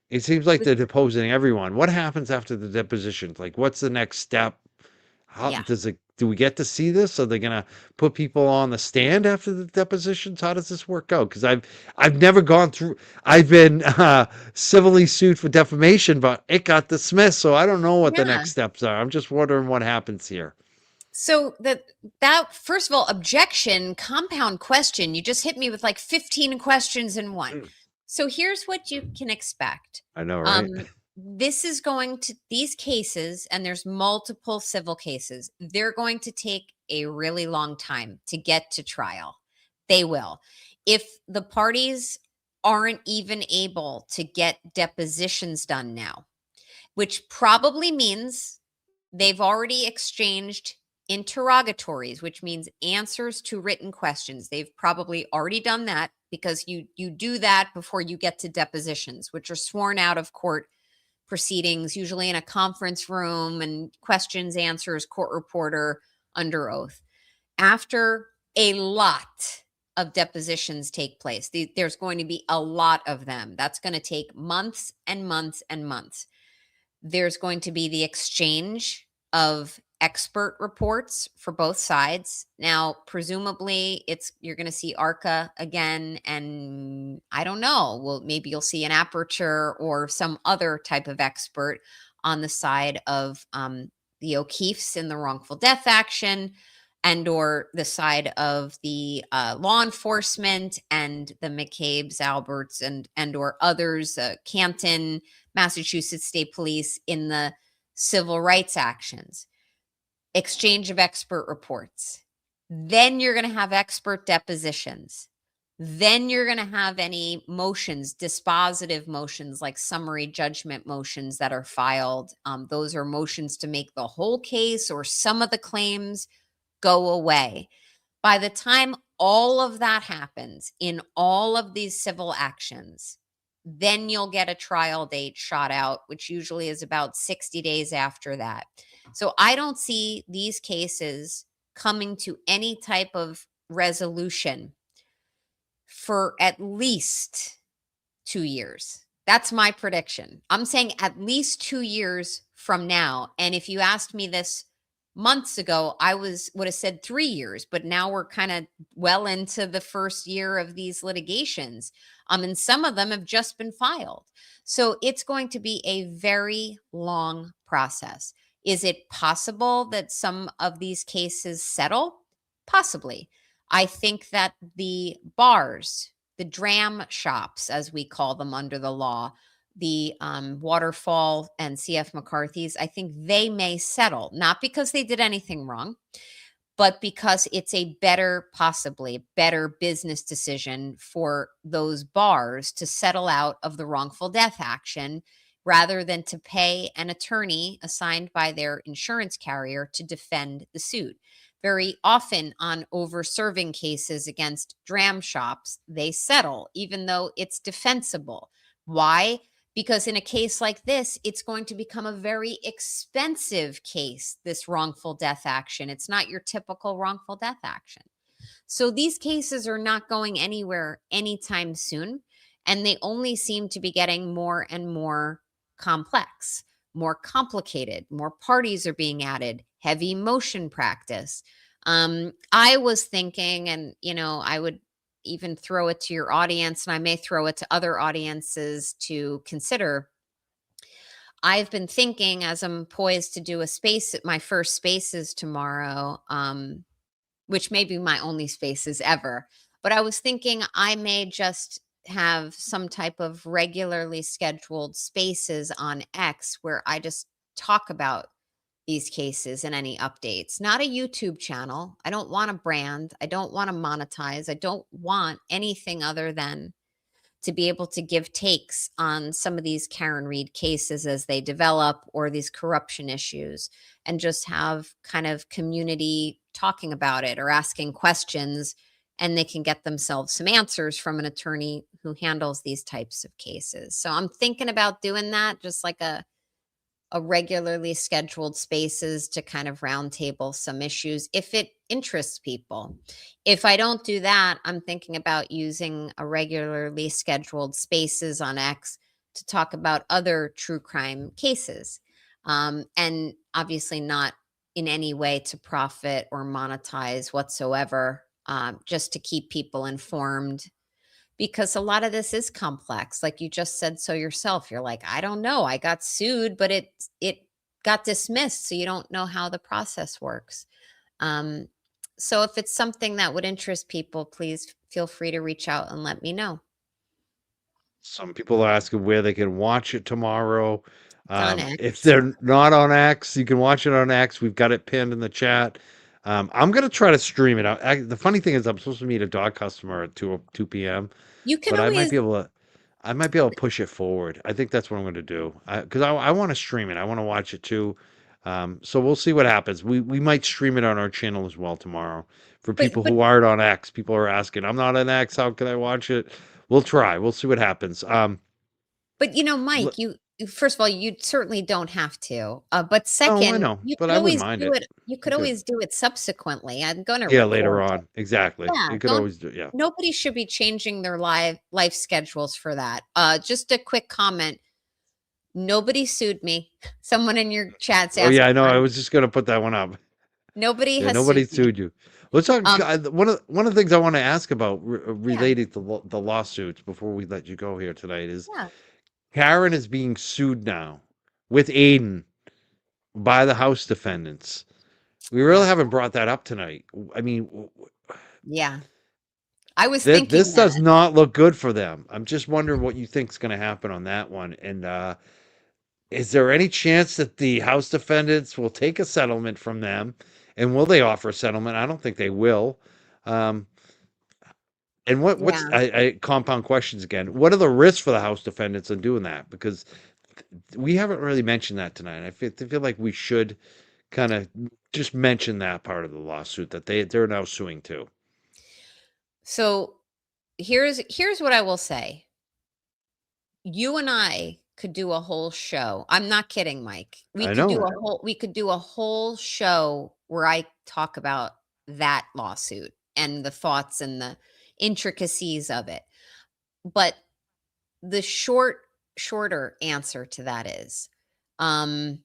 It seems like With- they're deposing everyone. What happens after the depositions? Like, what's the next step? How Yeah. does it? Do we get to see this? Are they gonna put people on the stand after the depositions? How does this work out? Because I've never gone through. I've been civilly sued for defamation, but it got dismissed, so I don't know what the Yeah. next steps are. I'm just wondering what happens here. So that first of all, objection, compound question. You just hit me with like 15 questions in one. Mm. So here's what you can expect. I know, right? This is going to these cases, and there's multiple civil cases. They're going to take a really long time to get to trial. They will. If the parties aren't even able to get depositions done now, which probably means they've already exchanged interrogatories, which means answers to written questions. They've probably already done that because you do that before you get to depositions, which are sworn out of court proceedings, usually in a conference room, and questions, answers, court reporter under oath. After a lot of depositions take place, there's going to be a lot of them. That's going to take months and months and months. There's going to be the exchange of expert reports for both sides. Now, presumably, you're going to see ARCA again, and I don't know. Well, maybe you'll see an Aperture or some other type of expert on the side of the O'Keefes in the wrongful death action, and or the side of the law enforcement and the McCabe's, Alberts, and or others, Canton, Massachusetts State Police in the civil rights actions. Exchange of expert reports. Then you're going to have expert depositions. Then you're going to have any motions, dispositive motions like summary judgment motions that are filed. Those are motions to make the whole case or some of the claims go away. By the time all of that happens in all of these civil actions, then you'll get a trial date shot out, which usually is about 60 days after that. So I don't see these cases coming to any type of resolution for at least 2 years. That's my prediction. I'm saying at least 2 years from now. And if you asked me this months ago, I would have said 3 years, but now we're kind of well into the first year of these litigations. And some of them have just been filed. So it's going to be a very long process. Is it possible that some of these cases settle? Possibly. I think that the bars, the dram shops, as we call them under the law, the Waterfall and CF McCarthy's, I think they may settle, not because they did anything wrong, but because it's a possibly better business decision for those bars to settle out of the wrongful death action rather than to pay an attorney assigned by their insurance carrier to defend the suit. Very often on over-serving cases against dram shops, they settle, even though it's defensible. Why? Because in a case like this, it's going to become a very expensive case, this wrongful death action. It's not your typical wrongful death action. So these cases are not going anywhere anytime soon, and they only seem to be getting more and more complex, more complicated, more parties are being added, heavy motion practice. I was thinking, and I would even throw it to your audience, and I may throw it to other audiences to consider. I've been thinking, as I'm poised to do my first spaces tomorrow, which may be my only spaces ever. But I was thinking I may just have some type of regularly scheduled spaces on X where I just talk about these cases and any updates. Not a YouTube channel. I don't want a brand. I don't want to monetize. I don't want anything other than to be able to give takes on some of these Karen Reed cases as they develop, or these corruption issues, and just have kind of community talking about it or asking questions, and they can get themselves some answers from an attorney who handles these types of cases. So I'm thinking about doing that, just like a a regularly scheduled spaces to kind of roundtable some issues if it interests people. If I don't do that, I'm thinking about using a regularly scheduled spaces on X to talk about other true crime cases. And obviously not in any way to profit or monetize whatsoever, just to keep people informed, because a lot of this is complex. Like you just said so yourself. You're like, I don't know. I got sued, but it got dismissed, so you don't know how the process works. Um, so if it's something that would interest people, please feel free to reach out and let me know. Some people are asking where they can watch it tomorrow. It's on If X. they're not on X, you can watch it on X. We've got it pinned in the chat. I'm gonna try to stream it out. The funny thing is, I'm supposed to meet a dog customer at 2 p.m., You can but always, I might be able to push it forward. I think that's what I'm going to do because I want to stream it. I want to watch it too. So we'll see what happens. We might stream it on our channel as well tomorrow for but people but who aren't on X. People are asking, I'm not on X. How can I watch it? We'll try. We'll see what happens. but L- Mike, first of all, you certainly don't have to. But oh, I second, know, but I wouldn't mind it. you could Because always do it subsequently. I'm going to yeah, later record it. on, exactly. Yeah, You could don't always do. Yeah. nobody should be changing their life schedules for that. Just a quick comment. Nobody sued me. Someone in your chat's Oh yeah, asking. I know. I was just going to put that one up. Nobody Yeah, has sued nobody me. sued you. Let's talk. Um, One of the things I want to ask about yeah, related to the lawsuits before we let you go here tonight is yeah, Karen is being sued now with Aiden by the House defendants. We really yeah, haven't brought that up tonight. I mean, yeah. I was that thinking this does that. not look good for them. I'm just wondering what you think's going to happen on that one. And is there any chance that the House defendants will take a settlement from them? And will they offer a settlement? I don't think they will. Um, and what's Yeah. I compound questions again. What are the risks for the House defendants in doing that? Because we haven't really mentioned that tonight. I feel like we should kind of just mention that part of the lawsuit that they're now suing too. So here's what I will say. You and I could do a whole show. I'm not kidding, Mike. I know. We could do a whole show where I talk about that lawsuit and the thoughts and the intricacies of it. But the shorter answer to that is, um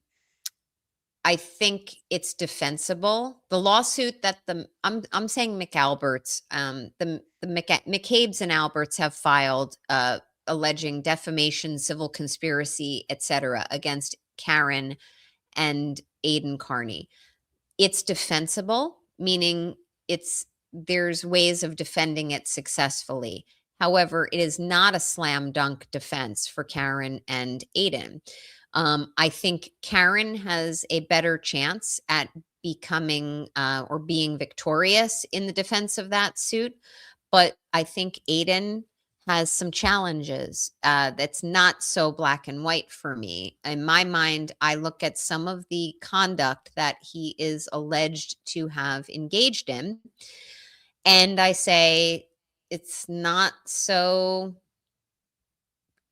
I think it's defensible. The lawsuit that I'm saying McAlberts, McCabe's and Alberts have filed, alleging defamation, civil conspiracy, etc., against Karen and Aiden Carney. It's defensible, meaning there's ways of defending it successfully. However, it is not a slam dunk defense for Karen and Aiden. I think Karen has a better chance at becoming, or being victorious in the defense of that suit. But I think Aiden has some challenges, that's not so black and white for me. In my mind, I look at some of the conduct that he is alleged to have engaged in, and I say it's not so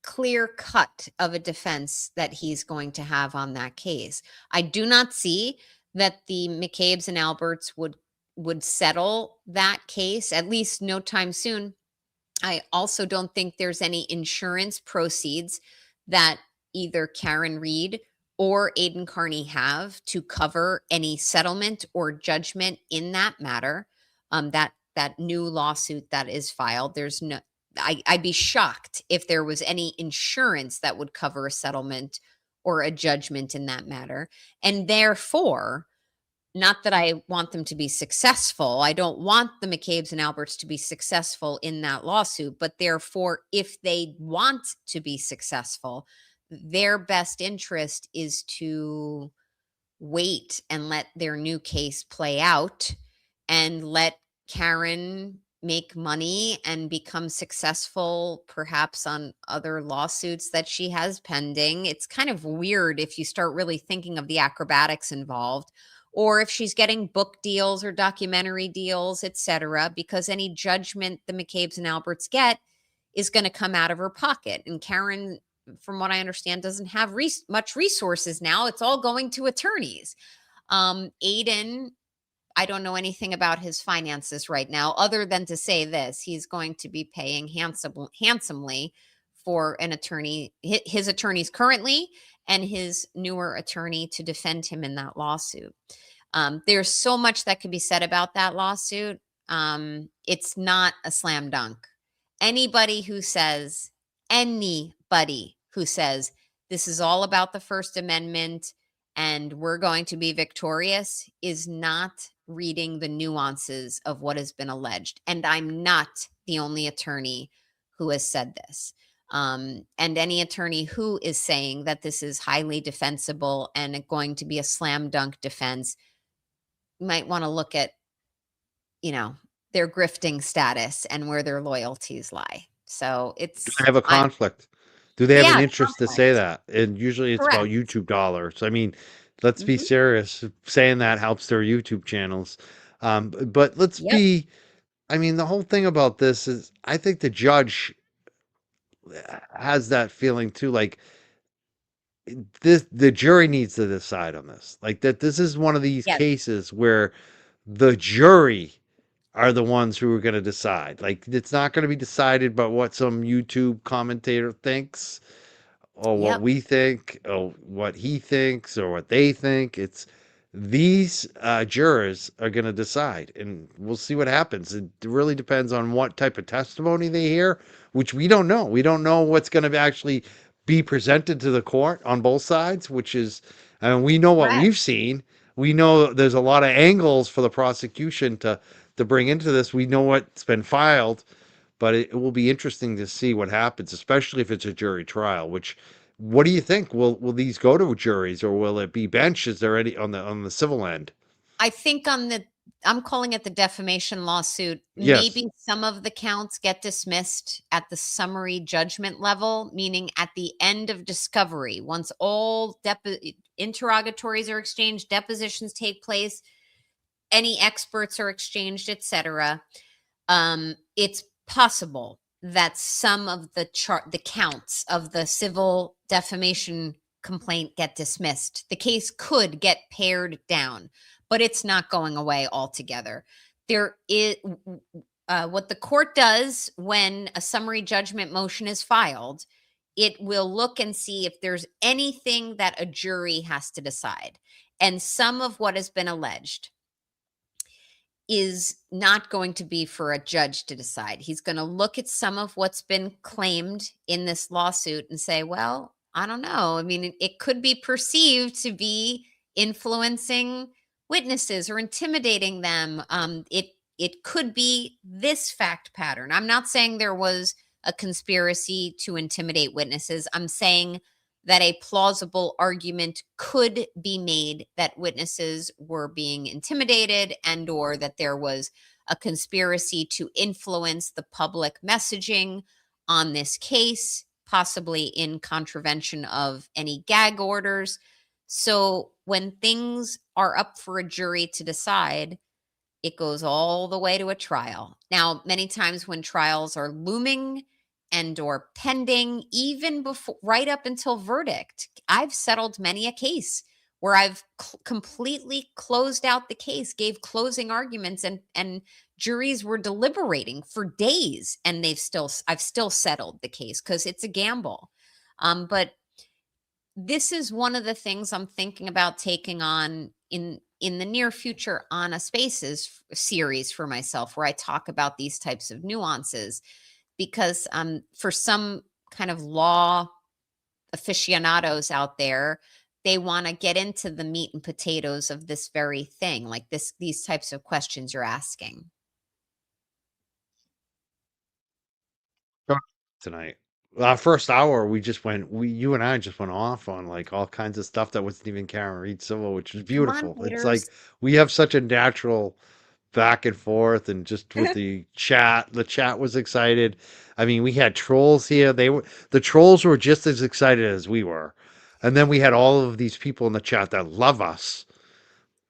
clear cut of a defense that he's going to have on that case. I do not see that the McCabe's and Alberts would settle that case, at least no time soon. I also don't think there's any insurance proceeds that either Karen Reed or Aiden Carney have to cover any settlement or judgment in that matter. That new lawsuit that is filed, there's no. I'd be shocked if there was any insurance that would cover a settlement or a judgment in that matter, and therefore, not that I want them to be successful. I don't want the McCabe's and Alberts to be successful in that lawsuit, but therefore, if they want to be successful, their best interest is to wait and let their new case play out and let Karen make money and become successful perhaps on other lawsuits that she has pending. It's kind of weird if you start really thinking of the acrobatics involved, or if she's getting book deals or documentary deals, etc., because any judgment the McCabe's and Alberts get is going to come out of her pocket. And Karen from what I understand, doesn't have much resources now. It's all going to attorneys. Aiden, I don't know anything about his finances right now, other than to say this: he's going to be paying handsomely for an attorney, his attorneys currently, and his newer attorney to defend him in that lawsuit. There's so much that could be said about that lawsuit. It's not a slam dunk. Anybody who says, anybody who says this is all about the First Amendment and we're going to be victorious is not reading the nuances of what has been alleged. And I'm not the only attorney who has said this. And any attorney who is saying that this is highly defensible and going to be a slam dunk defense might want to look at, their grifting status and where their loyalties lie. So I have a conflict. Do they have an yeah, interest to say conflict. that? And usually it's about Correct. YouTube dollars. I mean, let's be Mhm. serious. Saying that helps their YouTube channels. But let's Yep. be, I mean, the whole thing about this is I think the judge has that feeling too. Like the jury needs to decide on this. Like that this is one of these Yes. cases where the jury are the ones who are going to decide. Like it's not going to be decided by what some YouTube commentator thinks or what Yep. we think or what he thinks or what they think. It's these jurors are going to decide, and we'll see what happens. It really depends on what type of testimony they hear, which we don't know. We don't know what's going to actually be presented to the court on both sides, which is, and we know what Correct. we've seen. We know there's a lot of angles for the prosecution to bring into this. We know what's been filed, but it will be interesting to see what happens, especially if it's a jury trial. Which, what do you think? Will these go to juries or will it be bench? Is there any on the civil end? I think I'm calling it the defamation lawsuit. Yes. Maybe some of the counts get dismissed at the summary judgment level, meaning at the end of discovery, once all interrogatories are exchanged, depositions take place, any experts are exchanged, etc. It's possible that some of the counts of the civil defamation complaint get dismissed. The case could get pared down, but it's not going away altogether. There is what the court does when a summary judgment motion is filed. It will look and see if there's anything that a jury has to decide. And some of what has been alleged is not going to be for a judge to decide. He's going to look at some of what's been claimed in this lawsuit and say, well, I don't know. I mean, it could be perceived to be influencing witnesses or intimidating them. It could be this fact pattern. I'm not saying there was a conspiracy to intimidate witnesses. I'm saying that a plausible argument could be made that witnesses were being intimidated and or that there was a conspiracy to influence the public messaging on this case, possibly in contravention of any gag orders. So when things are up for a jury to decide, it goes all the way to a trial. Now, many times when trials are looming and or pending, even before right up until verdict, I've settled many a case where I've completely closed out the case, gave closing arguments, and juries were deliberating for days, and I've still settled the case because it's a gamble. But this is one of the things I'm thinking about taking on in the near future on a Spaces series for myself, where I talk about these types of nuances, because for some kind of law aficionados out there, they want to get into the meat and potatoes of this very thing, like these types of questions you're asking. Tonight. First hour, you and I just went off on like all kinds of stuff that wasn't even Karen Reed Civil, which was Come on, beautiful. It's like haters. we have such a natural back and forth, and just with the chat was excited. I mean, we had trolls here. The trolls were just as excited as we were. And then we had all of these people in the chat that love us.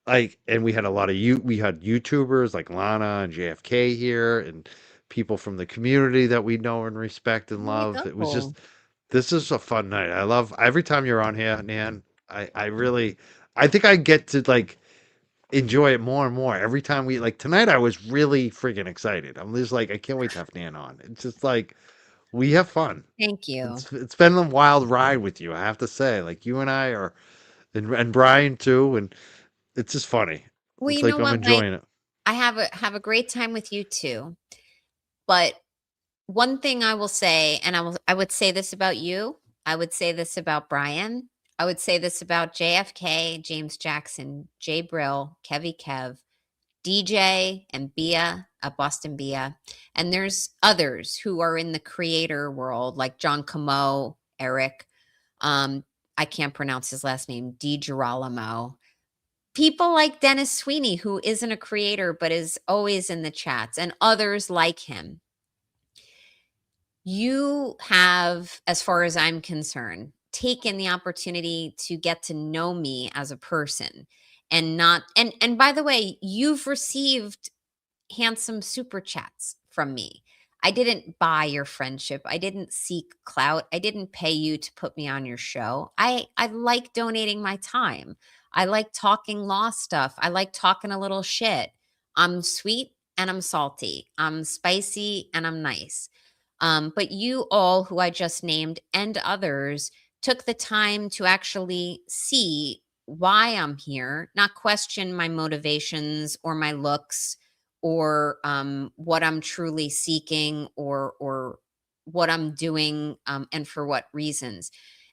Like, and we had a lot of we had YouTubers like Lana and JFK here and people from the community that we know and respect and There you love. It was just go. This is a fun night. I love every time you're on here, Nan. I really, I think I get to like enjoy it more and more every time we like tonight. I was really freaking excited. I'm just like, I can't wait to have Nan on. It's just like we have fun. Thank you. It's been a wild ride with you. I have to say, like you and I are, and Brian too, and it's just funny. Well, It's you know like I'm what, Mike? enjoying it. I have a great time with you too. But one thing I will say, and I would say this about you, I would say this about Brian, I would say this about JFK, James Jackson, Jay Brill, Kevy Kev, DJ, and Bia, Boston Bia. And there's others who are in the creator world, like John Camo, Eric. Um, I can't pronounce his last name, Di Girolamo. People like Dennis Sweeney, who isn't a creator but is always in the chats, and others like him. You have, as far as I'm concerned, taken the opportunity to get to know me as a person, and not and by the way, you've received handsome super chats from me. I didn't buy your friendship. I didn't seek clout. I didn't pay you to put me on your show. I like donating my time. I like talking law stuff. I like talking a little shit. I'm sweet and I'm salty. I'm spicy and I'm nice. But you all who I just named and others took the time to actually see why I'm here, not question my motivations or my looks or what I'm truly seeking or what I'm doing and for what reasons.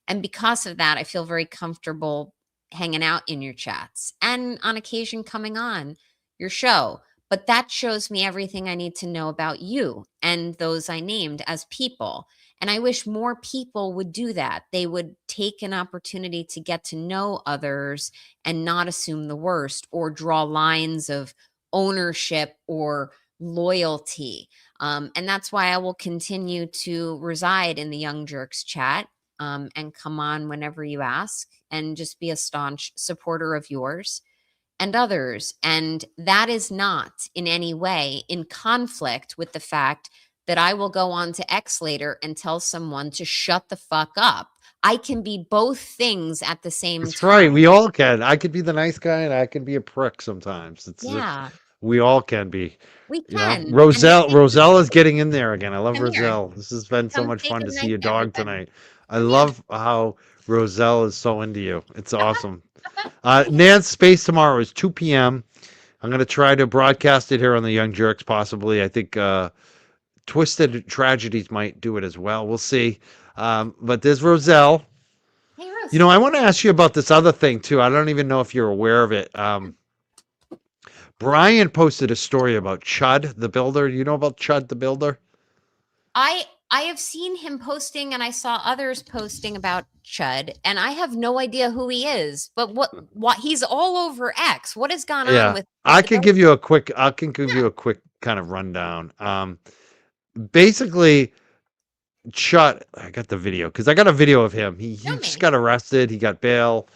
And because of that, I feel very comfortable hanging out in your chats and on occasion coming on your show. But that shows me everything I need to know about you and those I named as people. And I wish more people would do that. They would take an opportunity to get to know others and not assume the worst or draw lines of ownership or loyalty. And that's why I will continue to reside in the Young Jerks chat and come on whenever you ask and just be a staunch supporter of yours and others. And that is not in any way in conflict with the fact that I will go on to X later and tell someone to shut the fuck up. I can be both things at the same That's time. right. We all can. I could be the nice guy, and I can be a prick sometimes. It's just Yeah, we all can be. we You know, can. And the Roselle is getting in there again. I love come here. Roselle. This has been so Come much say fun to see goodnight your to dog everybody. tonight. I Come here. love how Roselle is so into you. It's awesome. Nan's Space tomorrow is 2 p.m. I'm going to try to broadcast it here on the Young Jerks, possibly. I think Twisted Tragedies might do it as well. We'll see. But there's Roselle. Hey, Rose. You know, I want to ask you about this other thing, too. I don't even know if you're aware of it. Brian posted a story about Chud the Builder. You know about Chud the Builder? I have seen him posting and I saw others posting about Chud and I have no idea who he is. But what he's all over X. What has gone on Yeah. with I the can give you a quick kind of rundown. Basically Chud, I got the video because I got a video of him. He show just me. got arrested. He got bail.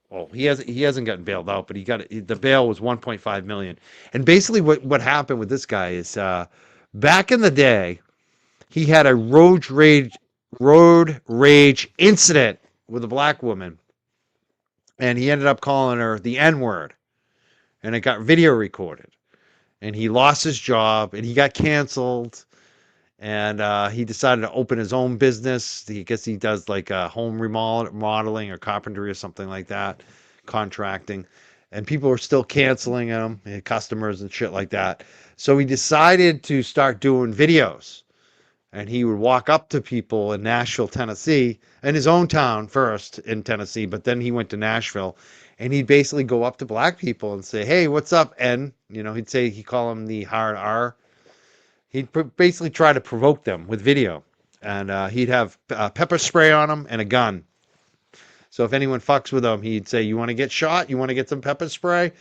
Well, he hasn't gotten bailed out, but the bail was 1.5 million. And basically what happened with this guy is back in the day, he had a road rage incident with a black woman, and he ended up calling her the N-word, and it got video recorded. And he lost his job, and he got canceled, and he decided to open his own business. I guess he does like home remodeling or carpentry or something like that, contracting. And people were still canceling him, customers and shit like that. So he decided to start doing videos. And he would walk up to people in Nashville, Tennessee, in his own town first in Tennessee, but then he went to Nashville, and he'd basically go up to black people and say, "Hey, what's up, N?" You know, he'd call him the hard R. He'd basically try to provoke them with video, and he'd have pepper spray on them and a gun. So if anyone fucks with him, he'd say, "You want to get shot? You want to get some pepper spray?"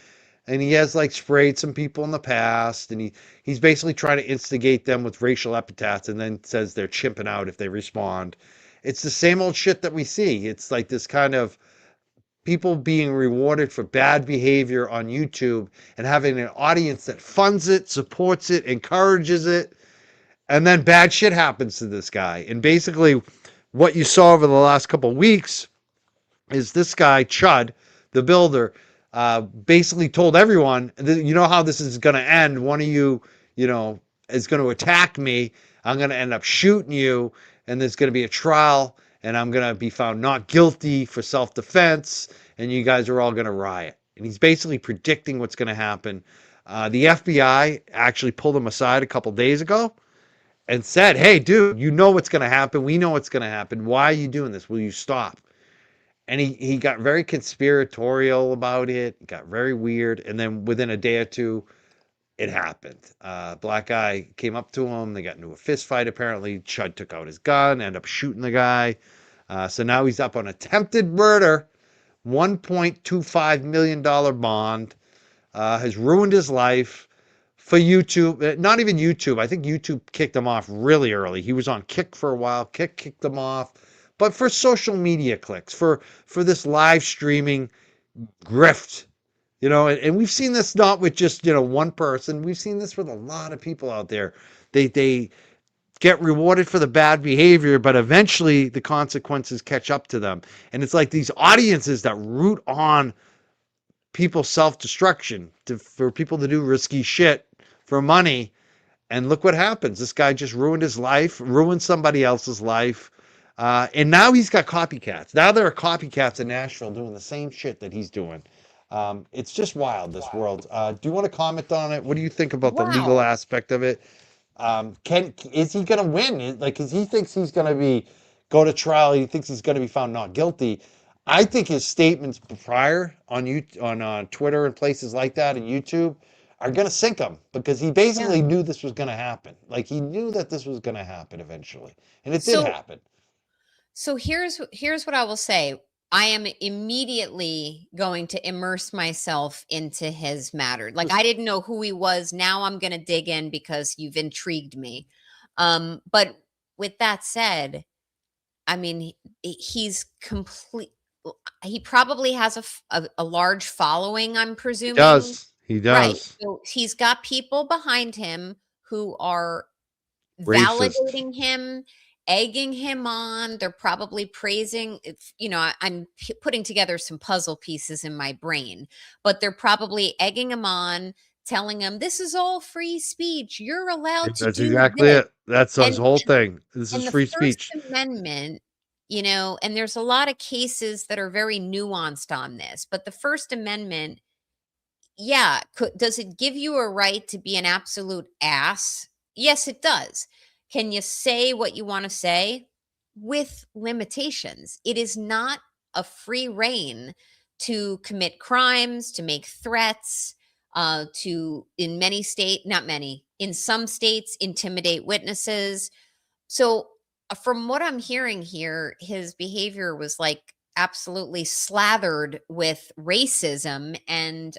And he has like sprayed some people in the past, and he's basically trying to instigate them with racial epithets, and then says they're chimping out if they respond. It's the same old shit that we see. It's like this kind of people being rewarded for bad behavior on YouTube and having an audience that funds it, supports it, encourages it, and then bad shit happens to this guy. And basically, what you saw over the last couple of weeks is this guy Chud, the builder, basically told everyone, you know how this is going to end. One of you, is going to attack me. I'm going to end up shooting you, and there's going to be a trial, and I'm going to be found not guilty for self-defense, and you guys are all going to riot. And he's basically predicting what's going to happen. The FBI actually pulled him aside a couple days ago and said, "Hey, dude, you know what's going to happen. We know what's going to happen. Why are you doing this? Will you stop?" And he got very conspiratorial about it, got very weird. And then within a day or two, it happened. Black guy came up to him. They got into a fist fight, apparently. Chud took out his gun, ended up shooting the guy. So now he's up on attempted murder, $1.25 million bond, has ruined his life for YouTube. Not even YouTube. I think YouTube kicked him off really early. He was on Kick for a while. Kick kicked him off. But for social media clicks, for this live streaming grift, and we've seen this not with just, one person. We've seen this with a lot of people out there. They get rewarded for the bad behavior, but eventually the consequences catch up to them. And it's like these audiences that root on people's self-destruction for people to do risky shit for money. And look what happens. This guy just ruined his life, ruined somebody else's life. And now he's got copycats. Now there are copycats in Nashville doing the same shit that he's doing. It's just wild, this world. Do you want to comment on it? What do you think about the legal aspect of it? Is he going to win? Because he thinks he's going to go to trial. He thinks he's going to be found not guilty. I think his statements prior on Twitter and places like that and YouTube are going to sink him, because he basically knew this was going to happen. Like, he knew that this was going to happen eventually, and it did happen. So here's what I will say. I am immediately going to immerse myself into his matter. Like, I didn't know who he was. Now I'm going to dig in because you've intrigued me. But with that said, I mean, he's complete. He probably has a large following, I'm presuming. He does. Right. So he's got people behind him who are Racist. validating him, egging him on. They're probably praising. I'm putting together some puzzle pieces in my brain, but they're probably egging him on, telling him this is all free speech. You're allowed to do That's exactly this. it. That's his whole thing. This is free The First speech. Amendment, and there's a lot of cases that are very nuanced on this, but the First Amendment, does it give you a right to be an absolute ass? Yes, it does. Can you say what you want to say with limitations? It is not a free rein to commit crimes, to make threats, in some states, intimidate witnesses. So from what I'm hearing here, his behavior was like absolutely slathered with racism, and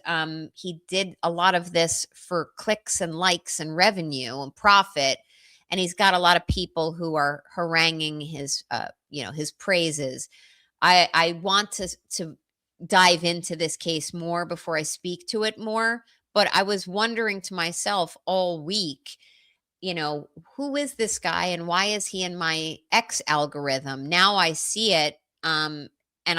he did a lot of this for clicks and likes and revenue and profit, and he's got a lot of people who are haranguing his his praises. I want to dive into this case more before I speak to it more, but I was wondering to myself all week, who is this guy and why is he in my X algorithm? Now I see it, and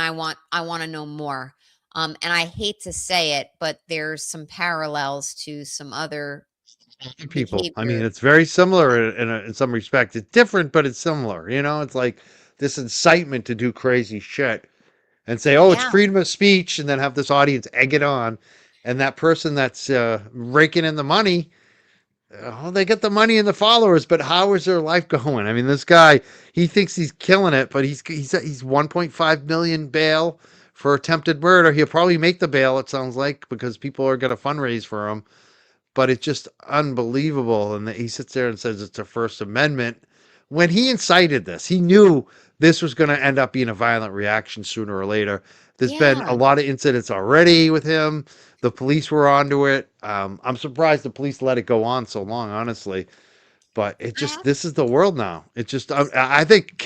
I want to know more. And I hate to say it, but there's some parallels to some other people. behavior. I mean, it's very similar in some respects. It's different, but it's similar. It's like this incitement to do crazy shit and say, "Oh, it's freedom of speech," and then have this audience egg it on, and that person that's raking in the money. They get the money and the followers, but how is their life going? I mean, this guy, he thinks he's killing it, but he's 1.5 million bail for attempted murder. He'll probably make the bail, it sounds like, because people are going to fundraise for him. But it's just unbelievable. And he sits there and says it's a First Amendment. When he incited this, he knew this was going to end up being a violent reaction sooner or later. There's been a lot of incidents already with him. The police were onto it. I'm surprised the police let it go on so long, honestly. But this is the world now. It just, I think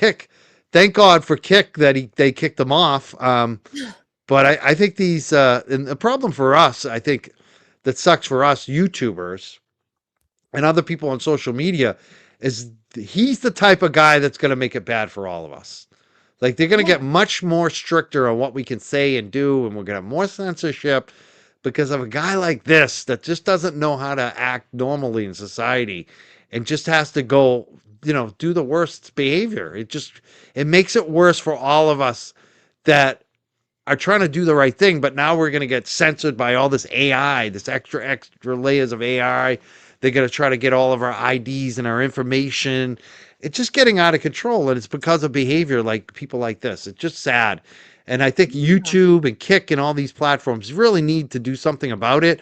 thank God for Kick that they kicked them off. But I think and the problem for us, I think that sucks for us YouTubers and other people on social media, is he's the type of guy that's going to make it bad for all of us. Like they're going to Yeah. get much more stricter on what we can say and do, and we're going to have more censorship because of a guy like this that just doesn't know how to act normally in society and just has to go, do the worst behavior. It makes it worse for all of us that are trying to do the right thing, but now we're going to get censored by all this AI, this extra layers of AI. They're going to try to get all of our IDs and our information. It's just getting out of control, and it's because of behavior like people like this. It's just sad. And I think Yeah. YouTube and Kick and all these platforms really need to do something about it.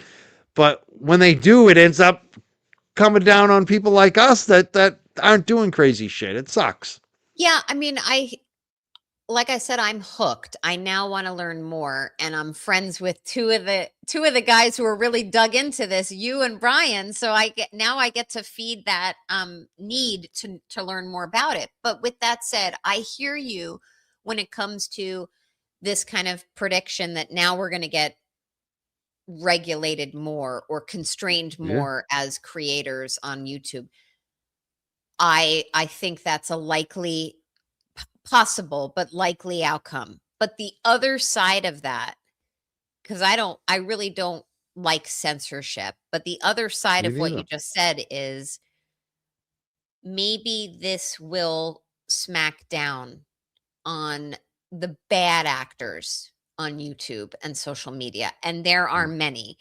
But when they do, it ends up coming down on people like us that aren't doing crazy shit. It sucks. Yeah, I mean, like I said, I'm hooked. I now want to learn more, and I'm friends with two of the guys who are really dug into this, you and Brian. So I get to feed that need to learn more about it. But with that said, I hear you when it comes to this kind of prediction that now we're going to get regulated more or constrained Yeah. more as creators on YouTube. I think that's a likely possible but likely outcome. But the other side of that, because I really don't like censorship, but the other side Me of what you neither. just said is maybe this will smack down on the bad actors on YouTube and social media. And there are many.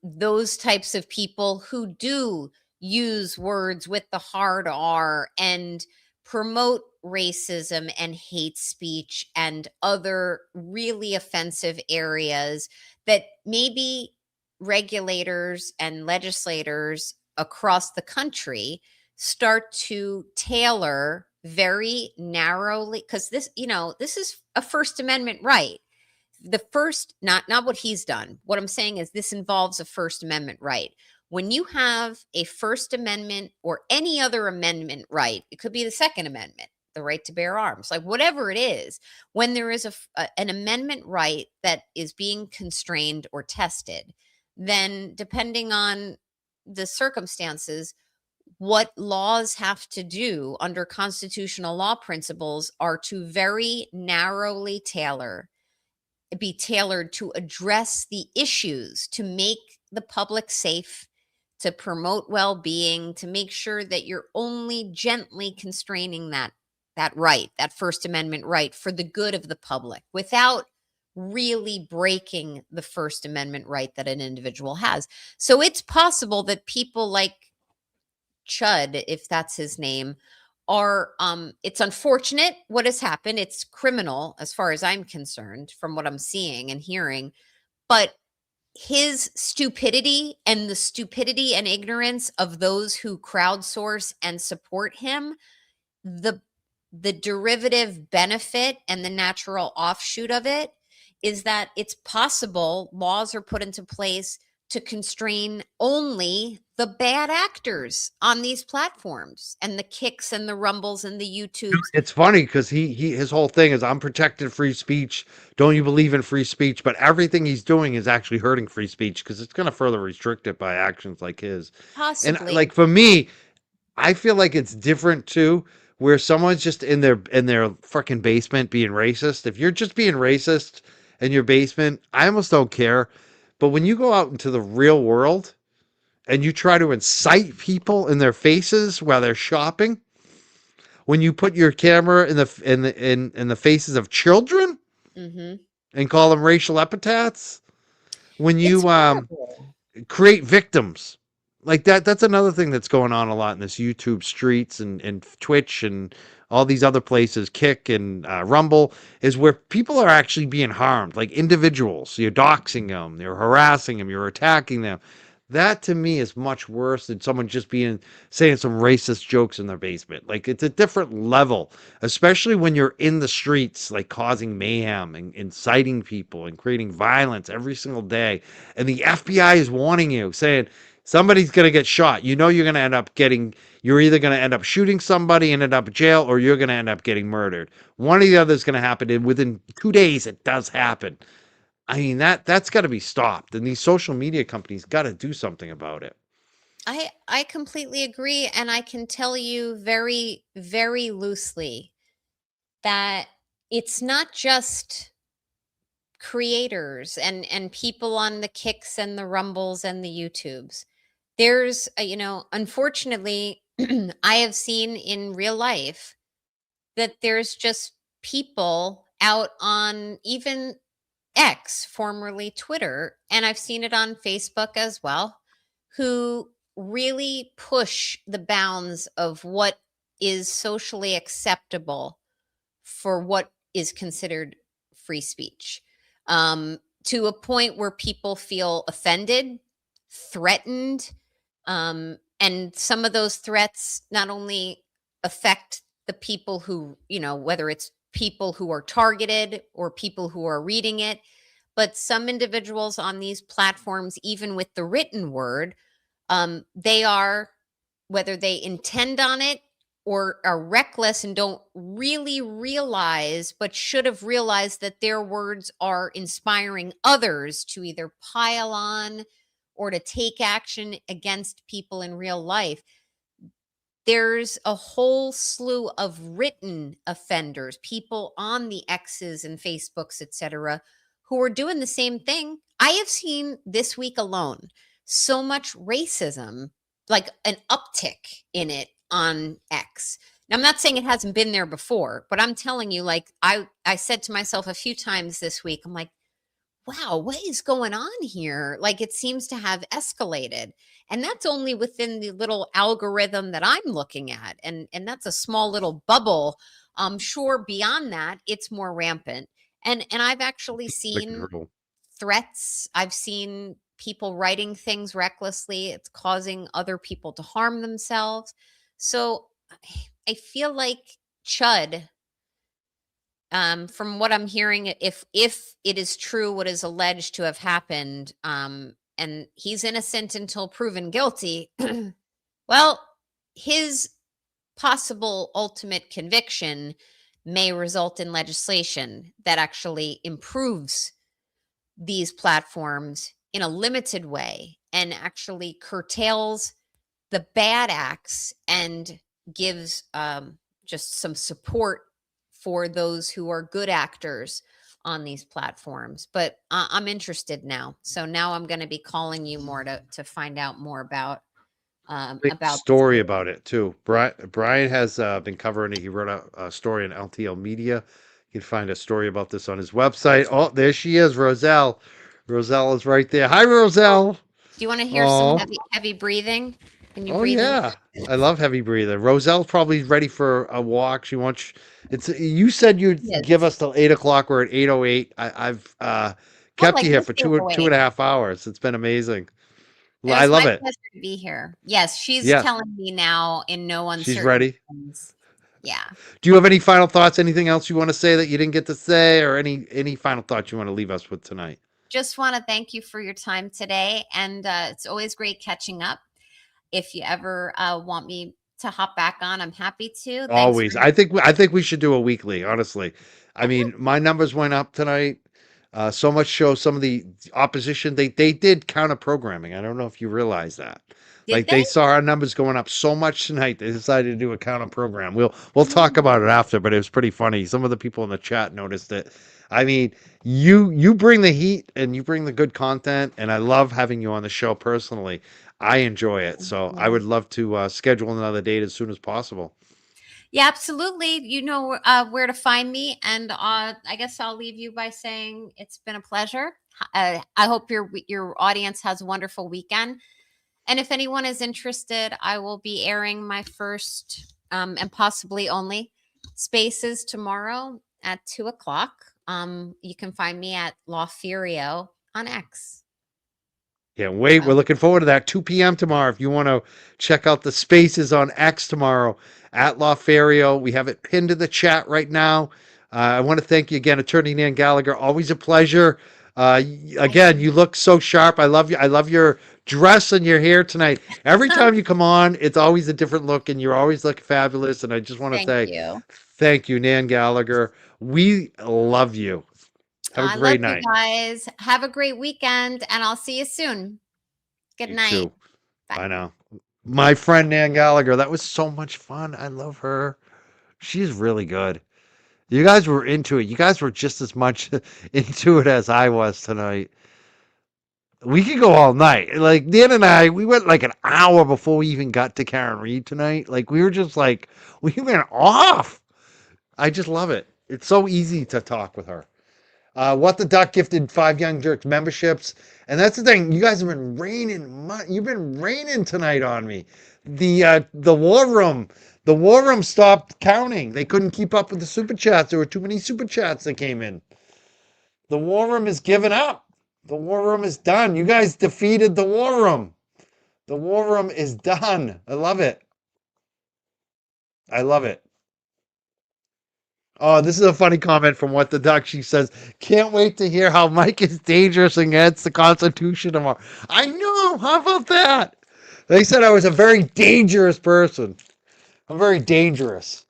Those types of people who do use words with the hard R and promote racism and hate speech and other really offensive areas that maybe regulators and legislators across the country start to tailor very narrowly, because this is a First Amendment right. The first, not what he's done. What I'm saying is this involves a First Amendment right. When you have a First Amendment or any other amendment right, it could be the Second Amendment, the right to bear arms, like whatever it is, when there is an amendment right that is being constrained or tested, then depending on the circumstances, what laws have to do under constitutional law principles are to very narrowly be tailored to address the issues, to make the public safe, to promote well-being, to make sure that you're only gently constraining that right, that First Amendment right, for the good of the public without really breaking the First Amendment right that an individual has. So it's possible that people like Chud, if that's his name, are it's unfortunate what has happened. It's criminal as far as I'm concerned from what I'm seeing and hearing, but his stupidity and the stupidity and ignorance of those who crowdsource and support him, the the derivative benefit and the natural offshoot of it is that it's possible laws are put into place to constrain only the bad actors on these platforms and the Kicks and the Rumbles and the YouTubes. It's funny because his whole thing is I'm protecting free speech. Don't you believe in free speech? But everything he's doing is actually hurting free speech because it's going to further restrict it by actions like his. And Possibly. like for me, I feel like it's different too, where someone's just in their fucking basement being racist. If you're just being racist in your basement, I almost don't care. But when you go out into the real world and you try to incite people in their faces while they're shopping, when you put your camera in the faces of children Hmm. and call them racial epithets, when It's you horrible. create victims like that's another thing that's going on a lot in this YouTube streets and Twitch and all these other places, Kick and Rumble, is where people are actually being harmed, like individuals. You're doxing them, you're harassing them, you're attacking them. That to me is much worse than someone just being saying some racist jokes in their basement. Like it's a different level, especially when you're in the streets, like causing mayhem and inciting people and creating violence every single day. And the FBI is warning you, saying somebody's going to get shot. You know, you're either going to end up shooting somebody and end up in jail, or you're going to end up getting murdered. One or the other is going to happen. And within 2 days, it does happen. I mean, that's got to be stopped. And these social media companies got to do something about it. I completely agree, and I can tell you very, very loosely that it's not just creators and people on the Kicks and the Rumbles and the YouTubes. There's, unfortunately, I have seen in real life that there's just people out on even X, formerly Twitter, and I've seen it on Facebook as well, who really push the bounds of what is socially acceptable for what is considered free speech, to a point where people feel offended, threatened, and some of those threats not only affect the people who, whether it's people who are targeted or people who are reading it, but some individuals on these platforms, even with the written word, they are, whether they intend on it or are reckless and don't really realize, but should have realized that their words are inspiring others to either pile on or to take action against people in real life. There's a whole slew of written offenders, people on the X's and Facebooks, etc., who are doing the same thing. I have seen this week alone so much racism, like an uptick in it on X. Now, I'm not saying it hasn't been there before, but I'm telling you, like I said to myself a few times this week, I'm like, wow, what is going on here? Like it seems to have escalated. And that's only within the little algorithm that I'm looking at. And that's a small little bubble. I'm sure beyond that, it's more rampant. And I've actually seen Terrible. threats. I've seen people writing things recklessly. It's causing other people to harm themselves. So I feel like Chud, from what I'm hearing, if it is true what is alleged to have happened, and he's innocent until proven guilty, well, his possible ultimate conviction may result in legislation that actually improves these platforms in a limited way and actually curtails the bad acts and gives just some support for those who are good actors on these platforms. But I'm interested now, so now I'm going to be calling you more to find out more about Great about story about it too. Brian has been covering it. He wrote a story in LTL Media. You can find a story about this on his website. Oh, there she is, Roselle. Roselle is right there. Hi, Roselle. Do you want to hear some Oh, heavy breathing? Can you oh breathe in? yeah. I love heavy breather. Roselle's probably ready for a walk. She wants. It's. You said you'd give Yes. us till 8 o'clock. We're at 8:08. I've Oh, kept like you here this for is two away. and a half hours. It's been amazing. It I was love my it. pleasure to be here. Yes, she's Yeah, telling me now in no she's uncertain ready. terms. Yeah. Do you have any final thoughts? Anything else you want to say that you didn't get to say, or any final thoughts you want to leave us with tonight? Just want to thank you for your time today. And it's always great catching up. If you ever want me to hop back on, I'm happy to. Thanks for Always. I think we should do a weekly, honestly. I okay. mean, my numbers went up tonight. So much show some of the opposition they did counter programming. I don't know if you realize that. Did Like they? they saw our numbers going up so much tonight, they decided to do a counter program. We'll talk about it Oh, after, but it was pretty funny. Some of the people in the chat noticed it. I mean, you bring the heat and you bring the good content, and I love having you on the show personally. I enjoy it, thank so I you. would love to schedule another date as soon as possible. Yeah, absolutely. You know where to find me. And I guess I'll leave you by saying it's been a pleasure. I hope your audience has a wonderful weekend. And if anyone is interested, I will be airing my first and possibly only spaces tomorrow at 2 o'clock. You can find me at Laferio on X. Can't wait. We're So looking forward to that. 2 p.m. tomorrow. If you want to check out the spaces on X tomorrow at Laferio, we have it pinned to the chat right now. I want to thank you again, Attorney Nan Gallagher. Always a pleasure. I Again, you look so sharp. I love you. I love your dress and your hair tonight. Every time you come on, it's always a different look, and you're always looking fabulous. And I just want to thank say you. thank you, Nan Gallagher. We love you. Have a I love great you night. guys. Have a great weekend, and I'll see you soon. Good You night. too. Bye. I know. My friend Nan Gallagher, that was so much fun. I love her. She's really good. You guys were into it. You guys were just as much into it as I was tonight. We could go all night. Like Dan and I, we went like an hour before we even got to Karen Reed tonight. Like we were just like we went off. I just love it. It's so easy to talk with her. What the Duck gifted 5 Young Jerks memberships, and that's the thing. You guys have been raining. You've been raining tonight on me. The war room stopped counting. They couldn't keep up with the super chats. There were too many super chats that came in. The war room is giving up. The war room is done. You guys defeated the war room. The war room is done. I love it. I love it. Oh, this is a funny comment from What the Duck. She says, can't wait to hear how Mike is dangerous against the Constitution tomorrow. I know. How about that? They said I was a very dangerous person. I'm very dangerous.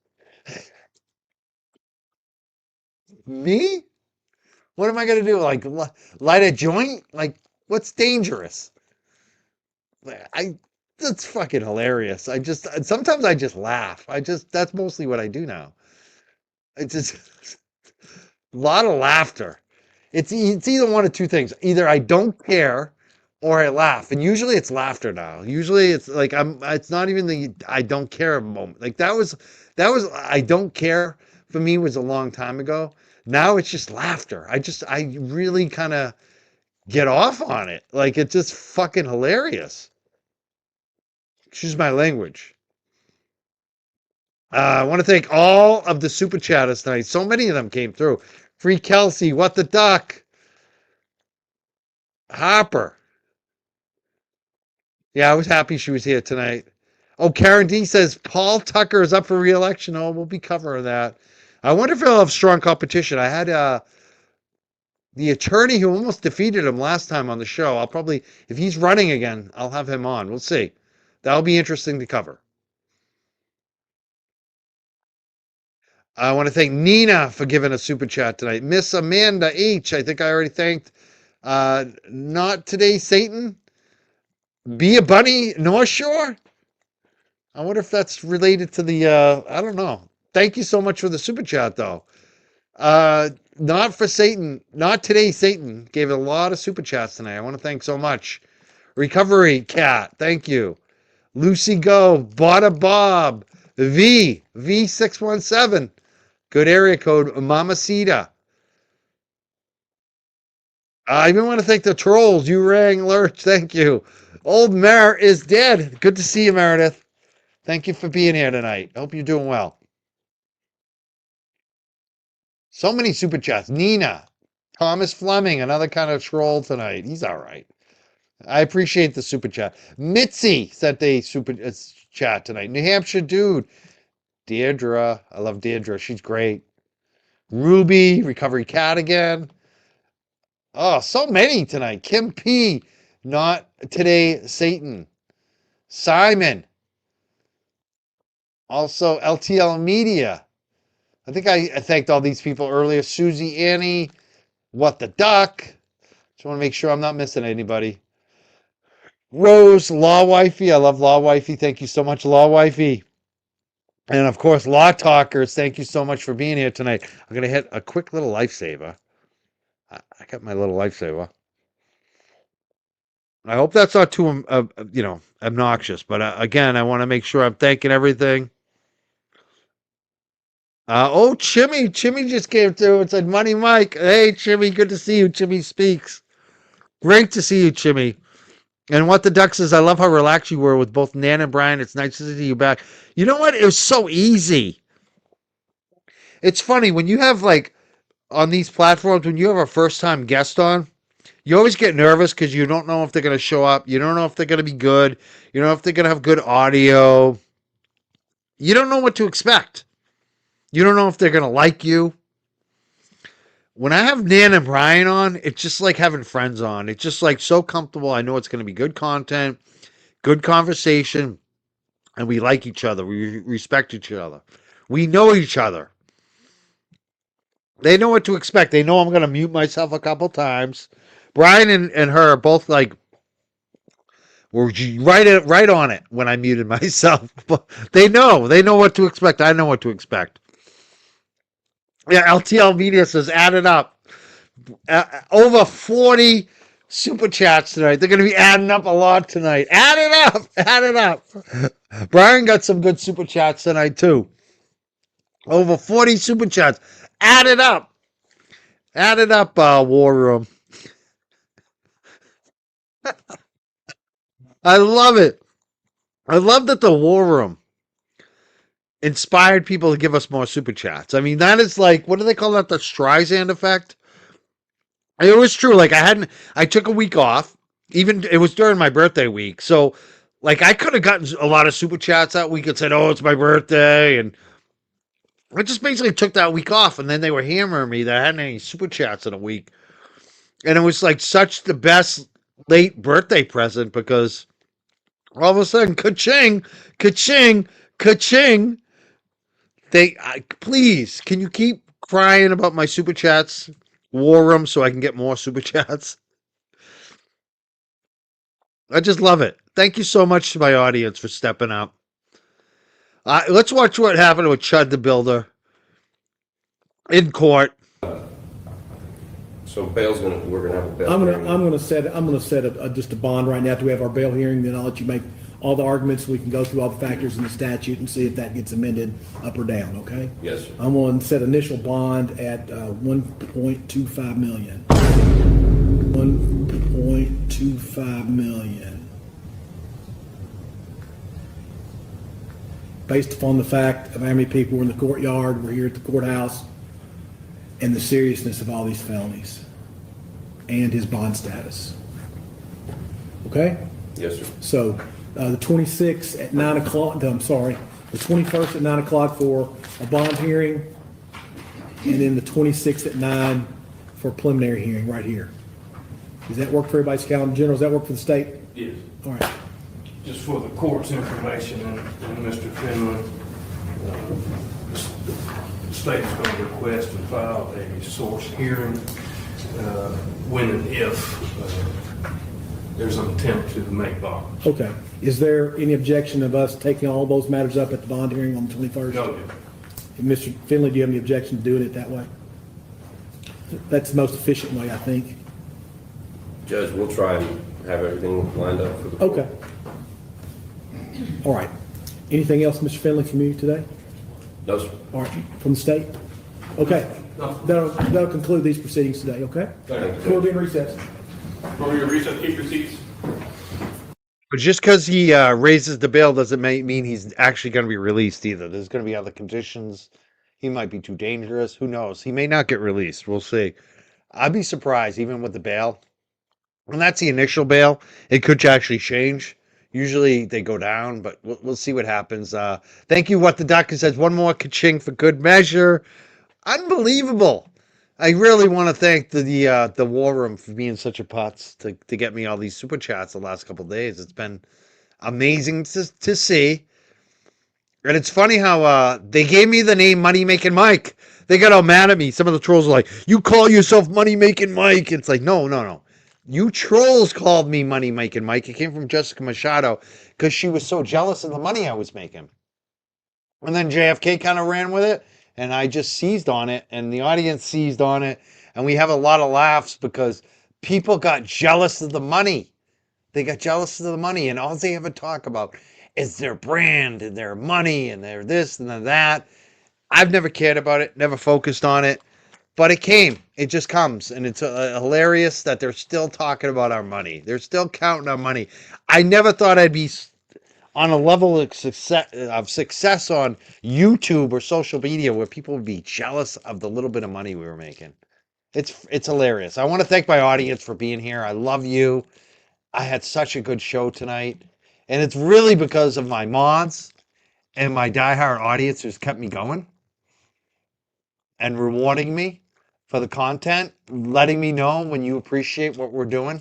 Me? What am I going to do? Like, light a joint? Like, what's dangerous? That's fucking hilarious. Sometimes I just laugh. That's mostly what I do now. It's just a lot of laughter. It's either one of two things. Either I don't care or I laugh. And usually it's laughter now. Usually it's like it's not even the I don't care moment. Like that was I don't care for me was a long time ago. Now it's just laughter. I really kind of get off on it. Like it's just fucking hilarious. Excuse my language. I want to thank all of the super chatters tonight. So many of them came through. Free Kelsey, What the Duck, Harper. Yeah, I was happy she was here tonight. Oh, Karen D says Paul Tucker is up for re-election. Oh, we'll be covering that. I wonder if he'll have strong competition. I had the attorney who almost defeated him last time on the show. I'll probably, if he's running again, I'll have him on. We'll see. That'll be interesting to cover. I want to thank Nina for giving a super chat tonight. Miss Amanda H, I think I already thanked. Not today, Satan. Be a bunny, North Shore. I wonder if that's related to the. I don't know. Thank you so much for the super chat, though. Not for Satan. Not today, Satan gave a lot of super chats tonight. I want to thank so much. Recovery Cat, thank you. Lucy Go, Bada Bob, V617. Good area code, Mamacita. I even want to thank the trolls. You rang, Lurch. Thank you. Old Mer is dead. Good to see you, Meredith. Thank you for being here tonight. I hope you're doing well. So many super chats. Nina, Thomas Fleming, another kind of troll tonight. He's all right. I appreciate the super chat. Mitzi sent a super chat tonight. New Hampshire dude. Deirdre. I love Deirdre. She's great. Ruby, Recovery Cat again. Oh, so many tonight. Kim P. Not today, Satan. Simon. Also, LTL Media. I think I thanked all these people earlier. Susie Annie. What the Duck. Just want to make sure I'm not missing anybody. Rose, Law Wifey. I love Law Wifey. Thank you so much, Law Wifey. And of course, Law Talkers. Thank you so much for being here tonight. I'm going to hit a quick little lifesaver. I got my little lifesaver. I hope that's not too, obnoxious. But again, I want to make sure I'm thanking everything. Chimmy just came through and said, Money Mike. Hey, Chimmy, good to see you. Chimmy speaks. Great to see you, Chimmy. And What the Duck says, I love how relaxed you were with both Nan and Brian. It's nice to see you back. You know what? It was so easy. It's funny when you have on these platforms, when you have a first-time guest on, you always get nervous because you don't know if they're going to show up. You don't know if they're going to be good. You don't know if they're going to have good audio. You don't know what to expect. You don't know if they're going to like you. When I have Nan and Brian on, it's just like having friends on. It's just so comfortable. I know it's going to be good content, good conversation, and we like each other. We respect each other. We know each other. They know what to expect. They know I'm going to mute myself a couple times. Brian and her are both we're were right on it when I muted myself. They know what to expect. I know what to expect. Yeah, LTL Media says add it up. Over 40 super chats tonight. They're going to be adding up a lot tonight. Add it up. Add it up. Brian got some good super chats tonight too. Over 40 super chats. Add it up. Add it up, War Room. I love it. I love that the War Room inspired people to give us more super chats. I mean, that is like, what do they call that? The Streisand effect? It was true. Like, I took a week off. Even, it was during my birthday week. So, like, I could have gotten a lot of super chats that week and said, oh, it's my birthday. And I just basically took that week off. And then they were hammering me that I hadn't any super chats in a week. And it was like such the best late birthday present because all of a sudden, ka-ching, ka-ching, ka-ching. Please, can you keep crying about my super chats, War Room, so I can get more super chats? I just love it. Thank you so much to my audience for stepping up. Let's watch what happened with Chud the Builder in court. So we're gonna have a bail. I'm gonna set just a bond right now till we have our bail hearing. Then I'll let you make all the arguments. We can go through all the factors in the statute and see if that gets amended up or down. Okay? Yes, sir. I'm going to set initial bond at 1.25 million. 1.25 million. Based upon the fact of how many people were in the courtyard, were here at the courthouse, and the seriousness of all these felonies, and his bond status. Okay? Yes, sir. So, the 26th at 9 o'clock, the 21st at 9 o'clock for a bond hearing, and then the 26th at 9 for a preliminary hearing right here. Does that work for everybody's calendar? General, does that work for the state? Yes. All right. Just for the court's information, and Mr. Finley, the state is going to request and file a source hearing when and if there's an attempt to make bond. Okay. Is there any objection of us taking all those matters up at the bond hearing on the 21st? No, yeah. And Mr. Finley, do you have any objection to doing it that way? That's the most efficient way, I think. Judge, we'll try and have everything lined up for the court. Okay. All right. Anything else, Mr. Finley, from you today? No, sir. All right, from the state? Okay. No. That'll conclude these proceedings today, okay? Thank you. We'll be in recess. For your recess, keep your seats. But just because he raises the bail doesn't mean he's actually going to be released either. There's going to be other conditions. He might be too dangerous. Who knows? He may not get released. We'll see. I'd be surprised, even with the bail. And that's the initial bail. It could actually change. Usually they go down, but we'll see what happens. Thank you, What the Doctor Says. One more ka-ching for good measure. Unbelievable. I really want to thank the War Room for being such a putz to get me all these super chats the last couple of days. It's been amazing to see. And it's funny how they gave me the name Money Making Mike. They got all mad at me. Some of the trolls are like, you call yourself Money Making Mike. It's like, no. You trolls called me Money Making Mike. It came from Jessica Machado because she was so jealous of the money I was making. And then JFK kind of ran with it, and I just seized on it, and the audience seized on it, and we have a lot of laughs because people got jealous of the money. They got jealous of the money, and all they ever talk about is their brand and their money and their this and their that. I've never cared about it, never focused on it. But it came. It just comes. And it's hilarious that they're still talking about our money. They're still counting our money. I never thought I'd be on a level of success on YouTube or social media where people would be jealous of the little bit of money we were making. It's hilarious. I want to thank my audience for being here. I love you. I had such a good show tonight. And it's really because of my mods and my diehard audience who's kept me going and rewarding me for the content, letting me know when you appreciate what we're doing.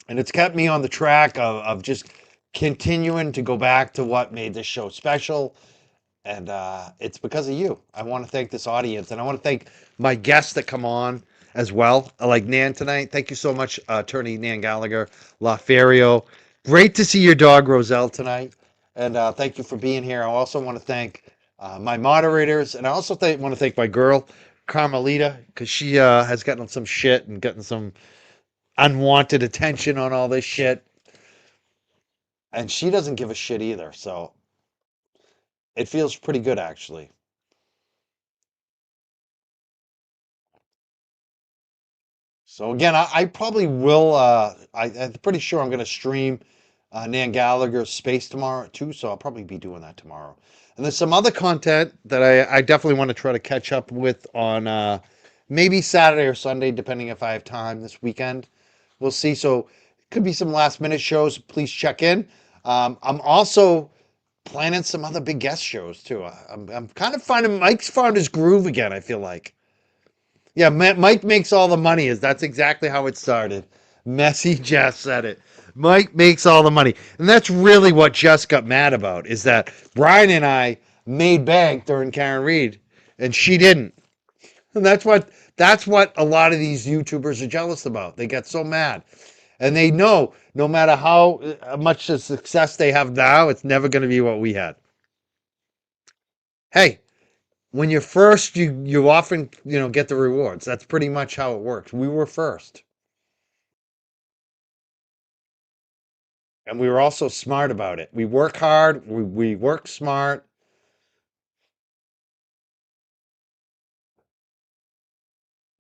And it's kept me on the track of just continuing to go back to what made this show special. And it's because of you. I want to thank this audience. And I want to thank my guests that come on as well, like Nan tonight. Thank you so much, Attorney Nan Gallagher, LaFario. Great to see your dog, Roselle, tonight. And thank you for being here. I also want to thank my moderators, and I also want to thank my girl, Carmelita, because she has gotten some shit and gotten some unwanted attention on all this shit. And she doesn't give a shit either. So it feels pretty good, actually. So again, I probably will. I'm pretty sure I'm going to stream Nan Gallagher's Space tomorrow too. So I'll probably be doing that tomorrow. And there's some other content that I definitely want to try to catch up with on maybe Saturday or Sunday, depending if I have time this weekend. We'll see. So it could be some last minute shows. Please check in. I'm also planning some other big guest shows too. I'm kind of finding Mike's found his groove again. I feel like. Yeah, Mike makes all the money. That's exactly how it started. Messy Jess said it. Mike makes all the money. And that's really what Jess got mad about, is that Brian and I made bank during Karen Reed, and she didn't. And that's what a lot of these YouTubers are jealous about. They get so mad. And they know no matter how much the success they have now, it's never going to be what we had. Hey, when you're first, you often get the rewards. That's pretty much how it works. We were first, and we were also smart about it. We work hard. We work smart,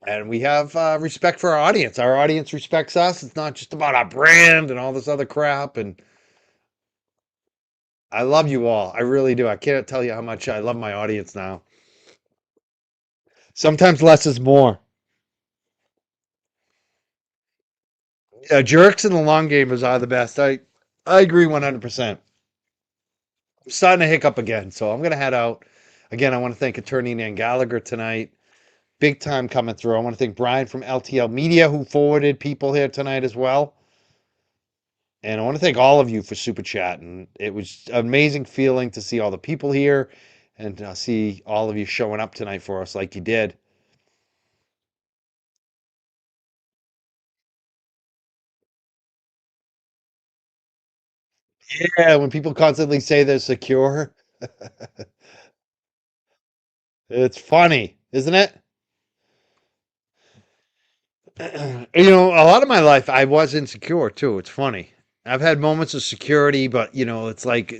and we have respect for our audience. Our audience respects us. It's not just about our brand and all this other crap. And I love you all. I really do. I can't tell you how much I love my audience now. Sometimes less is more. Jerks and the long gamers are the best. I agree 100%. I'm starting to hiccup again, so I'm going to head out. Again, I want to thank Attorney Nan Gallagher tonight. Big time coming through. I want to thank Brian from LTL Media, who forwarded people here tonight as well. And I want to thank all of you for super chatting. It was an amazing feeling to see all the people here and see all of you showing up tonight for us like you did. Yeah, when people constantly say they're secure, it's funny, isn't it? A lot of my life I was insecure too. It's funny. I've had moments of security, but it's like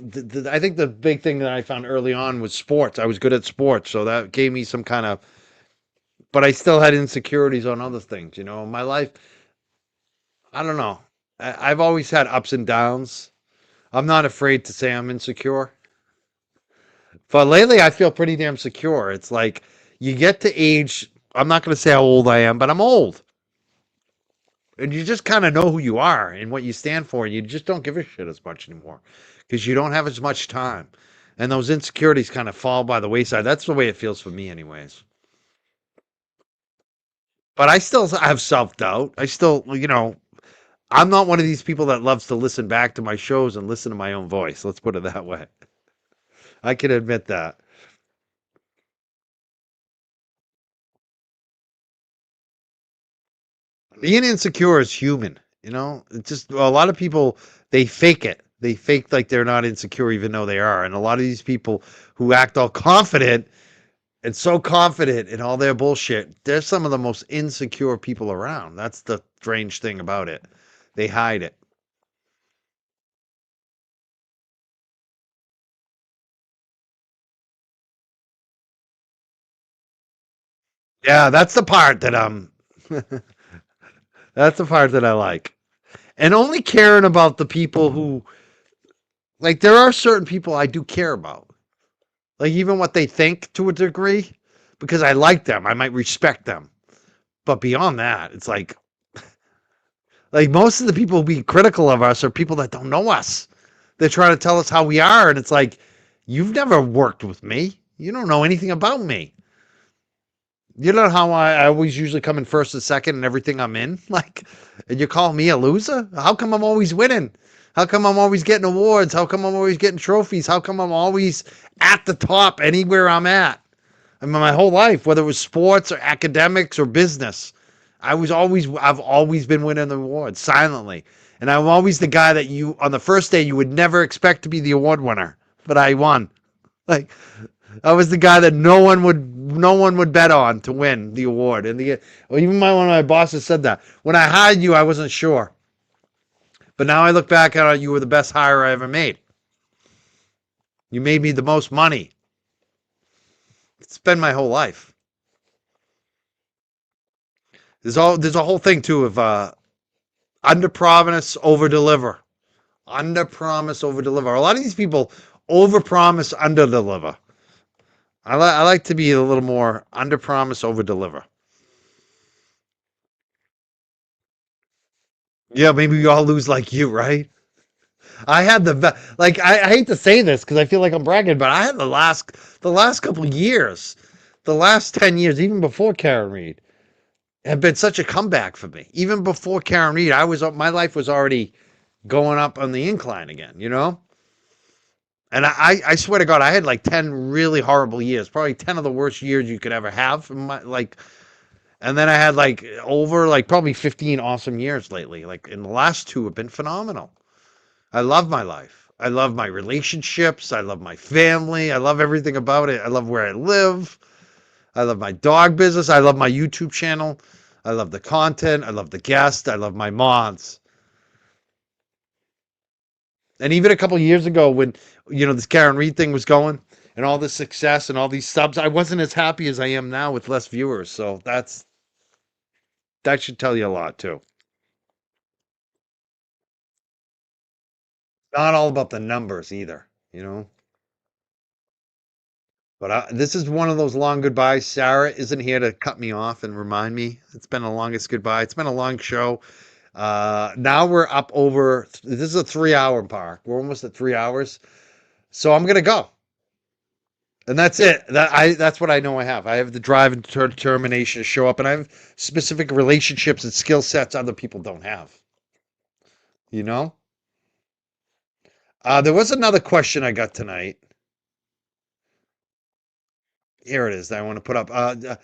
I think the big thing that I found early on was sports. I was good at sports, so that gave me some kind of. But I still had insecurities on other things. My life. I don't know. I've always had ups and downs. I'm not afraid to say I'm insecure. But lately, I feel pretty damn secure. It's like you get to age. I'm not going to say how old I am, but I'm old. And you just kind of know who you are and what you stand for, and you just don't give a shit as much anymore because you don't have as much time, and those insecurities kind of fall by the wayside. That's the way it feels for me anyways. But I still have self-doubt. I still, I'm not one of these people that loves to listen back to my shows and listen to my own voice. Let's put it that way. I can admit that. Being insecure is human. It's just a lot of people, they fake it. They fake like they're not insecure even though they are. And a lot of these people who act all confident and so confident in all their bullshit, they're some of the most insecure people around. That's the strange thing about it. They hide it. Yeah, that's the part that that's the part that I like. And only caring about the people who, like, there are certain people I do care about. Like, even what they think to a degree, because I like them, I might respect them. But beyond that, it's like most of the people who be critical of us are people that don't know us. They're trying to tell us how we are, and it's like, you've never worked with me. You don't know anything about me. You know how I always usually come in first and second in everything I'm in? Like, and you call me a loser? How come I'm always winning? How come I'm always getting awards? How come I'm always getting trophies? How come I'm always at the top anywhere I'm at? I mean, my whole life, whether it was sports or academics or business, I've always been winning the award silently. And I'm always the guy that you, on the first day, you would never expect to be the award winner, but I won. Like, I was the guy that no one would bet on to win the award. And even one of my bosses said that. When I hired you, I wasn't sure. But now I look back at it, you were the best hire I ever made. You made me the most money. It's been my whole life. There's a whole thing too of under promise, over deliver. Under promise, over deliver. A lot of these people over promise, under deliver. I like to be a little more under promise, over deliver. Yeah, maybe we all lose like you, right? I had I hate to say this because I feel like I'm bragging, but I had the last couple of years, the last 10 years, even before Karen Reed, have been such a comeback for me. Even before Karen Reed, my life was already going up on the incline again, you know? And I swear to God, I had like 10 really horrible years, probably 10 of the worst years you could ever have. And then I had probably 15 awesome years lately. Like, and the last two have been phenomenal. I love my life. I love my relationships. I love my family. I love everything about it. I love where I live. I love my dog business. I love my YouTube channel. I love the content. I love the guests. I love my mods. And even a couple of years ago when, this Karen Reed thing was going and all this success and all these subs, I wasn't as happy as I am now with less viewers. So that should tell you a lot too. Not all about the numbers either, But this is one of those long goodbyes. Sarah isn't here to cut me off and remind me. It's been the longest goodbye. It's been a long show. Now we're up over. This is a 3-hour mark. We're almost at 3 hours. So I'm gonna go, and that's it. That's what I know I have. I have the drive and determination to show up, and I have specific relationships and skill sets other people don't have. You know. There was another question I got tonight. Here it is that I want to put up.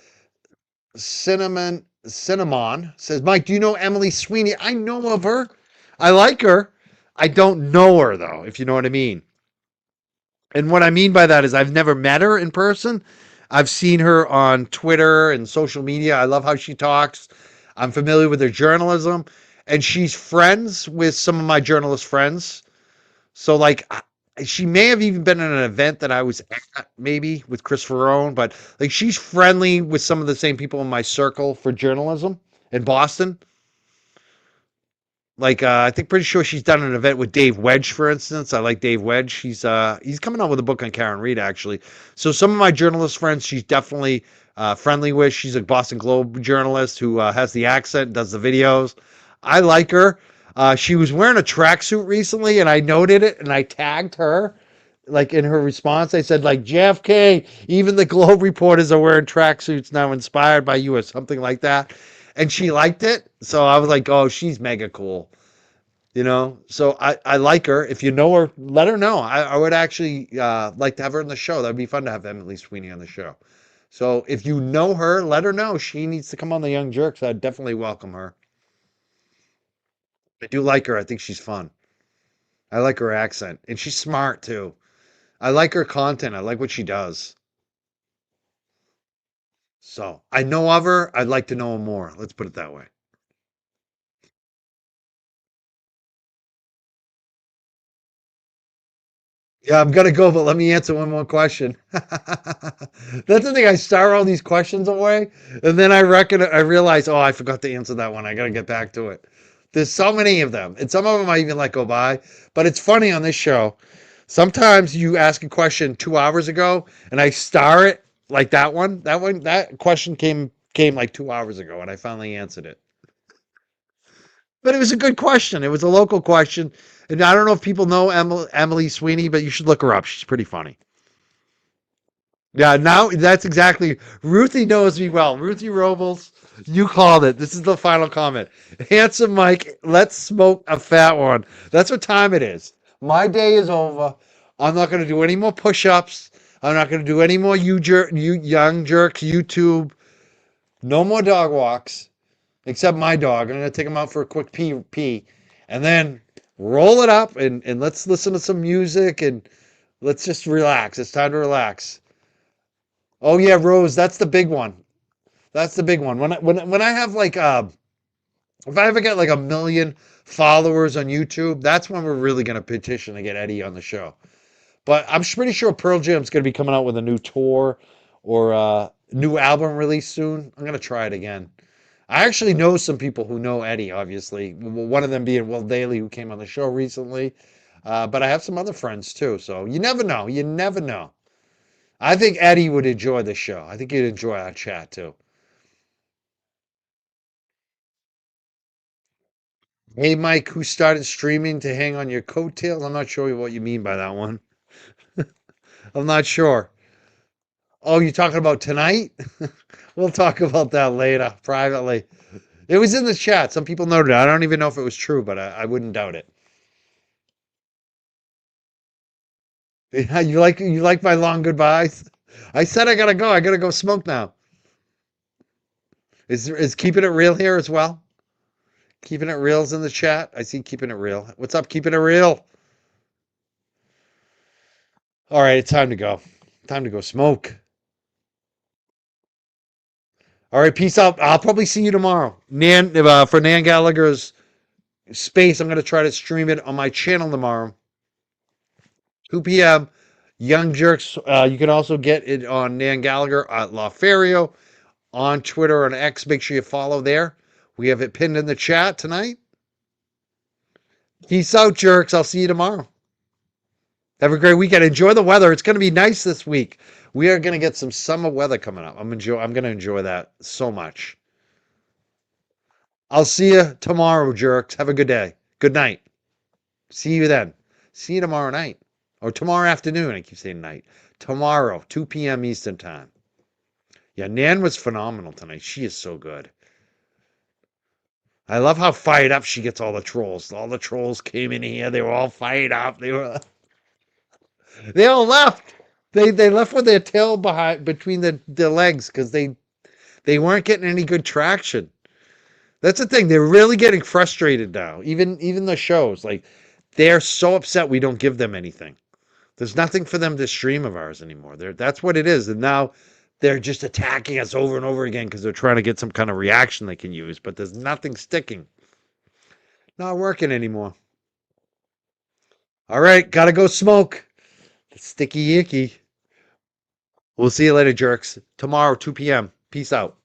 Cinnamon says, Mike, do you know Emily Sweeney? I know of her. I like her. I don't know her, though, if you know what I mean. And what I mean by that is I've never met her in person. I've seen her on Twitter and social media. I love how she talks. I'm familiar with her journalism. And she's friends with some of my journalist friends. So, she may have even been at an event that I was at, maybe with Chris Ferrone, but she's friendly with some of the same people in my circle for journalism in Boston. I think pretty sure she's done an event with Dave Wedge, for instance. I like Dave Wedge. He's coming out with a book on Karen Reed, actually. So some of my journalist friends, she's definitely friendly with. She's a Boston Globe journalist who has the accent, does the videos. I like her. She was wearing a tracksuit recently, and I noted it, and I tagged her. In her response, I said, JFK, even the Globe reporters are wearing tracksuits now, inspired by you, or something like that. And she liked it. So I was like, oh, she's mega cool. So I like her. If you know her, let her know. I would actually like to have her on the show. That would be fun to have Emily Sweeney on the show. So if you know her, let her know. She needs to come on the Young Jerks. I'd definitely welcome her. I do like her. I think she's fun. I like her accent. And she's smart, too. I like her content. I like what she does. So, I know of her. I'd like to know her more. Let's put it that way. Yeah, I'm gonna go, but let me answer one more question. That's the thing. I start all these questions away, and then I realize, oh, I forgot to answer that one. I gotta get back to it. There's so many of them, and some of them I even let go by. But it's funny on this show. Sometimes you ask a question 2 hours ago, and I star it like that one. That question came like 2 hours ago, and I finally answered it. But it was a good question. It was a local question. And I don't know if people know Emily Sweeney, but you should look her up. She's pretty funny. Yeah, now that's exactly. Ruthie knows me well. Ruthie Robles, you called it. This is the final comment. Handsome Mike, let's smoke a fat one. That's what time it is. My day is over. I'm not going to do any more push-ups. I'm not going to do any more you young jerks YouTube. No more dog walks. except my dog. I'm gonna take him out for a quick pee, and then roll it up and let's listen to some music and let's just relax. It's time to relax. Oh yeah, Rose, that's the big one. That's the big one. When I have like if I ever get like 1 million followers on YouTube, that's when we're really gonna petition to get Eddie on the show. But I'm pretty sure Pearl Jam's gonna be coming out with a new tour or a new album release soon. I'm gonna try it again. I actually know some people who know Eddie, obviously. One of them being Will Daly, who came on the show recently. But I have some other friends too. So you never know. You never know. I think Eddie would enjoy the show. I think he'd enjoy our chat too. Hey, Mike, who started streaming to hang on your coattails? I'm not sure what you mean by that one. I'm not sure. Oh, you talking about tonight? We'll talk about that later, privately. It was in the chat. Some people noted it. I don't even know if it was true, but I wouldn't doubt it. Yeah, you like my long goodbyes? I said I gotta go. I gotta go smoke now. Is keeping it real here as well? Keeping it real's in the chat. I see keeping it real. What's up, keeping it real? All right, it's time to go. Time to go smoke. All right, peace out. I'll probably see you tomorrow. For Nan Gallagher's space, I'm gonna try to stream it on my channel tomorrow. 2 p.m. Young Jerks. You can also get it on Nan Gallagher at LaFario on Twitter and X. Make sure you follow there. We have it pinned in the chat tonight. Peace out, jerks. I'll see you tomorrow. Have a great weekend. Enjoy the weather. It's going to be nice this week. We are going to get some summer weather coming up. I'm going to enjoy that so much. I'll see you tomorrow, jerks. Have a good day. Good night. See you then. See you tomorrow night. Or tomorrow afternoon. I keep saying night. Tomorrow, 2 p.m. Eastern time. Yeah, Nan was phenomenal tonight. She is so good. I love how fired up she gets all the trolls. All the trolls came in here. They were all fired up. They all left. They left with their tail between their legs because they weren't getting any good traction. That's the thing. They're really getting frustrated now. Even the shows, like, they're so upset we don't give them anything. There's nothing for them to stream of ours anymore. That's what it is. And now they're just attacking us over and over again because they're trying to get some kind of reaction they can use, but there's nothing sticking. Not working anymore. All right, gotta go smoke. Sticky icky. We'll see you later, jerks. Tomorrow, 2 p.m. Peace out.